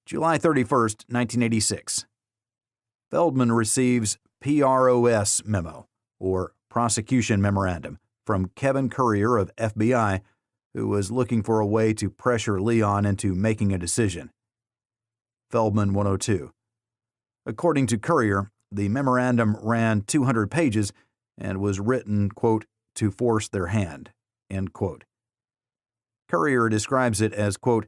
July 31, 1986. Feldman receives PROS memo, or Prosecution Memorandum, from Kevin Currier of FBI, who was looking for a way to pressure Leon into making a decision. Feldman 102. According to Currier, the memorandum ran 200 pages and was written, quote, to force their hand, end quote. Currier describes it as, quote,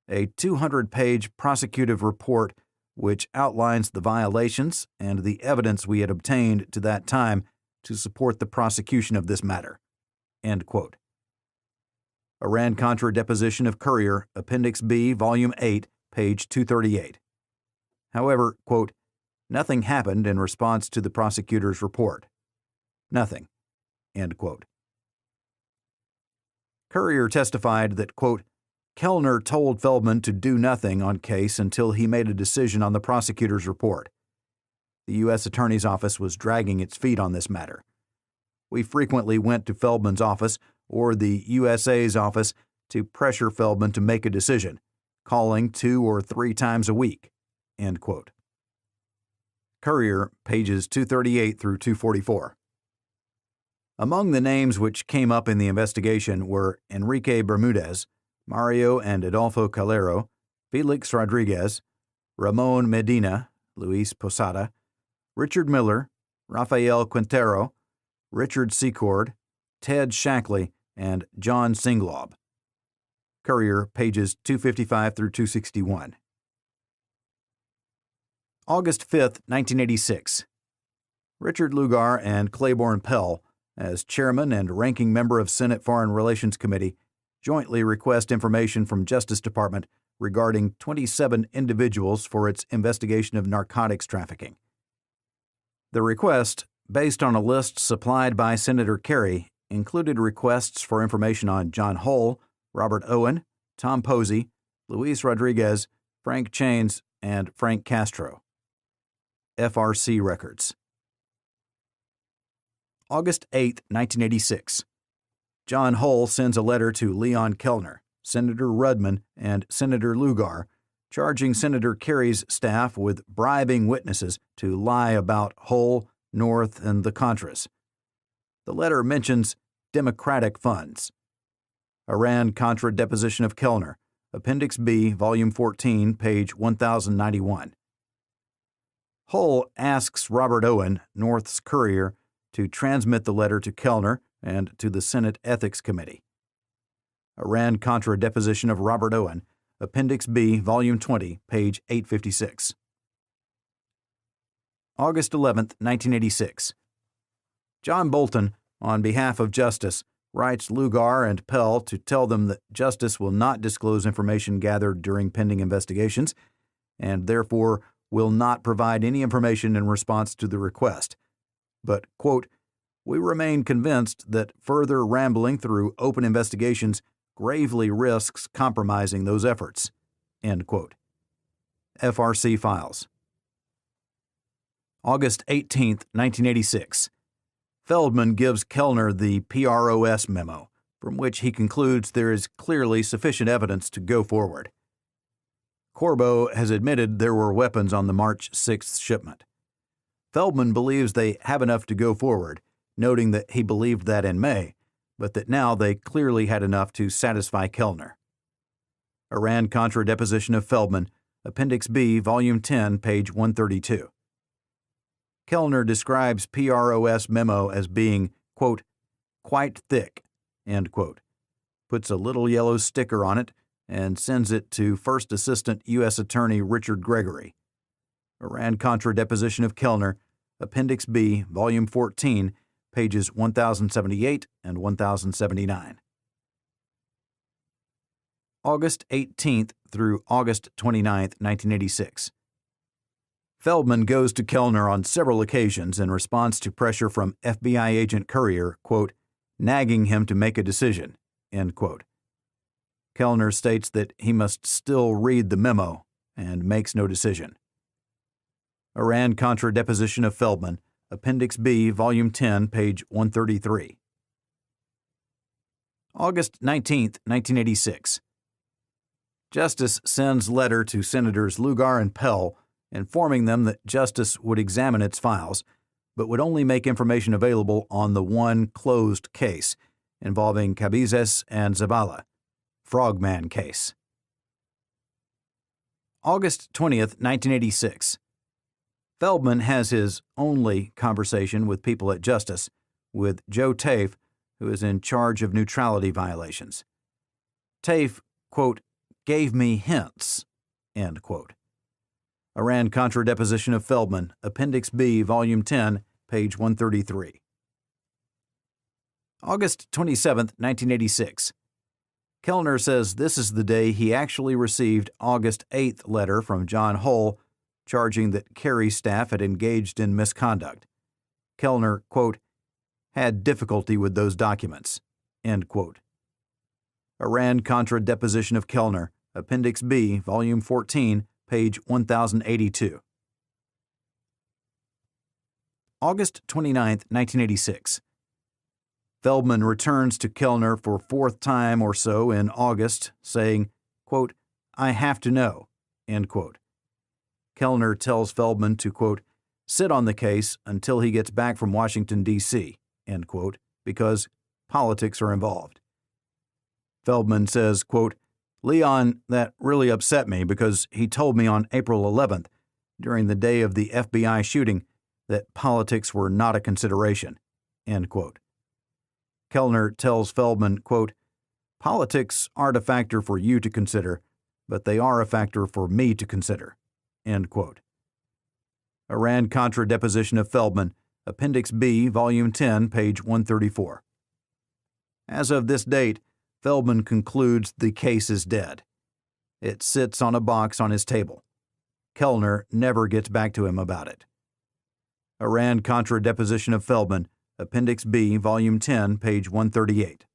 a 200-page prosecutive report which outlines the violations and the evidence we had obtained to that time to support the prosecution of this matter, end quote. Iran-Contra deposition of Currier, Appendix B, Volume 8, page 238. However, quote, nothing happened in response to the prosecutor's report. Nothing, end quote. Currier testified that, quote, Kellner told Feldman to do nothing on case until he made a decision on the prosecutor's report. The U.S. Attorney's Office was dragging its feet on this matter. We frequently went to Feldman's office or the USA's office to pressure Feldman to make a decision, calling 2 or 3 times a week, end quote. Currier, pages 238 through 244. Among the names which came up in the investigation were Enrique Bermudez, Mario and Adolfo Calero, Felix Rodriguez, Ramon Medina, Luis Posada, Richard Miller, Rafael Quintero, Richard Secord, Ted Shackley, and John Singlaub. Courier, pages 255 through 261. August 5, 1986. Richard Lugar and Claiborne Pell, as chairman and ranking member of Senate Foreign Relations Committee, jointly request information from Justice Department regarding 27 individuals for its investigation of narcotics trafficking. The request, based on a list supplied by Senator Kerry, included requests for information on John Hull, Robert Owen, Tom Posey, Luis Rodriguez, Frank Chains, and Frank Castro. FRC Records. August 8, 1986. John Hull sends a letter to Leon Kellner, Senator Rudman, and Senator Lugar, charging Senator Kerry's staff with bribing witnesses to lie about Hull, North, and the Contras. The letter mentions Democratic funds. Iran-Contra deposition of Kellner, Appendix B, Volume 14, page 1091. Hull asks Robert Owen, North's courier, to transmit the letter to Kellner and to the Senate Ethics Committee. Iran-Contra deposition of Robert Owen, Appendix B, Volume 20, page 856. August 11, 1986. John Bolton, on behalf of Justice, writes Lugar and Pell to tell them that Justice will not disclose information gathered during pending investigations and therefore will not provide any information in response to the request. But, quote, we remain convinced that further rambling through open investigations gravely risks compromising those efforts, end quote. FRC Files. August 18, 1986. Feldman gives Kellner the PROS memo, from which he concludes there is clearly sufficient evidence to go forward. Corbo has admitted there were weapons on the March 6th shipment. Feldman believes they have enough to go forward, noting that he believed that in May, but that now they clearly had enough to satisfy Kellner. Iran-Contra deposition of Feldman, Appendix B, Volume 10, page 132. Kellner describes PROS memo as being, quote, quite thick, end quote, puts a little yellow sticker on it, and sends it to First Assistant U.S. Attorney Richard Gregory. Iran-Contra deposition of Kellner, Appendix B, Volume 14, pages 1078 and 1079. August 18th through August 29th, 1986. Feldman goes to Kellner on several occasions in response to pressure from FBI agent Courier, quote, nagging him to make a decision, end quote. Kellner states that he must still read the memo and makes no decision. Iran-Contra deposition of Feldman, Appendix B, Volume 10, page 133. August 19, 1986. Justice sends letter to Senators Lugar and Pell informing them that Justice would examine its files, but would only make information available on the one closed case involving Cabezas and Zabala, Frogman case. August 20th, 1986. Feldman has his only conversation with people at Justice, with Joe Tafe, who is in charge of neutrality violations. Tafe, quote, gave me hints, end quote. Iran-Contra deposition of Feldman, Appendix B, Volume 10, page 133. August 27, 1986. Kellner says this is the day he actually received August 8th letter from John Hull charging that Kerry's staff had engaged in misconduct. Kellner, quote, had difficulty with those documents, end quote. Iran-Contra deposition of Kellner, Appendix B, Volume 14, page 1082. August 29, 1986. Feldman returns to Kellner for fourth time or so in August, saying, quote, I have to know, end quote. Kellner tells Feldman to, quote, sit on the case until he gets back from Washington, D.C., end quote, because politics are involved. Feldman says, quote, Leon, that really upset me because he told me on April 11th, during the day of the FBI shooting, that politics were not a consideration, end quote. Kellner tells Feldman, quote, "Politics aren't a factor for you to consider, but they are a factor for me to consider," end quote. Iran-Contra deposition of Feldman, Appendix B, Volume 10, page 134. As of this date, Feldman concludes the case is dead. It sits on a box on his table. Kellner never gets back to him about it. Iran-Contra deposition of Feldman, Appendix B, Volume 10, page 138.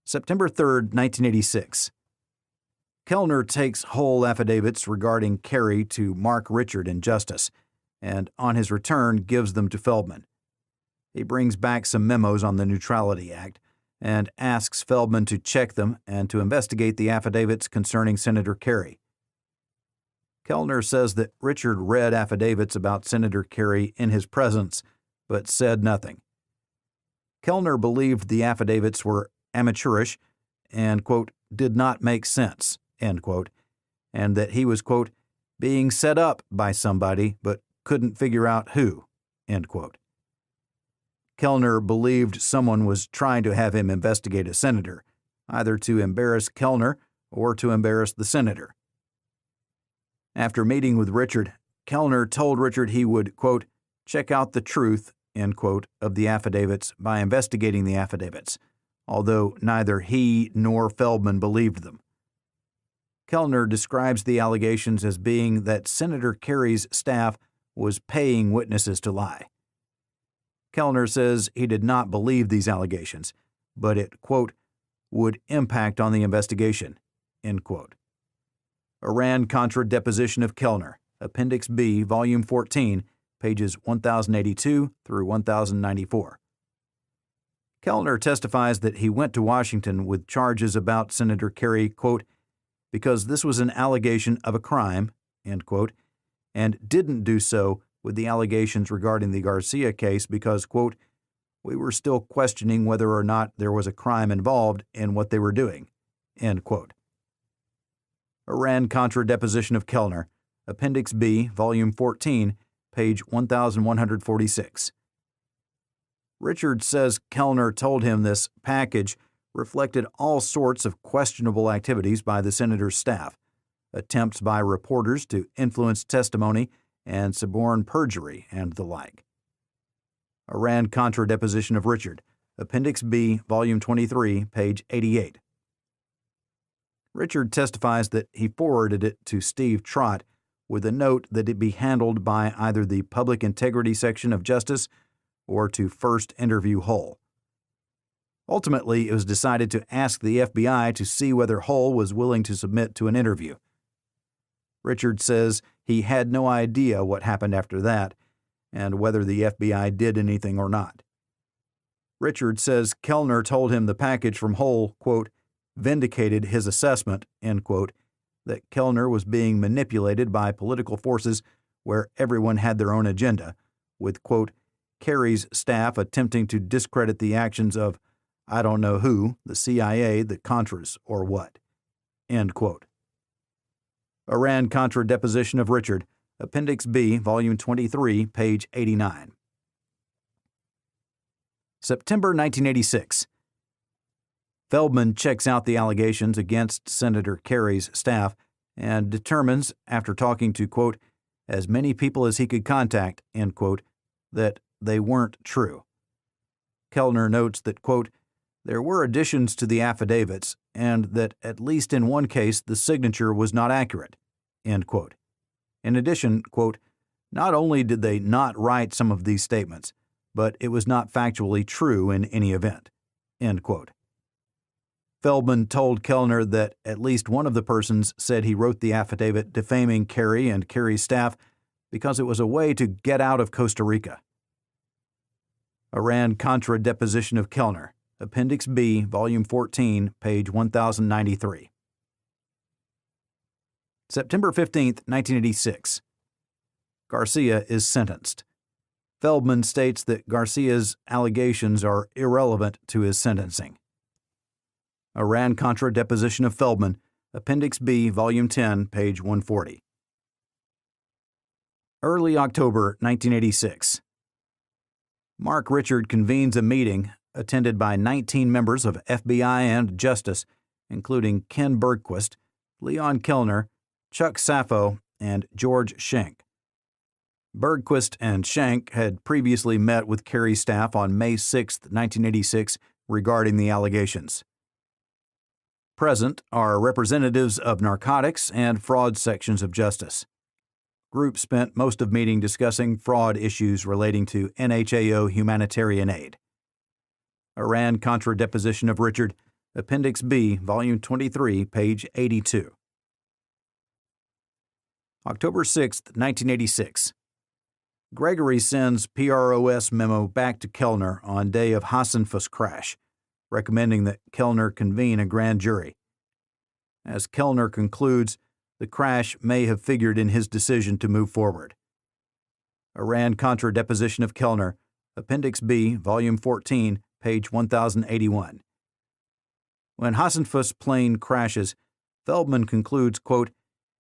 September 3, 1986. Kellner takes whole affidavits regarding Kerry to Mark Richard in Justice, and on his return gives them to Feldman. He brings back some memos on the Neutrality Act and asks Feldman to check them and to investigate the affidavits concerning Senator Kerry. Kellner says that Richard read affidavits about Senator Kerry in his presence, but said nothing. Kellner believed the affidavits were amateurish and, quote, did not make sense, end quote, and that he was, quote, being set up by somebody but couldn't figure out who, end quote. Kellner believed someone was trying to have him investigate a senator, either to embarrass Kellner or to embarrass the senator. After meeting with Richard, Kellner told Richard he would, quote, check out the truth, end quote, of the affidavits by investigating the affidavits, although neither he nor Feldman believed them. Kellner describes the allegations as being that Senator Kerry's staff was paying witnesses to lie. Kellner says he did not believe these allegations, but it, quote, would impact on the investigation, end quote. Iran-Contra deposition of Kellner, Appendix B, Volume 14, pages 1082 through 1094. Kellner testifies that he went to Washington with charges about Senator Kerry, quote, because this was an allegation of a crime, end quote, and didn't do so with the allegations regarding the Garcia case because, quote, we were still questioning whether or not there was a crime involved in what they were doing, end quote. Iran-Contra deposition of Kellner, Appendix B, Volume 14, page 1146. Richard says Kellner told him this package reflected all sorts of questionable activities by the senator's staff, attempts by reporters to influence testimony and suborn perjury and the like. Iran-Contra deposition of Richard, Appendix B, Volume 23, page 88. Richard testifies that he forwarded it to Steve Trott with a note that it be handled by either the Public Integrity Section of Justice or to first interview Hull. Ultimately, it was decided to ask the FBI to see whether Hull was willing to submit to an interview. Richard says he had no idea what happened after that and whether the FBI did anything or not. Richard says Kellner told him the package from Hull, quote, vindicated his assessment, end quote, that Kellner was being manipulated by political forces where everyone had their own agenda, with, quote, Kerry's staff attempting to discredit the actions of I don't know who, the CIA, the Contras, or what, end quote. Iran-Contra deposition of Richard, Appendix B, Volume 23, page 89. September 1986. Feldman checks out the allegations against Senator Kerry's staff and determines, after talking to, quote, as many people as he could contact, end quote, that they weren't true. Kellner notes that, quote, there were additions to the affidavits and that at least in one case the signature was not accurate, end quote. In addition, quote, not only did they not write some of these statements, but it was not factually true in any event, end quote. Feldman told Kellner that at least one of the persons said he wrote the affidavit defaming Kerry and Kerry's staff because it was a way to get out of Costa Rica. Iran-Contra deposition of Kellner, Appendix B, Volume 14, page 1093. September 15, 1986. Garcia is sentenced. Feldman states that Garcia's allegations are irrelevant to his sentencing. Iran-Contra deposition of Feldman, Appendix B, Volume 10, page 140. Early October 1986. Mark Richard convenes a meeting attended by 19 members of FBI and Justice, including Ken Bergquist, Leon Kellner, Chuck Sappho, and George Schenck. Bergquist and Schenck had previously met with Kerry's staff on May 6, 1986, regarding the allegations. Present are representatives of narcotics and fraud sections of Justice. Group spent most of meeting discussing fraud issues relating to NHAO humanitarian aid. Iran-Contra deposition of Richard, Appendix B, Volume 23, page 82. October 6, 1986. Gregory sends PROS memo back to Kellner on day of Hasenfuss crash, recommending that Kellner convene a grand jury. As Kellner concludes, the crash may have figured in his decision to move forward. Iran-Contra deposition of Kellner, Appendix B, Volume 14, page 1081. When Hasenfuss plane crashes, Feldman concludes, quote,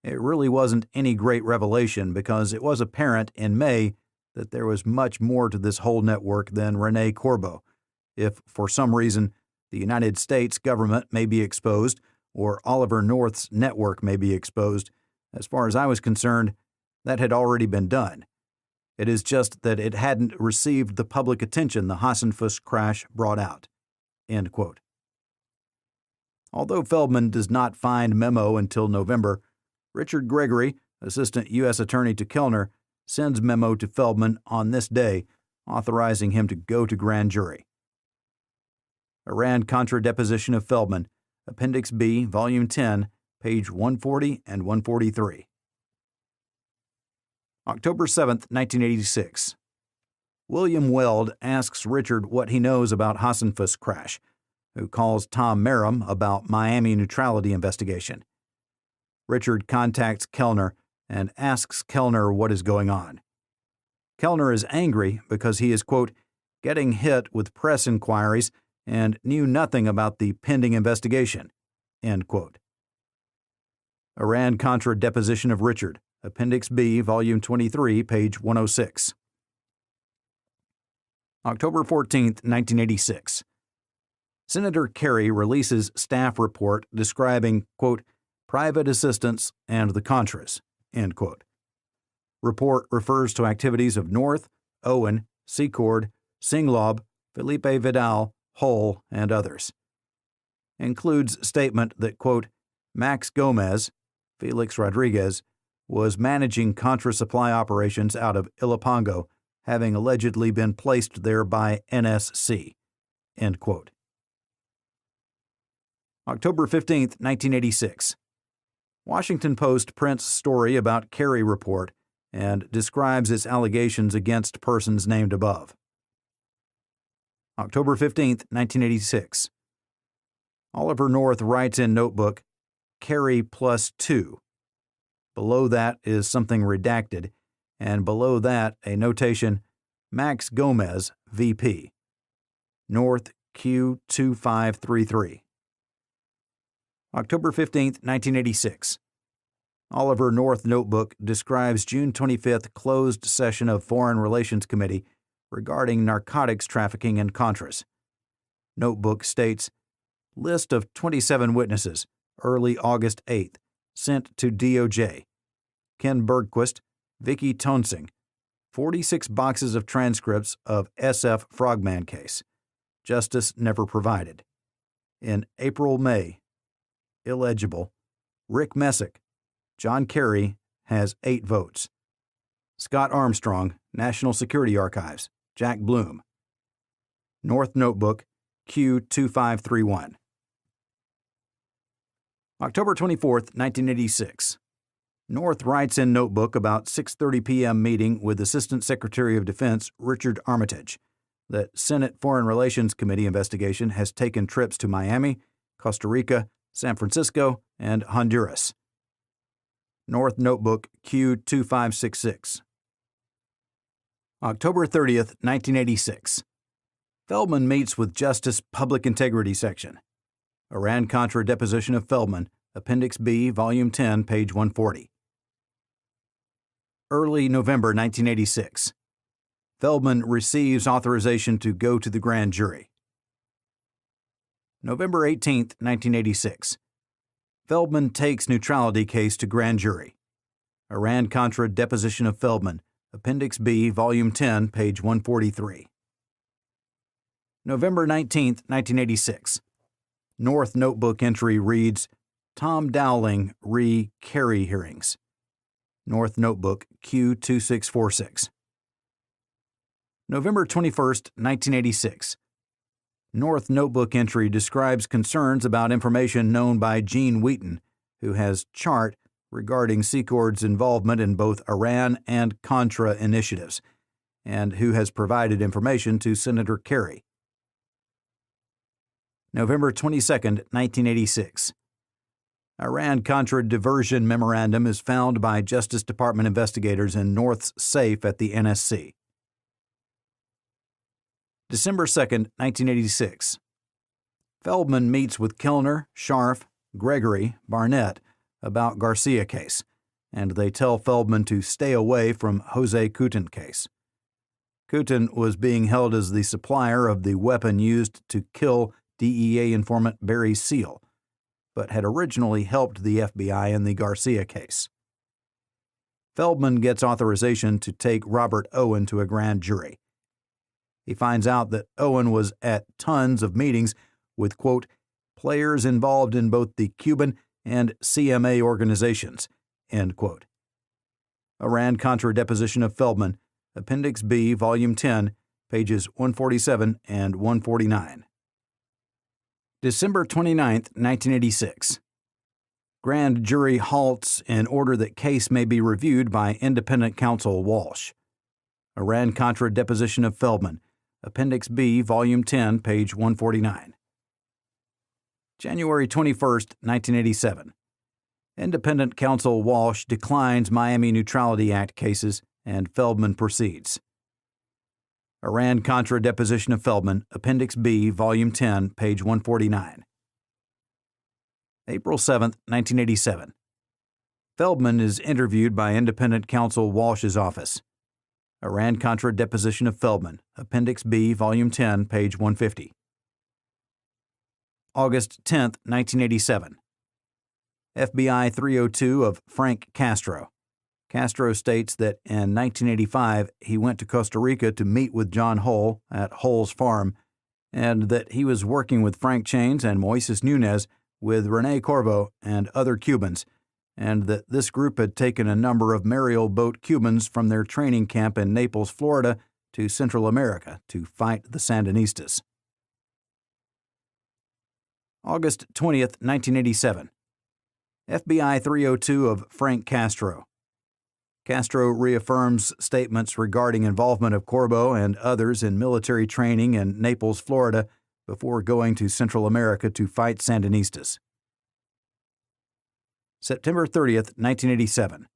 "It really wasn't any great revelation because it was apparent in May that there was much more to this whole network than Rene Corbeau. If, for some reason, the United States government may be exposed, or Oliver North's network may be exposed, as far as I was concerned, that had already been done. It is just that it hadn't received the public attention the Hasenfuss crash brought out." End quote. Although Feldman does not find memo until November, Richard Gregory, Assistant U.S. Attorney to Kellner, sends memo to Feldman on this day, authorizing him to go to grand jury. Iran-Contra deposition of Feldman, Appendix B, Volume 10, page 140 and 143. October 7, 1986. William Weld asks Richard what he knows about Hasenfuss crash, who calls Tom Merrim about Miami neutrality investigation. Richard contacts Kellner and asks Kellner what is going on. Kellner is angry because he is, quote, "getting hit with press inquiries and knew nothing about the pending investigation," end quote. Iran-Contra deposition of Richard, Appendix B, Volume 23, page 106. October 14, 1986. Senator Kerry releases staff report describing, quote, "private assistance and the Contras," end quote. Report refers to activities of North, Owen, Secord, Singlob, Felipe Vidal, Hull, and others. Includes statement that, quote, "Max Gomez, Felix Rodriguez, was managing Contra supply operations out of Ilopango, having allegedly been placed there by NSC," end quote. October 15, 1986. Washington Post prints story about Kerry report and describes its allegations against persons named above. October 15, 1986. Oliver North writes in notebook, "Kerry +2. Below that is something redacted, and below that a notation, Max Gomez, VP. North Q2533. October 15, 1986. Oliver North notebook describes June 25th closed session of Foreign Relations Committee regarding narcotics trafficking and Contras. Notebook states, list of 27 witnesses, early August 8th, sent to DOJ. Ken Bergquist, Vicky Tonsing, 46 boxes of transcripts of SF Frogman case. Justice never provided. In April-May, illegible. Rick Messick, John Kerry, has 8 votes. Scott Armstrong, National Security Archives, Jack Bloom. North Notebook, Q2531. October 24, 1986. North writes in notebook about 6:30 p.m. meeting with Assistant Secretary of Defense Richard Armitage that Senate Foreign Relations Committee investigation has taken trips to Miami, Costa Rica, San Francisco, and Honduras. North Notebook Q2566. October 30, 1986. Feldman meets with Justice Public Integrity Section. Iran-Contra deposition of Feldman, Appendix B, Volume 10, page 140. Early November 1986. Feldman receives authorization to go to the grand jury. November 18, 1986. Feldman takes neutrality case to grand jury. Iran-Contra deposition of Feldman, Appendix B, Volume 10, page 143. November 19, 1986. North Notebook entry reads, Tom Dowling re Kerry hearings. North Notebook Q2646. November 21, 1986. North Notebook entry describes concerns about information known by Gene Wheaton, who has chart regarding Secord's involvement in both Iran and Contra initiatives, and who has provided information to Senator Kerry. November 22, 1986. Iran-Contra diversion memorandum is found by Justice Department investigators in North's safe at the NSC. December 2, 1986. Feldman meets with Kellner, Scharf, Gregory, Barnett about Garcia case, and they tell Feldman to stay away from Jose Coutin case. Coutin was being held as the supplier of the weapon used to kill DEA informant Barry Seal, but had originally helped the FBI in the Garcia case. Feldman gets authorization to take Robert Owen to a grand jury. He finds out that Owen was at tons of meetings with, quote, players involved in both the Cuban and CMA organizations, end quote. Iran-Contra deposition of Feldman, Appendix B, Volume 10, pages 147 and 149. December 29, 1986. Grand jury halts in order that case may be reviewed by independent counsel Walsh. Iran-Contra deposition of Feldman, Appendix B, Volume 10, page 149. January 21, 1987. Independent counsel Walsh declines Miami Neutrality Act cases, and Feldman proceeds. Iran-Contra deposition of Feldman, Appendix B, Volume 10, page 149. April 7, 1987. Feldman is interviewed by independent counsel Walsh's office. Iran-Contra deposition of Feldman, Appendix B, Volume 10, page 150. August 10, 1987. FBI 302 of Frank Castro. Castro states that in 1985 he went to Costa Rica to meet with John Hull at Hull's farm, and that he was working with Frank Chains and Moises Nunez with Rene Corvo and other Cubans, and that this group had taken a number of Mariel boat Cubans from their training camp in Naples, Florida, to Central America to fight the Sandinistas. August 20, 1987. FBI 302 of Frank Castro. Castro reaffirms statements regarding involvement of Corvo and others in military training in Naples, Florida, before going to Central America to fight Sandinistas. September 30, 1987.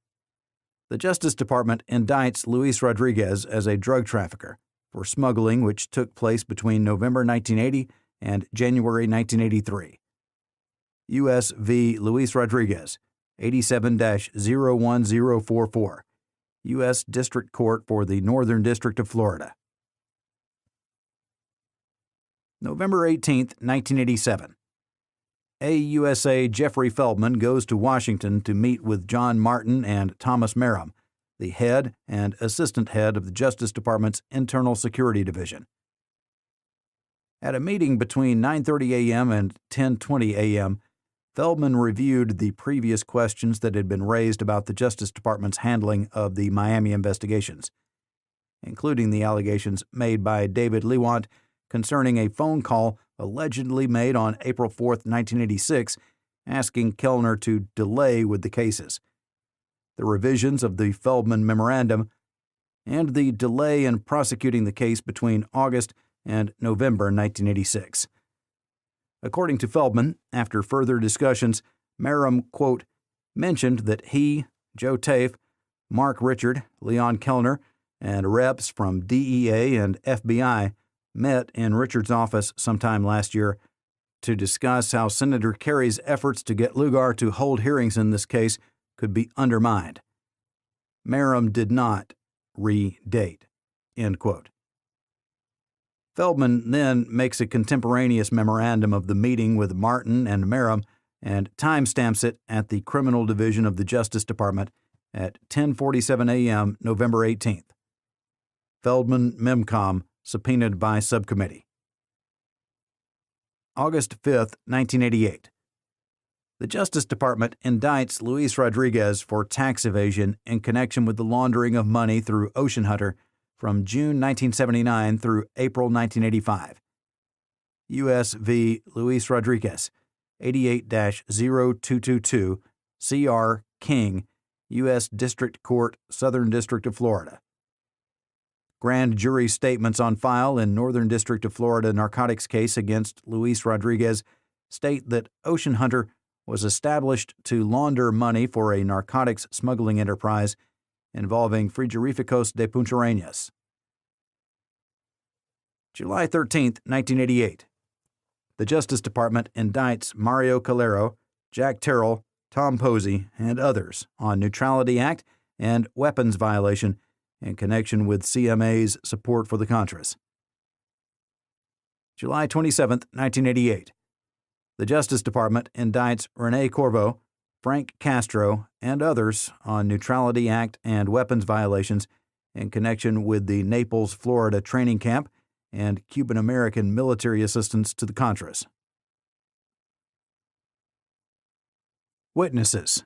The Justice Department indicts Luis Rodriguez as a drug trafficker for smuggling which took place between November 1980 and January 1983. U.S. v. Luis Rodriguez, 87-01044, U.S. District Court for the Northern District of Florida. November 18, 1987. AUSA Jeffrey Feldman goes to Washington to meet with John Martin and Thomas Merrim, the head and assistant head of the Justice Department's Internal Security Division. At a meeting between 9:30 a.m. and 10:20 a.m., Feldman reviewed the previous questions that had been raised about the Justice Department's handling of the Miami investigations, including the allegations made by David Lewant concerning a phone call allegedly made on April 4, 1986, asking Kellner to delay with the cases, the revisions of the Feldman Memorandum, and the delay in prosecuting the case between August and November 1986. According to Feldman, after further discussions, Merrim, quote, mentioned that he, Joe Tafe, Mark Richard, Leon Kellner, and reps from DEA and FBI met in Richard's office sometime last year to discuss how Senator Kerry's efforts to get Lugar to hold hearings in this case could be undermined. Merrim did not re-date, End quote. Feldman then makes a contemporaneous memorandum of the meeting with Martin and Merrim and timestamps it at the Criminal Division of the Justice Department at 10:47 a.m. November 18th. Feldman Memcom subpoenaed by Subcommittee. August 5, 1988. The Justice Department indicts Luis Rodriguez for tax evasion in connection with the laundering of money through Ocean Hunter from June 1979 through April 1985. U.S. v. Luis Rodriguez, 88-0222, C.R. King, U.S. District Court, Southern District of Florida. Grand jury statements on file in Northern District of Florida narcotics case against Luis Rodriguez state that Ocean Hunter was established to launder money for a narcotics smuggling enterprise involving Frigorificos de Punta Arenas. July 13, 1988. The Justice Department indicts Mario Calero, Jack Terrell, Tom Posey, and others on Neutrality Act and weapons violation in connection with CMA's support for the Contras. July 27, 1988. The Justice Department indicts Rene Corvo, Frank Castro, and others on Neutrality Act and weapons violations in connection with the Naples, Florida training camp and Cuban-American military assistance to the Contras. Witnesses.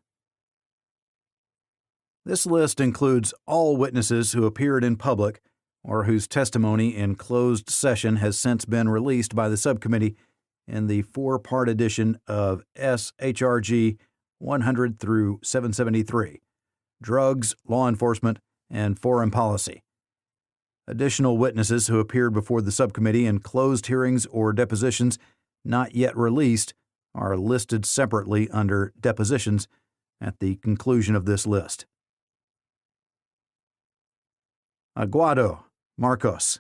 This list includes all witnesses who appeared in public or whose testimony in closed session has since been released by the subcommittee in the four-part edition of SHRG 100 through 773, Drugs, Law Enforcement, and Foreign Policy. Additional witnesses who appeared before the subcommittee in closed hearings or depositions not yet released are listed separately under Depositions at the conclusion of this list. Aguado Marcos,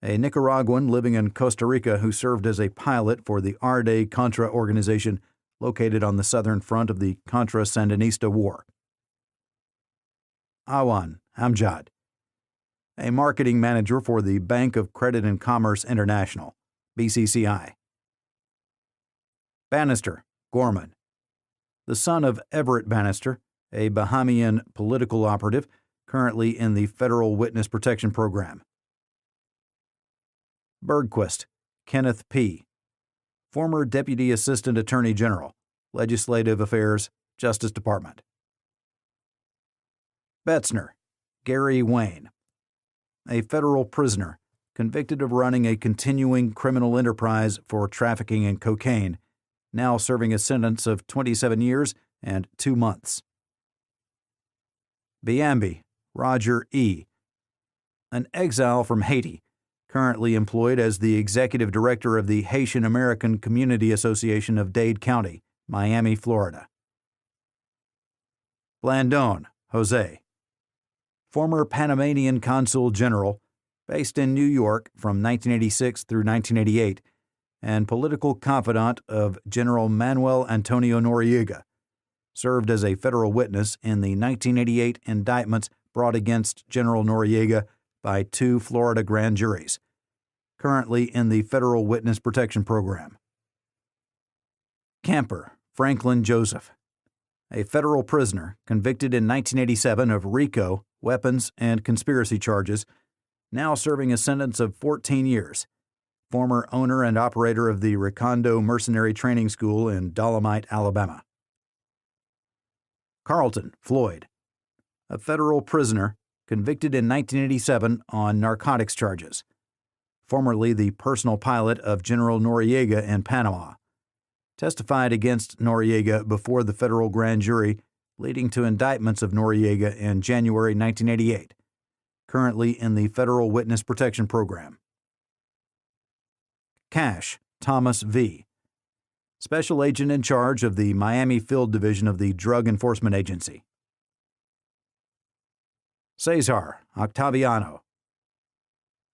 a Nicaraguan living in Costa Rica who served as a pilot for the Iran-Contra organization located on the southern front of the Contra-Sandinista War. Awan Amjad, a marketing manager for the Bank of Credit and Commerce International, BCCI. Bannister Gorman, the son of Everett Bannister, a Bahamian political operative currently in the Federal Witness Protection Program. Bergquist Kenneth P., former Deputy Assistant Attorney General, Legislative Affairs, Justice Department. Betzner Gary Wayne, a federal prisoner convicted of running a continuing criminal enterprise for trafficking in cocaine, now serving a sentence of 27 years and 2 months. Biambi Roger E., an exile from Haiti, currently employed as the executive director of the Haitian American Community Association of Dade County, Miami, Florida. Blandon Jose, former Panamanian Consul General, based in New York from 1986 through 1988, and political confidant of General Manuel Antonio Noriega, served as a federal witness in the 1988 indictments brought against General Noriega by 2 Florida grand juries, currently in the Federal Witness Protection Program. Camper Franklin Joseph, a federal prisoner convicted in 1987 of RICO, weapons, and conspiracy charges, now serving a sentence of 14 years, former owner and operator of the Recondo Mercenary Training School in Dolomite, Alabama. Carlton Floyd, a federal prisoner convicted in 1987 on narcotics charges, formerly the personal pilot of General Noriega in Panama, testified against Noriega before the federal grand jury, leading to indictments of Noriega in January 1988, currently in the Federal Witness Protection Program. Cash Thomas V., Special Agent in charge of the Miami Field Division of the Drug Enforcement Agency. Cesar Octaviano,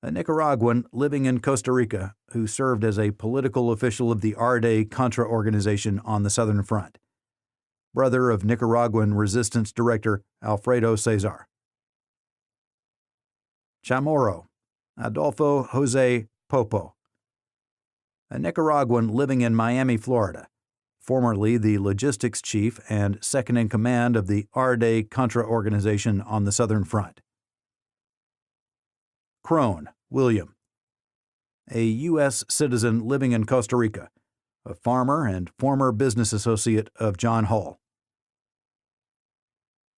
a Nicaraguan living in Costa Rica who served as a political official of the Iran-Contra organization on the Southern Front, brother of Nicaraguan Resistance Director Alfredo Cesar. Chamorro, Adolfo Jose Popo, a Nicaraguan living in Miami, Florida, formerly the logistics chief and second in command of the Iran-Contra organization on the Southern Front. Crone, William, a U.S. citizen living in Costa Rica, a farmer and former business associate of John Hull.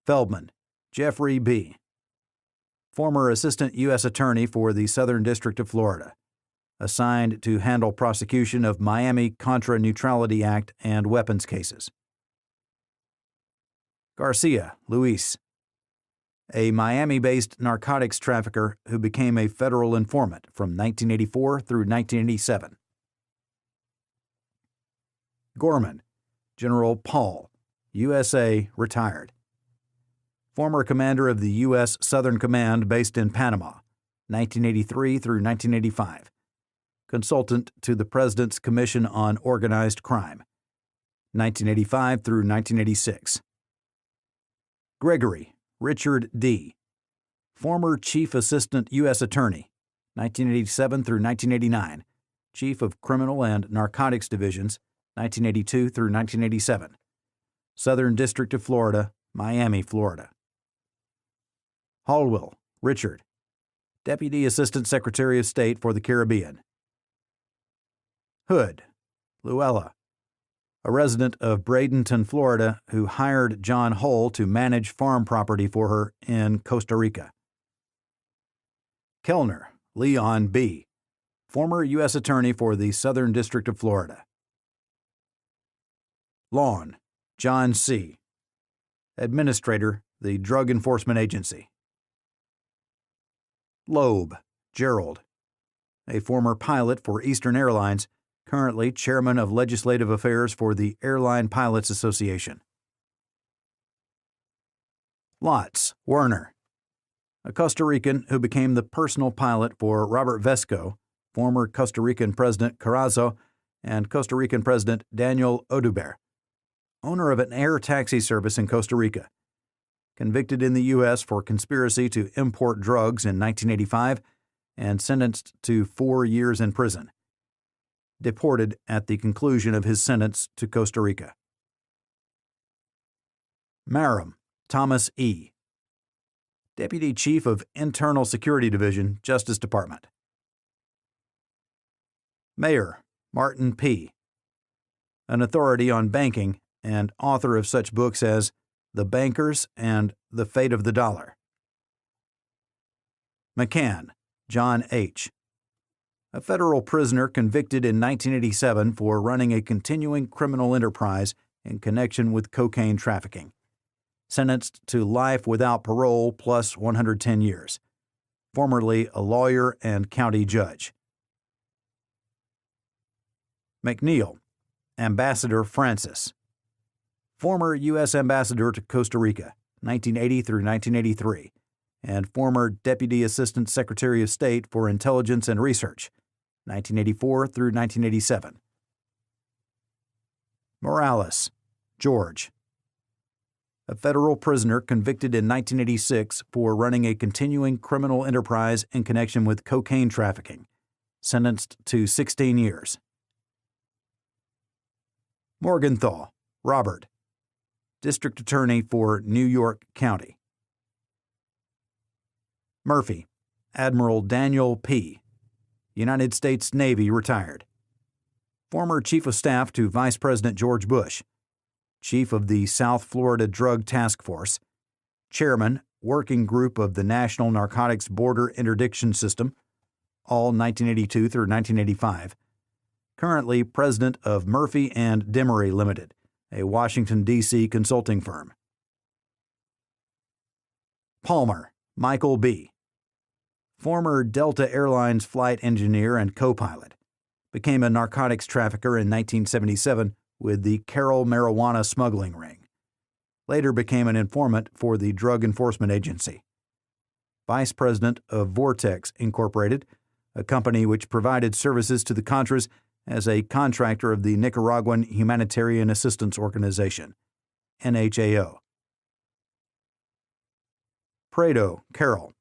Feldman, Jeffrey B., former assistant U.S. attorney for the Southern District of Florida, assigned to handle prosecution of Miami Contra Neutrality Act and weapons cases. Garcia, Luis, a Miami-based narcotics trafficker who became a federal informant from 1984 through 1987. Gorman, General Paul, USA, retired. Former commander of the U.S. Southern Command based in Panama, 1983 through 1985. Consultant to the President's Commission on Organized Crime, 1985 through 1986. Gregory, Richard D., former Chief Assistant U.S. Attorney, 1987 through 1989, Chief of Criminal and Narcotics Divisions, 1982 through 1987. Southern District of Florida, Miami, Florida. Hallwell, Richard, Deputy Assistant Secretary of State for the Caribbean. Hood, Luella, a resident of Bradenton, Florida, who hired John Hull to manage farm property for her in Costa Rica. Kellner, Leon B., former U.S. Attorney for the Southern District of Florida. Lawn, John C., Administrator, the Drug Enforcement Agency. Loeb, Gerald, a former pilot for Eastern Airlines, currently Chairman of Legislative Affairs for the Airline Pilots Association. Lotz, Werner, a Costa Rican who became the personal pilot for Robert Vesco, former Costa Rican President Carazo, and Costa Rican President Daniel Oduber, owner of an air taxi service in Costa Rica. Convicted in the U.S. for conspiracy to import drugs in 1985 and sentenced to 4 years in prison. Deported at the conclusion of his sentence to Costa Rica. Marum, Thomas E., Deputy Chief of Internal Security Division, Justice Department. Mayor, Martin P., an authority on banking and author of such books as The Bankers and The Fate of the Dollar. McCann, John H., a federal prisoner convicted in 1987 for running a continuing criminal enterprise in connection with cocaine trafficking. Sentenced to life without parole plus 110 years. Formerly a lawyer and county judge. McNeil, Ambassador Francis, former U.S. Ambassador to Costa Rica, 1980 through 1983, and former Deputy Assistant Secretary of State for Intelligence and Research, 1984 through 1987. Morales, George, a federal prisoner convicted in 1986 for running a continuing criminal enterprise in connection with cocaine trafficking, sentenced to 16 years. Morgenthau, Robert, District Attorney for New York County. Murphy, Admiral Daniel P., United States Navy, retired. Former Chief of Staff to Vice President George Bush. Chief of the South Florida Drug Task Force. Chairman, Working Group of the National Narcotics Border Interdiction System, all 1982 through 1985. Currently President of Murphy and Demery Limited, a Washington, D.C. consulting firm. Palmer, Michael B., former Delta Airlines flight engineer and co-pilot, became a narcotics trafficker in 1977 with the Carroll marijuana smuggling ring. Later became an informant for the Drug Enforcement Agency. Vice President of Vortex Incorporated, a company which provided services to the Contras as a contractor of the Nicaraguan Humanitarian Assistance Organization, NHAO. Prado, Carol,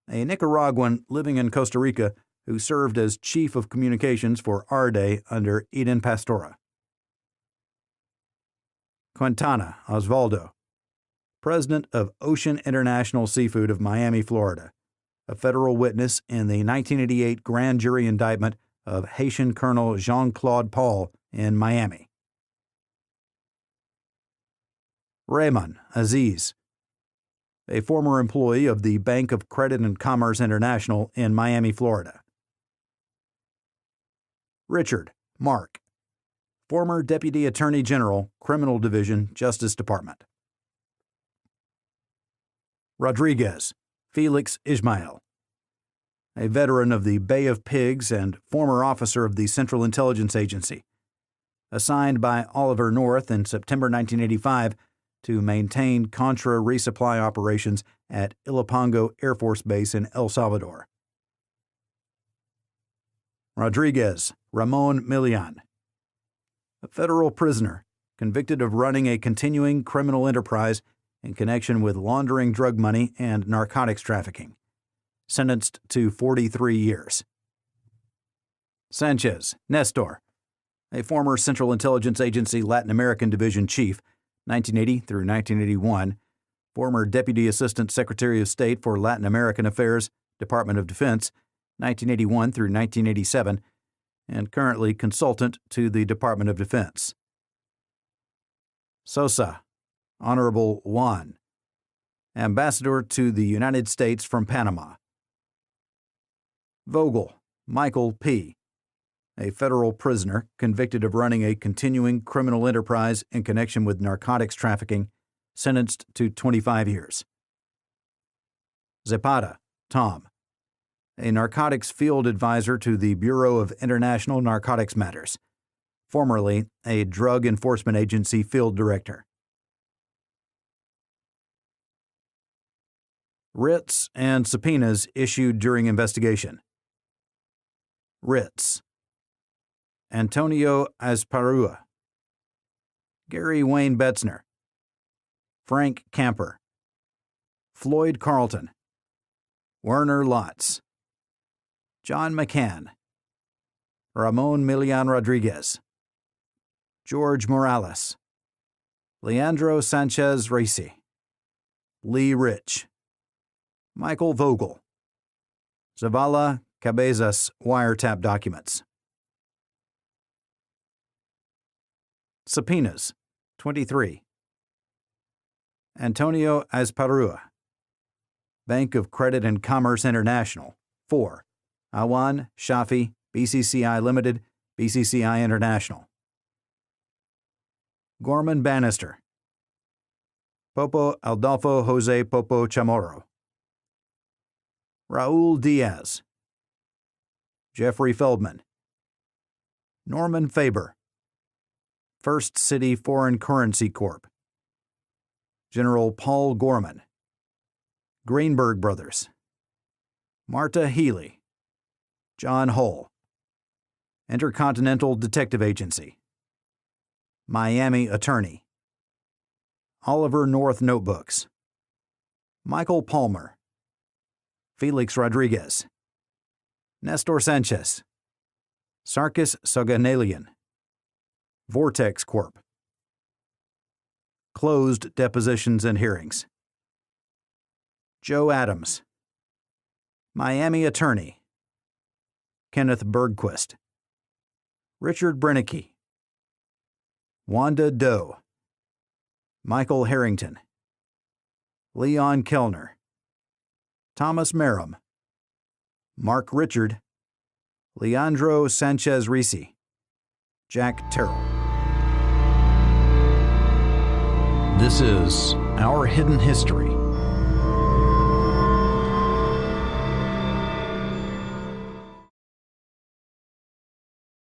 a Nicaraguan living in Costa Rica who served as Chief of Communications for ARDE under Eden Pastora. Quintana Osvaldo, President of Ocean International Seafood of Miami, Florida, a federal witness in the 1988 grand jury indictment of Haitian Colonel Jean-Claude Paul in Miami. Raymond Aziz, a former employee of the Bank of Credit and Commerce International in Miami, Florida. Richard Mark, former Deputy Attorney General, Criminal Division, Justice Department. Rodriguez Felix Ismael, a veteran of the Bay of Pigs and former officer of the Central Intelligence Agency, assigned by Oliver North in September 1985 to maintain Contra resupply operations at Ilopango Air Force Base in El Salvador. Rodriguez Ramon Milian, a federal prisoner convicted of running a continuing criminal enterprise in connection with laundering drug money and narcotics trafficking, sentenced to 43 years. Sanchez Nestor, a former Central Intelligence Agency Latin American Division Chief, 1980 through 1981, former Deputy Assistant Secretary of State for Latin American Affairs, Department of Defense, 1981 through 1987, and currently consultant to the Department of Defense. Sosa Honorable Juan, Ambassador to the United States from Panama. Vogel Michael P., a federal prisoner convicted of running a continuing criminal enterprise in connection with narcotics trafficking, sentenced to 25 years. Zapata Tom, a narcotics field advisor to the Bureau of International Narcotics Matters, formerly a Drug Enforcement Agency field director. Writs and subpoenas issued during investigation. Writs: Antonio Azparua, Gary Wayne Betzner, Frank Camper, Floyd Carlton, Werner Lotz, John McCann, Ramon Milian Rodriguez, George Morales, Leandro Sanchez Racy, Lee Rich, Michael Vogel, Zavala Cabezas wiretap documents. Subpoenas 23. Antonio Azparua, Bank of Credit and Commerce International, 4. Awan Shafi, BCCI Limited, BCCI International. Gorman Bannister, Popo Adolfo Jose Popo Chamorro, Raul Diaz, Jeffrey Feldman, Norman Faber, First City Foreign Currency Corp., General Paul Gorman, Greenberg Brothers, Marta Healy, John Hull, Intercontinental Detective Agency, Miami Attorney, Oliver North Notebooks, Michael Palmer, Felix Rodriguez, Nestor Sanchez, Sarkis Soganalian, Vortex Corp. Closed depositions and hearings. Joe Adams, Miami Attorney, Kenneth Bergquist, Richard Brennicke, Wanda Doe, Michael Harrington, Leon Kellner, Thomas Merrim, Mark Richard, Leandro Sanchez Risi, Jack Terrell. This is Our Hidden History.